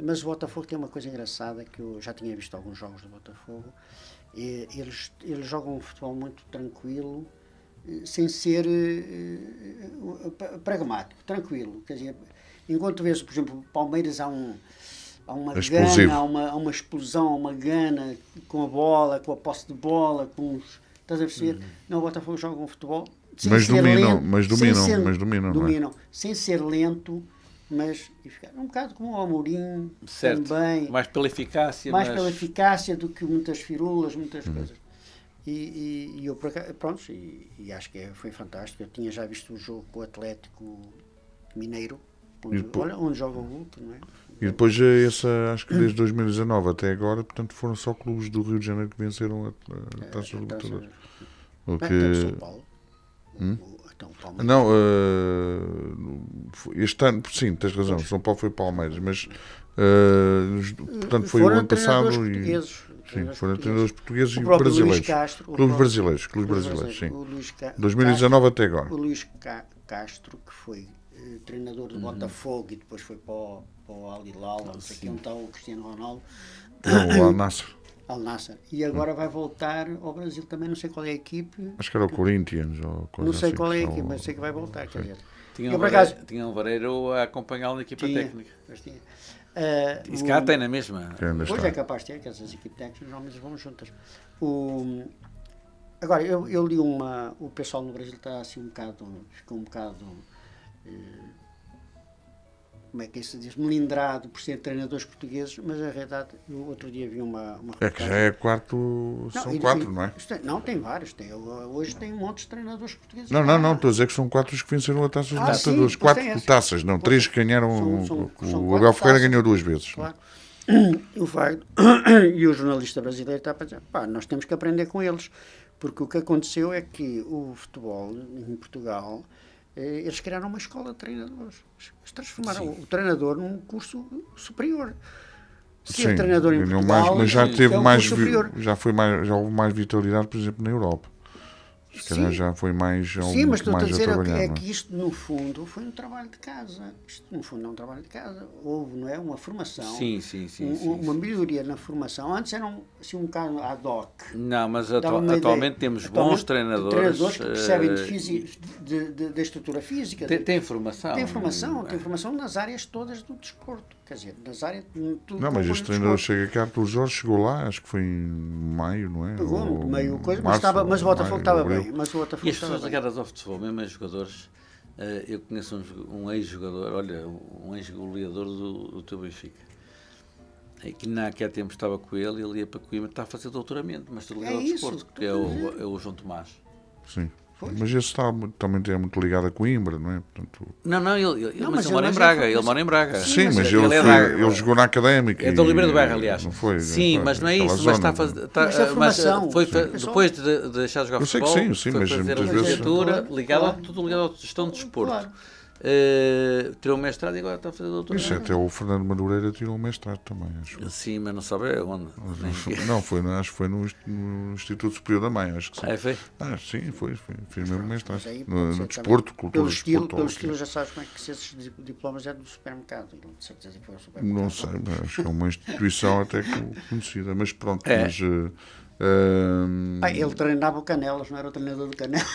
Mas o Botafogo tem uma coisa engraçada, que eu já tinha visto alguns jogos do Botafogo, e eles jogam um futebol muito tranquilo, sem ser pragmático, tranquilo. Quer dizer, enquanto vês, por exemplo, o Palmeiras há uma gana, há uma explosão, há uma gana com a bola, com a posse de bola, estás a perceber? Não, o Botafogo joga um futebol sem ser lento, dominam, sem ser lento. Mas um bocado como o Amorim, também. Mais pela eficácia. Mais pela eficácia do que muitas firulas, muitas coisas. E eu, pronto, e acho que foi fantástico. Eu tinha já visto o jogo com o Atlético Mineiro, onde joga o Hulk, não é? E depois, acho que desde 2019 até agora, portanto, foram só clubes do Rio de Janeiro que venceram a Taça do Libertadores. São Paulo. Não, este ano, sim, tens razão, São Paulo foi Palmeiras, mas portanto foi o ano passado foram treinadores portugueses e brasileiros. Clubes brasileiros, sim. 2019 até agora. O Luís Castro, que foi treinador do Botafogo e depois foi para o Al Hilal, não sei onde está o Cristiano Ronaldo. Não, o Al Nassr. E agora vai voltar ao Brasil também, não sei qual é a equipe. Acho que era o Corinthians. Ou não sei assim, qual é a equipe, mas sei que vai voltar. Quer dizer. Tinha um Vareiro a acompanhá-lo na equipa técnica. E se cá tem na mesma. Pois é capaz de ter, que essas equipes técnicas normalmente vão juntas. Agora, eu li o pessoal no Brasil está assim ficou um bocado como é que isso se diz, melindrado por ser treinadores portugueses, mas a realidade, o outro dia vi uma é que já é quarto, são 4, não é? Não, tem vários, hoje tem um monte de treinadores portugueses. Não, estou a dizer que são 4 os que venceram a Taça dos Libertadores, 4 taças, não, 3 que ganharam, o Abel Ferreira ganhou 2 vezes. Claro. O facto, e o jornalista brasileiro está a dizer, nós temos que aprender com eles, porque o que aconteceu é que o futebol em Portugal, eles criaram uma escola de treinadores. Eles transformaram o treinador num curso superior. Ser treinador em Portugal, mas já teve já houve mais vitalidade, por exemplo, na Europa. Se calhar já foi mais. Sim, mas estou a dizer que isto, no fundo, foi um trabalho de casa. Isto, no fundo, é um trabalho de casa. Houve, não é? Uma formação. Sim. Uma melhoria na formação. Antes era um bocado ad hoc. Não, mas atualmente temos bons treinadores. Treinadores que percebem da estrutura física. Tem formação. Tem formação nas áreas todas do desporto. Quer dizer, nas áreas. Não, mas este treinador chega cá, o Jorge chegou lá, acho que foi em maio, não é? Pegou, meio coisa, mas o Botafogo estava bem. E as pessoas ligadas ao futebol, mesmo a jogadores, eu conheço um ex-jogador, olha, um ex-goleador do teu Benfica, que há tempo estava com ele ia para Coimbra, está a fazer doutoramento, mas está ligado ao desporto, que é o João Tomás. Sim. Mas esse também é muito ligado a Coimbra, não é? Portanto... Não, ele mora em Braga. Ele mora em Braga. Sim, mas ele jogou na Académica. É da Oliveira do Bairro, aliás. Não foi? Sim, mas não é isso. Mas está a fazer. Foi depois de deixar de jogar futebol. Sim, foi mas fazer a licenciatura tudo ligado à gestão de desporto. Tirou um mestrado e agora está a fazer doutorado. Isso, até o Fernando Madureira tirou um mestrado também, acho. Sim, mas não sabe onde. Não, acho que foi no Instituto Superior da Mãe, acho que sim. Foi? Sim, foi. Fiz mesmo mestrado. Mas aí pode No ser desporto, também. cultura Pelo estilo, desporto. pelo estilo já sabes como é que se esses diplomas é do supermercado. De certeza que foi ao supermercado. Não sei, mas acho que é uma instituição até conhecida, mas pronto. Mas, Ele treinava o Canelas, não era o treinador do Canelas.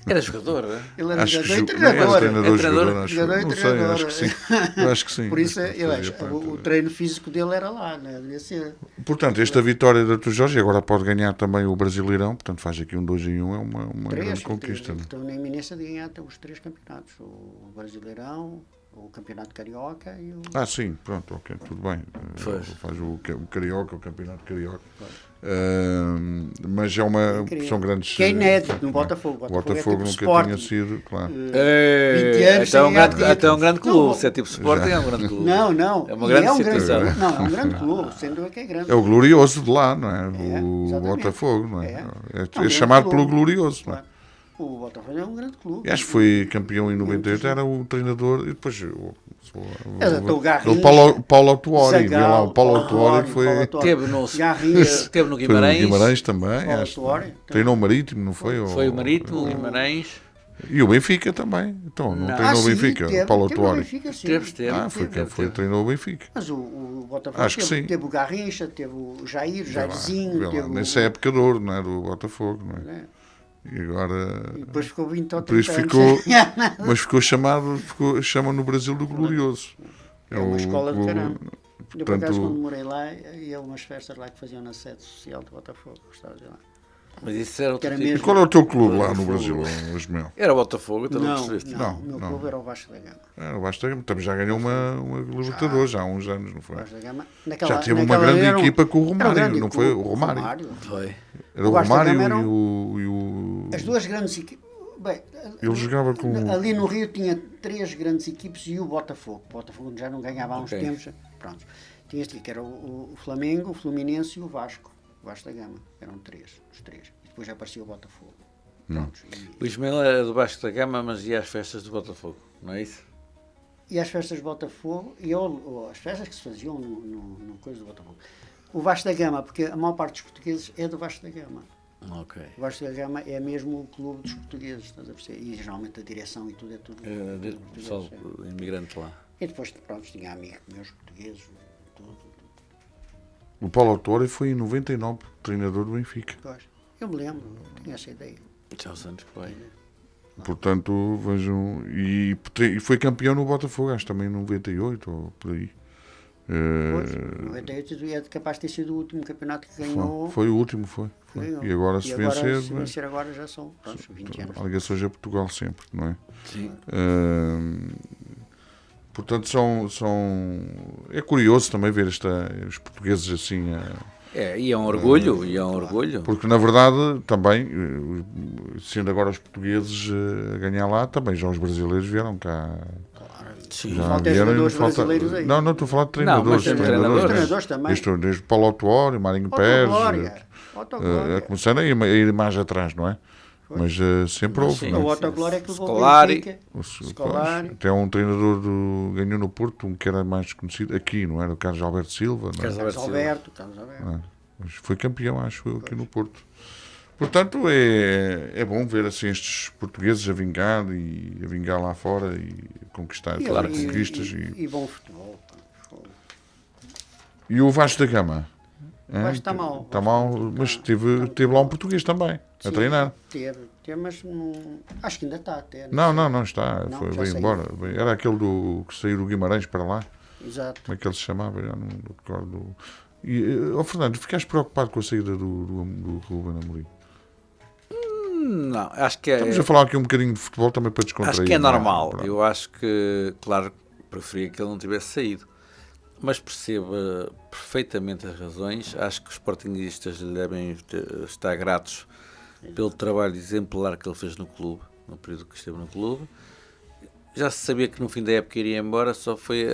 Era jogador, não é? Ele era acho que jogador e treinador, treinador. jogador, acho. Jogador e Não sei, treinador. acho que sim. Eu acho que sim. Por isso, Acho que eu fazia acho, parte. o treino físico dele era lá, né? Devia ser. Portanto, esta vitória da Tu Jorge agora pode ganhar também o Brasileirão, portanto faz aqui um 2-1, é uma grande conquista. Estão na iminência de ganhar até os 3 campeonatos: o Brasileirão, o Campeonato Carioca e o. Sim, pronto, ok, tudo bem. Faz o Carioca, o Campeonato Carioca. Mas são grandes. Que é inédito no Botafogo. O Botafogo é tipo nunca tinha Sporting. sido, claro. 20 anos Até um grande clube. Não, Se é tipo Sporting, é um grande clube. Não. É uma grande situação. Clube. Não, é um grande clube, sem dúvida que é grande. É o glorioso de lá, não é? O exatamente. Botafogo, não é? É É um grande chamado clube. pelo glorioso, não é? Claro. O Botafogo é um grande clube. E acho que foi campeão em 98, era o treinador, e depois o Garrincha, o Paulo Autuori, Zagal, lá, o Paulo Autuori foi. Garrincha, Teve no Foi Guimarães. no Guimarães também, Paulo acho. Autuori. Treinou o Marítimo, não foi? Foi o Marítimo, o Guimarães. E o Benfica também. Então, não treinou o sim, Benfica, teve, o Paulo teve o Autuori. Benfica, sim. Foi treinou o Benfica. Mas o Botafogo Acho que sim. teve o Garrincha, teve o Jair, o Jairzinho. Vê lá, Teve nessa época de ouro, não é? Do Botafogo, não é? E agora. E depois ficou 20 ou 30 Por isso anos ficou. sem ganhar nada. Mas chama no Brasil do Glorioso. É uma escola de o- caramba. Eu, por acaso, portanto, quando morei lá, ia a umas festas lá que faziam na sede social do Botafogo. Gostava de ir lá. Mas isso era outro Era tipo. mesmo. Qual é o teu clube lá no Brasil, Ismael? Era o Botafogo, então não Não, percebeste. não, o meu não. clube era o Vasco da Gama. O Vasco da Gama também já ganhou uma Libertadores já há uns anos, não O foi? Vasco da Gama. Já teve uma grande equipa com o era um Romário, grande não foi? clube. O Romário. Foi. Era o O Vasco da Romário Gama era e o. As duas grandes equipes. Bem, Ele jogava com. ali no Rio tinha 3 grandes equipes e o Botafogo. O Botafogo já não ganhava há uns Ok. tempos. Pronto. Tinha este que era o Flamengo, o Fluminense e o Vasco. O Vasco da Gama. Eram 3, os 3. E depois já aparecia o Botafogo. Pronto. O Ismael era do Vasco da Gama, mas ia às festas do Botafogo, não é isso? E as festas do Botafogo, as festas que se faziam no coisa do Botafogo. O Vasco da Gama, porque a maior parte dos portugueses é do Vasco da Gama. Ok. O Vasco da Gama é mesmo o clube dos portugueses, estás a perceber? E geralmente a direção e tudo é tudo. tudo Pessoal, português, é. imigrante lá. E depois, pronto, tinha amigos meus portugueses, tudo. O Paulo Autuori foi em 99 treinador do Benfica. Pois. Eu me lembro, tinha essa ideia. Já os anos que foi. Portanto, vejam. E foi campeão no Botafogo, acho também em 98 ou por aí. Pois, 98 é capaz de ter sido o último campeonato que ganhou. Foi o último, foi. Ganhou. E agora se vencer. Se vencer agora já são pronto, 20 anos. Há ligações a Portugal sempre, não é? Sim. Portanto, é curioso também ver os portugueses assim. E é um orgulho, Porque, na verdade, também, sendo agora os portugueses a ganhar lá, também já os brasileiros vieram cá. Sim. Já Falta vieram e jogadores falta... brasileiros aí. Não, estou a falar de treinadores. Não, mas treinadores. Treinadores também. Desde Paulo Autuori, Marinho Pérez. Autoglória. Começando a ir mais atrás, não é? Mas sempre houve. sim. não é? O Autoglória é que levou o Scolari. Benfica. Pois, Scolari. até um treinador ganhou no Porto, um que era mais conhecido aqui, não era? O Carlos Alberto Silva, não é? Carlos Carlos Alberto. Mas foi campeão, acho eu, aqui no Porto. Portanto, é bom ver assim estes portugueses a vingar lá fora e conquistar conquistas. E bom futebol. E o Vasco da Gama? O Vasco está mal. Está mal, mas teve lá um português também, a treinar. Teve, mas não, acho que ainda está até. Não está. Não, Foi já bem saiu. embora. Era aquele que saiu do Guimarães para lá. Exato. Como é que ele se chamava? Já não recordo. E, Fernando, ficaste preocupado com a saída do Ruben Amorim? Não, acho que é. Estamos a falar aqui um bocadinho de futebol também para descontrair. Acho que é não normal. Pronto. Eu acho que, claro, preferia que ele não tivesse saído. Mas percebo perfeitamente as razões. Acho que os sportinguistas lhe devem estar gratos pelo trabalho exemplar que ele fez no clube, no período que esteve no clube. Já se sabia que no fim da época iria embora, só foi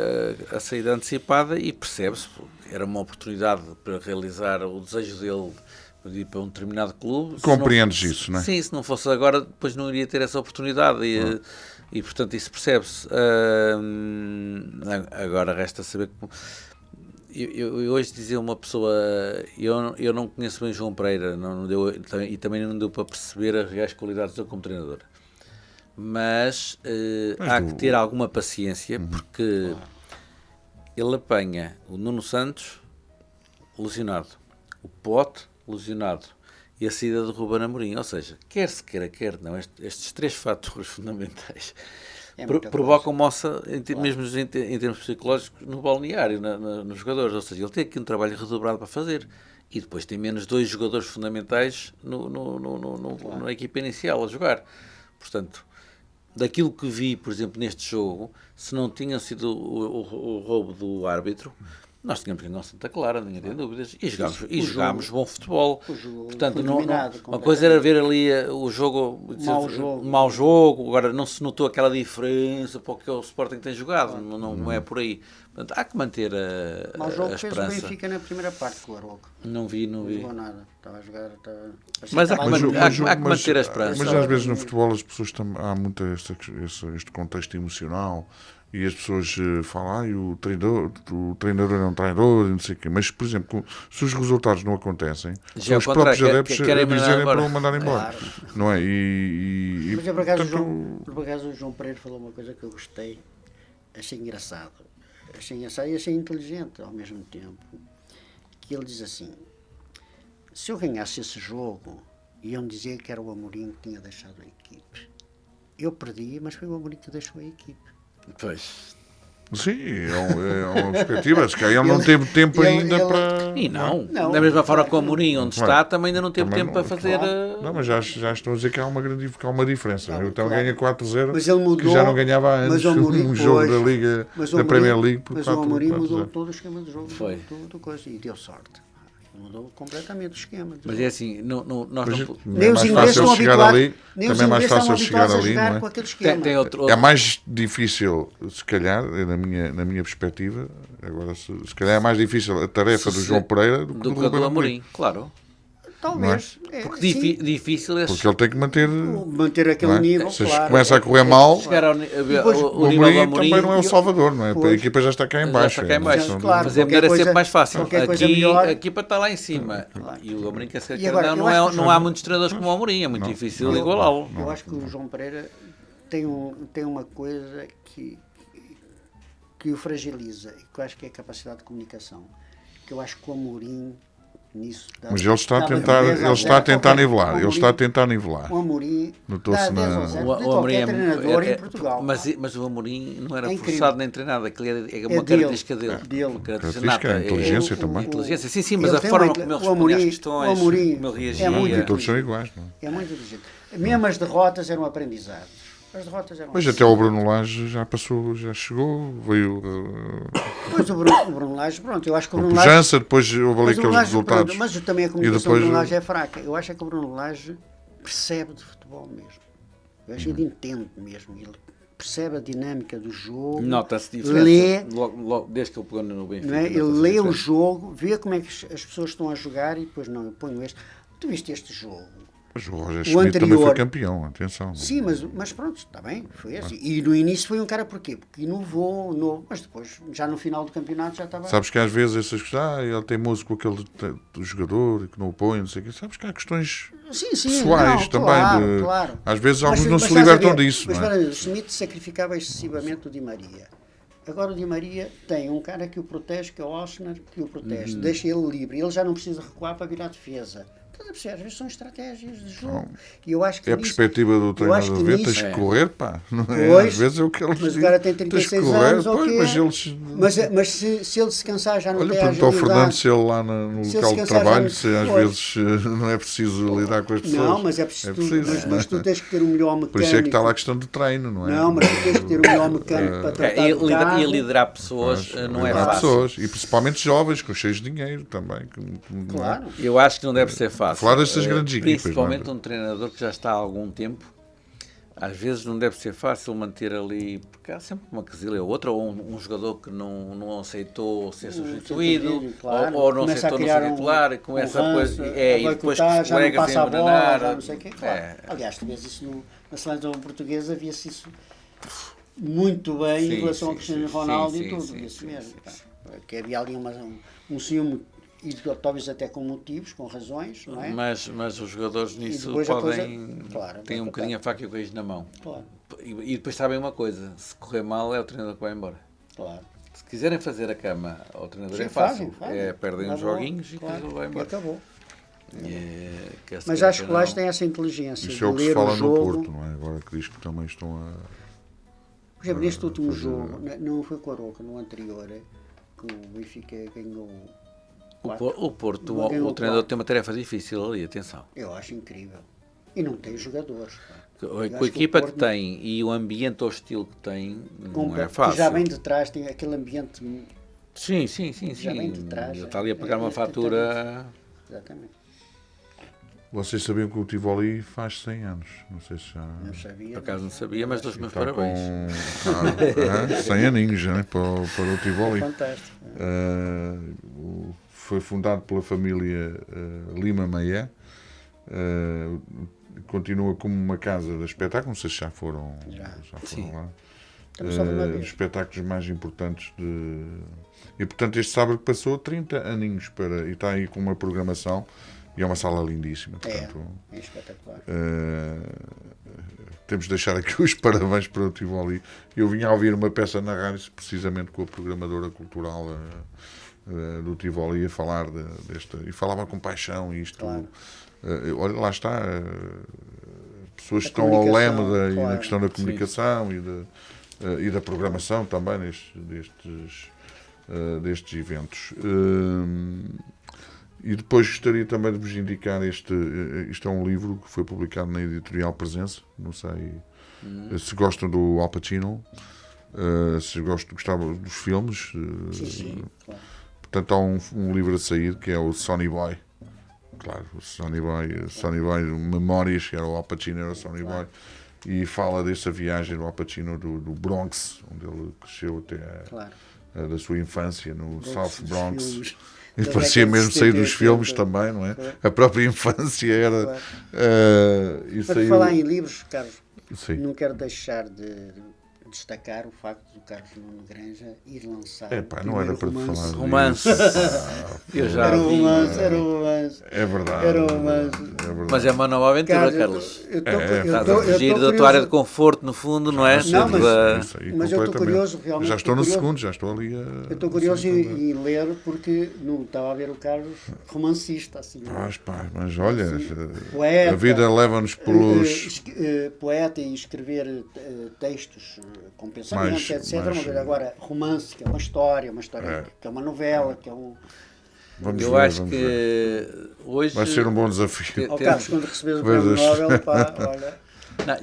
a saída antecipada e percebe-se. Era uma oportunidade para realizar o desejo dele de ir para um determinado clube. Compreendes isso, não é? Sim, se não fosse agora, depois não iria ter essa oportunidade. E, portanto, isso percebe-se. Agora resta saber como... Eu hoje dizia uma pessoa, eu não conheço bem João Pereira, não deu, e também não deu para perceber as reais qualidades dele como treinador. Mas há que ter alguma paciência, porque ele apanha o Nuno Santos lesionado, o Pote lesionado e a saída de Ruben Amorim. Ou seja, quer se queira, quer não, estes 3 fatores fundamentais provocam moça, mesmo em termos psicológicos, no balneário, nos jogadores. Ou seja, ele tem aqui um trabalho redobrado para fazer. E depois tem menos 2 jogadores fundamentais na equipa inicial a jogar. Portanto, daquilo que vi, por exemplo, neste jogo, se não tinha sido o roubo do árbitro, nós tínhamos ganho Santa Clara, ninguém tem dúvidas, e jogámos bom futebol. Portanto, uma coisa era ver ali o jogo, mau jogo, agora não se notou aquela diferença para o que o Sporting tem jogado, não é por aí. Portanto, há que manter a jogo esperança. Fez o Benfica na primeira parte com o Aroca. Não vi. Não jogou nada, estava a jogar... Mas há que manter a esperança. Mas às vezes no futebol as pessoas há muito este contexto emocional. E as pessoas falam, o treinador é um traidor, e não sei o quê. Mas, por exemplo, se os resultados não acontecem, são os próprios adeptos a dizerem para o mandar embora. Claro. Não é? Mas por acaso o João Pereira falou uma coisa que eu gostei, achei engraçado. Achei engraçado e achei inteligente ao mesmo tempo. Que ele diz assim, se eu ganhasse esse jogo, iam dizer que era o Amorim que tinha deixado a equipe. Eu perdi, mas foi o Amorim que deixou a equipe. Pois. Sim, é uma perspectiva. Se calhar ele não teve tempo ainda para... E não. Da mesma forma que o Amorim, onde está, também ainda não teve tempo para fazer... Não, mas já estou a dizer que há uma diferença. Eu também ganhei 4-0, mas ele mudou, que já não ganhava antes um jogo da Liga, da Premier League. Mas o Amorim mudou todo o esquema de jogo. Foi. E deu sorte. Mudou completamente o esquema. Mas é assim, nós não... Nem os ingleses estão habituados. Também é mais fácil chegar ali, não é? Com aquele esquema. É mais difícil, se calhar, na minha perspectiva, agora se calhar é mais difícil a tarefa do João Pereira do que do Ruben Amorim. Claro. Talvez. Porque difícil é... Porque ele tem que manter aquele nível, se começa a correr mal, o nível do Amorim também não é o Salvador, não é? A equipa já está cá em baixo. Claro, mas é sempre mais fácil. Aqui a equipa está lá em cima. E o Amorim quer ser não há muitos treinadores como o Amorim, é muito difícil igualá-lo. Eu acho que o João Pereira tem uma coisa que o fragiliza, e que eu acho que é a capacidade de comunicação. Que eu acho que o Amorim... Nisso, mas ele está a tentar nivelar. O Amorim notou-se o Amorim é treinador em Portugal. Mas o Amorim não era forçado nem treinado, aquilo é uma característica dele. Uma característica, a inteligência também. Inteligência, sim, mas a forma como ele respondia às questões, como ele reagia. Todos são iguais, não é? É muito inteligente. Mesmo as derrotas eram aprendizados. As derrotas eram... Mas até o Bruno Lage já passou, já chegou, veio... Pois o Bruno Lage, pronto, eu acho que o Bruno Lage... Pujança, depois houve ali aqueles resultados. Pronto, mas também a comunicação do Bruno Lage é fraca. Eu acho que o Bruno Lage percebe de futebol mesmo. Eu acho que ele entende mesmo. Ele percebe a dinâmica do jogo. Nota-se diferença. Lê... Logo, desde que ele pegou no Benfica. Não é? Ele lê o jogo, vê como é que as pessoas estão a jogar e depois não, eu ponho este. Tu viste este jogo? Mas o Roger Schmidt também foi campeão, atenção. Sim, mas pronto, está bem, foi assim. E no início foi um cara porquê? Porque inovou, mas depois, já no final do campeonato, já estava... Sabes que às vezes essas questões, ele tem músico com aquele do jogador que não o põe, não sei o quê. Sabes que há questões pessoais também. Claro. Às vezes alguns não se libertam disso. Mas o Schmidt sacrificava excessivamente o Di Maria. Agora o Di Maria tem um cara que o protege, que é o Osner, que o protege, deixa ele livre. Ele já não precisa recuar para virar defesa. Às vezes são estratégias de jogo. E eu acho que é a perspectiva do treinador ver, tens que correr, pá. Às vezes é o que eles dizem. Mas o cara tem 36 anos, mas se ele se cansar já não tem agilidade. Olha, perguntou ao Fernando se ele lá no local de trabalho, se às vezes não é preciso lidar com as pessoas. Não, mas é preciso, mas tu tens que ter um melhor mecânico. Por isso é que está lá a questão de treino, não é? Não, mas tu tens que ter um melhor mecânico para tratar do carro. E liderar pessoas não é fácil. E principalmente jovens, com cheios de dinheiro também. Claro. Eu acho que não deve ser fácil. Falar destas grandes equipas. Principalmente um treinador que já está há algum tempo, às vezes não deve ser fácil manter ali, porque há sempre uma quesilha ou outra, ou um jogador que não aceitou ser substituído, claro, ou não aceitou não ser titular, com essa coisa, e depois que os colegas a engrenar. Aliás, tu vês isso na seleção portuguesa, havia-se isso muito bem Sim, em relação ao sim, Cristiano sim, Ronaldo sim, e tudo, sim, isso sim, mesmo. sim, Pá. sim. Que havia ali um ciúme, e talvez até com motivos, com razões, não é? Mas os jogadores nisso depois a podem. coisa- claro, têm um vai bocadinho a faca e o queijo na mão. Claro, E depois sabem uma coisa: se correr mal, é o treinador que vai embora. claro. Se quiserem fazer a cama ao treinador, Sim, é fácil. fazem. É, perdem uns Acabou, joguinhos e depois claro, ele vai e embora. acabou. Quer se Mas queira, acho que quer lá não. tem essa inteligência Isso é o de que se ler fala o no jogo. Porto, não é? Agora que diz que também estão a... Por exemplo, neste último jogo, não foi com a Aroca, no anterior, que o Benfica ganhou O Porto, Ganhou o treinador quatro. tem uma tarefa difícil ali, atenção. Eu acho incrível. E não tem jogadores. Pá. Eu Com acho a que equipa o que Porto tem e o ambiente hostil que tem, não é que fácil. já vem de trás, tem aquele ambiente. Sim. Já vem de trás, Ele está ali a pagar é, uma fatura. Exatamente. Vocês sabiam que o Tivoli faz 100 anos. Não sei se já... Não sabia. Por acaso não sabia, mas dou os meus Está parabéns. com 100 aninhos, né, para o Tivoli. Fantástico. Foi fundado pela família Lima Maia. Continua como uma casa de espetáculo. Não sei se já foram Sim. lá. Estamos só uma Os vez. espetáculos mais importantes de... E portanto este sábado passou 30 aninhos e está aí com uma programação e é uma sala lindíssima. Portanto, É espetacular. temos de deixar aqui os parabéns para o Tivoli. Eu vinha a ouvir uma peça na rádio precisamente com a programadora cultural do Tivoli a falar desta, e falava com paixão isto. Claro. Olha, lá está, pessoas que A estão ao leme comunicação, e na claro. questão da comunicação e da programação também destes eventos. E depois gostaria também de vos indicar isto é um livro que foi publicado na editorial Presença, não sei se gostam do Al Pacino, se gostavam dos filmes, Sim, claro. portanto há um livro a sair que é o Sonny Boy. Claro, o Sonny Boy, Memórias, que era o Al Pacino, era o Sonny Boy, e fala dessa viagem do Al Pacino do Bronx, onde ele cresceu até Claro. da sua infância no South dos Bronx. filmes E da parecia década de mesmo sair 70 e dos filmes 80. também, não é? Claro. A própria infância era. Claro. E Para saiu... falar em livros, Carlos, Sim. não quero deixar de destacar o facto do Carlos Nuno Granja ir lançar. Epá, o não era primeiro para te falar romance. Romance. Eu já Era um vi. romance, era um romance. É verdade. Era um romance. É verdade. Mas é uma nova aventura, Carlos, Carlos. Estás eu a fugir da tua área de conforto, no fundo, não é? Não, mas- Isso aí, mas eu estou completamente. curioso, realmente, Já estou estou no curioso. segundo, já estou ali a. Eu estou curioso em ler porque não estava a ver o Carlos romancista, assim. Pá, mas olha, Poeta, a vida leva-nos pelos. Poeta e escrever textos com pensamentos, etc. mais- Agora, romance, que é uma história que é uma novela, que é um. Vamos Eu ver, acho vamos que ver. hoje. Vai ser um bom desafio. Ó Carlos, quando receberes o prémio Vejas. Nobel, pá, olha. Não,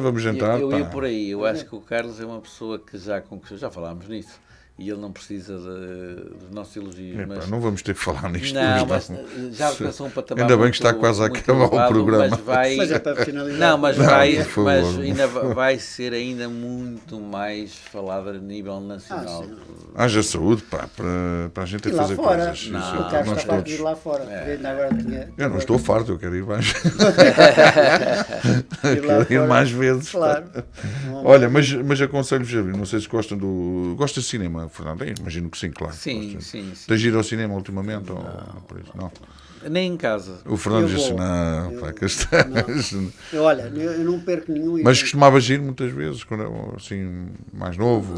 Vamos jantar, Eu ia pá. por aí. Eu acho que o Carlos é uma pessoa que já conquistou, já falámos nisso, e ele não precisa dos nossos elogios. Epá, Mas, não vamos ter que falar nisto não, hoje, mas já alcançou um patamar. Ainda bem muito, que está quase a muito acabar o elevado, programa. Mas vai, Mas é para finalizar. não, mas Não, vai, por favor. mas ainda vai ser ainda muito mais falado a nível nacional. sim. Haja saúde, pá, para a gente E lá fazer fora. coisas. Não, Isso, O Carlos nós está farto de todos. ir lá fora. Ainda agora tinha. Eu não estou farto, eu quero ir mais, Ir lá quero ir fora. mais vezes. Claro. Olha, mas aconselho-vos a ver, não sei se gostam Gosta de cinema, Fernando? Eu imagino que sim, claro. Sim, Gosta. sim. Tens ido ao cinema ultimamente? Ou por isso? Não. Nem em casa. O Fernando Eu disse, vou. não, pá, que estás... Olha, eu não perco nenhum. Mas evento. costumavas ir muitas vezes, quando era assim, mais novo?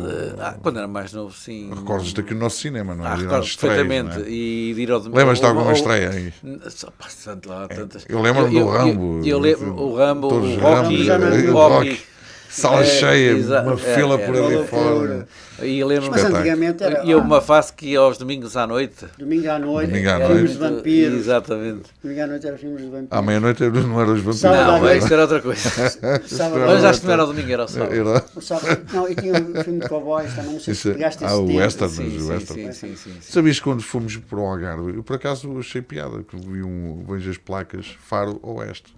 Quando era mais novo, sim. Recordas-te aqui o nosso cinema, não é? De ir Recordo às estreias, perfeitamente. não é? E de ir ao Lembras-te de alguma estreia aí? Só passando lá tantas. Eu lembro-me do Rambo. Eu lembro o Rambo, Todos o os Rocky, Rambos, o o Rocky. Rocky. Sala cheia, Exato, uma fila por ali loucura. fora. E lembro-me. Mas antigamente era. E houve uma fase que ia aos domingos à noite. Domingo à noite. Domingo à era noite. filmes de vampiros. Exatamente. Domingo à noite era filmes de vampiros. À meia-noite não eram os vampiros. Sábado à Não, noite. isso era outra coisa. Sábado à Mas noite. acho que não era o domingo, era o sábado. Era- O sábado- Não, e tinha um filme de cowboys também. Não sei Isso se é- pegaste esse o tempo. western, Sim, mas o sim, western. sim, sim. Sabias que quando fomos para o Algarve, eu por acaso achei piada, que vi vejo as placas Faro Oeste.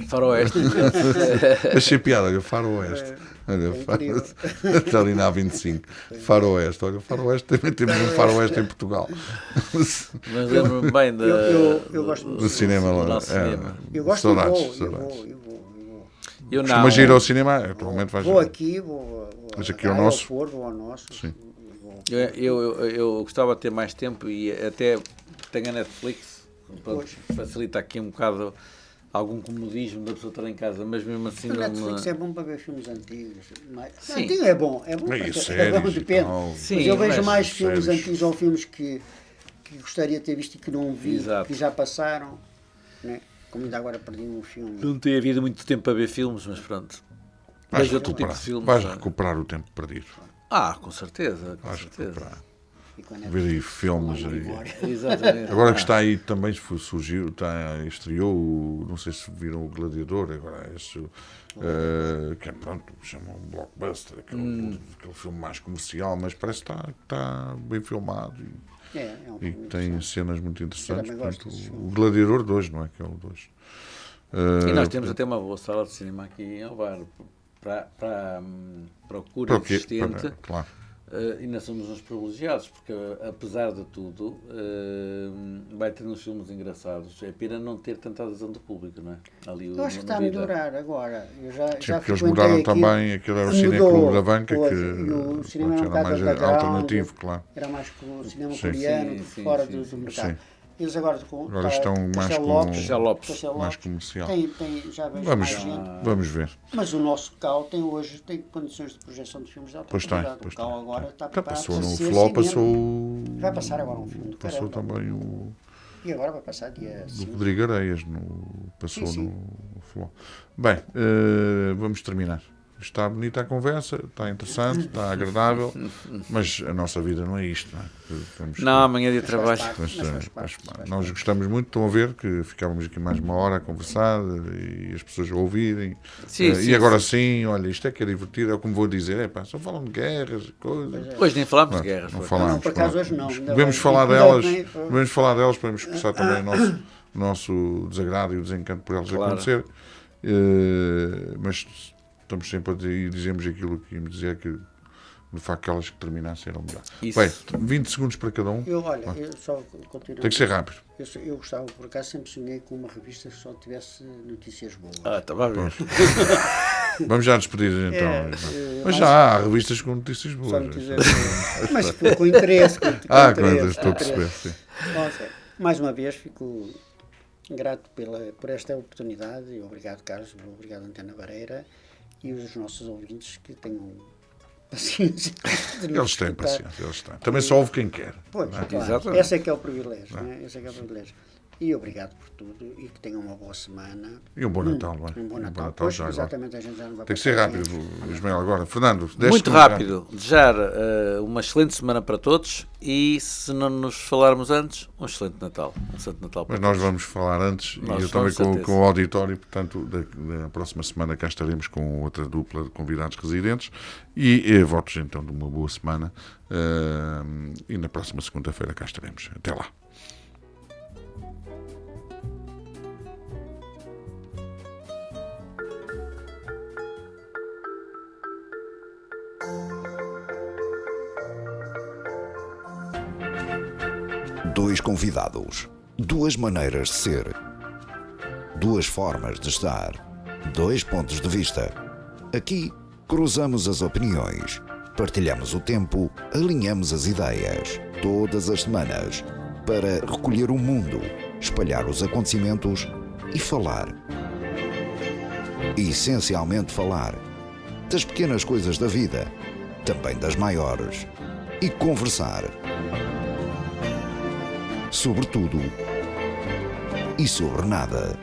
Faroeste. Achei piada, olha, Faro Oeste. Olha, incrível. está ali na A25. Faro Oeste, olha, Faro Oeste, também temos um Faro Oeste em Portugal. Mas lembro-me bem Eu gosto Do cinema do lá. nosso É, cinema. Eu gosto saudades, e vou. saudades. Eu não. Costumas ir ao cinema? Atualmente vais. Vou aqui, vou Mas aqui ao nosso? vou ao nosso. Sim. Eu gostava de ter mais tempo e até tenho a Netflix, pronto, Pois. facilita aqui um bocado algum comodismo da pessoa estar em casa, mas mesmo assim O não Netflix é bom para ver filmes antigos. Sim. Antigo é bom. É bom, E porque séries bom, e depende. tal. Sim, mas eu vejo mas mais filmes séries. antigos ou filmes que gostaria de ter visto e que não vi, Exato. que já passaram. Né? Como ainda agora perdi um filme. Não tem havido muito tempo para ver filmes, mas pronto. Vejo outro tipo de filmes. Vais não é? recuperar o tempo perdido. Com certeza, com Vais certeza. recuperar. E com a Ver aí Netflix, filmes com a aí. memória. Exatamente. Agora que está aí também surgiu, estreou, não sei se viram o Gladiador, agora esse, que é, pronto, chamam um blockbuster, aquele filme mais comercial, mas parece que está bem filmado É um e filme tem interessante. cenas muito interessantes. também gosto Portanto, desses o filmes. Gladiador 2, não é? Que é o 2. E nós temos até uma boa sala de cinema aqui em Alvar. Para o cura Para o quê? existente, Claro. ainda somos uns privilegiados, porque apesar de tudo, vai ter uns filmes engraçados. É pena não ter tanta adesão do público, não é? Ali Eu acho que está a melhorar agora. Eu já Sim, porque eles frequentei mudaram aquilo. também, aquilo era o Mudou Cineclube da Banca, hoje, que e o cinema pronto, era era mais underground, alternativo, claro. Era mais que o cinema Sim. coreano, Sim, fora sim, do sim. mercado. Sim. Eles agora, Agora estão mais Castelo com- Lopes, Castelo Lopes. Castelo Mais Lopes, comercial. já vejo Vamos, mais gente. vamos ver. Mas o nosso CAU tem condições de projeção de filmes de alta Pois tem, qualidade. pois O CAU tem. agora está Já preparado passou para no ser Flow, cinema. passou. Vai passar agora um filme do Passou caramba. também o E agora vai passar dia do 5. Rodrigo Areias, passou Sim, sim. no Flow. Bem, vamos terminar. Está bonita a conversa, está interessante, está agradável, mas a nossa vida não é isto, não é? Temos que- Não, amanhã é dia de trabalho. Mas, Mas faz parte. nós gostamos muito, estão a ver que ficávamos aqui mais uma hora a conversar e as pessoas a ouvirem. Sim, E sim, agora sim, olha, isto é que é divertido, é como vou dizer, só falam de guerras, coisas. Hoje nem falámos de Não, guerras. não por falamos. Não, por acaso hoje não, Mas ainda Devemos bem. falar Ainda delas, bem, devemos falar delas para expressar também o nosso desagrado e o desencanto por elas Claro. acontecer. Mas estamos sempre a dizer, e dizemos aquilo que íamos dizer, que de facto aquelas que terminassem eram melhor. Isso. Bem, 20 segundos para cada um. Eu só continuo. Tem que ser rápido. Eu gostava, por acaso, sempre sonhei com uma revista que só tivesse notícias boas. Estava a ver. Vamos já despedir então. Mas já há revistas com notícias Só boas. notícias boas. Mas com interesse. Com Estou a perceber. interesse. Sim. Nossa, mais uma vez fico grato por esta oportunidade e obrigado, Carlos, obrigado, Antena Vareira, e os nossos ouvintes que tenham paciência. de nos Eles têm escutar. paciência, eles têm. Também só ouve quem quer. Pois, não é? claro. Exatamente. Esse é que é o privilégio. Né? Esse é que é o privilégio. E obrigado por tudo e que tenham uma boa semana. E um bom Natal, não é? Um bom Natal. Pois, já agora. exatamente, a gente já não vai Tem que ser passar rápido, bem. Ismael, agora. Fernando, 10 Muito segundos, rápido. Desejar uma excelente semana para todos e, se não nos falarmos antes, um excelente Natal. Um excelente Natal para Mas nós todos. vamos falar antes Nós e eu também vamos, certeza. com o auditório, portanto, da próxima semana cá estaremos com outra dupla de convidados residentes e votos então de uma boa semana e na próxima segunda-feira cá estaremos. Até lá. Dois convidados, duas maneiras de ser, duas formas de estar, dois pontos de vista. Aqui cruzamos as opiniões, partilhamos o tempo, alinhamos as ideias, todas as semanas, para recolher o mundo, espalhar os acontecimentos e falar. E, essencialmente falar das pequenas coisas da vida, também das maiores, e conversar. Sobre tudo e sobre nada.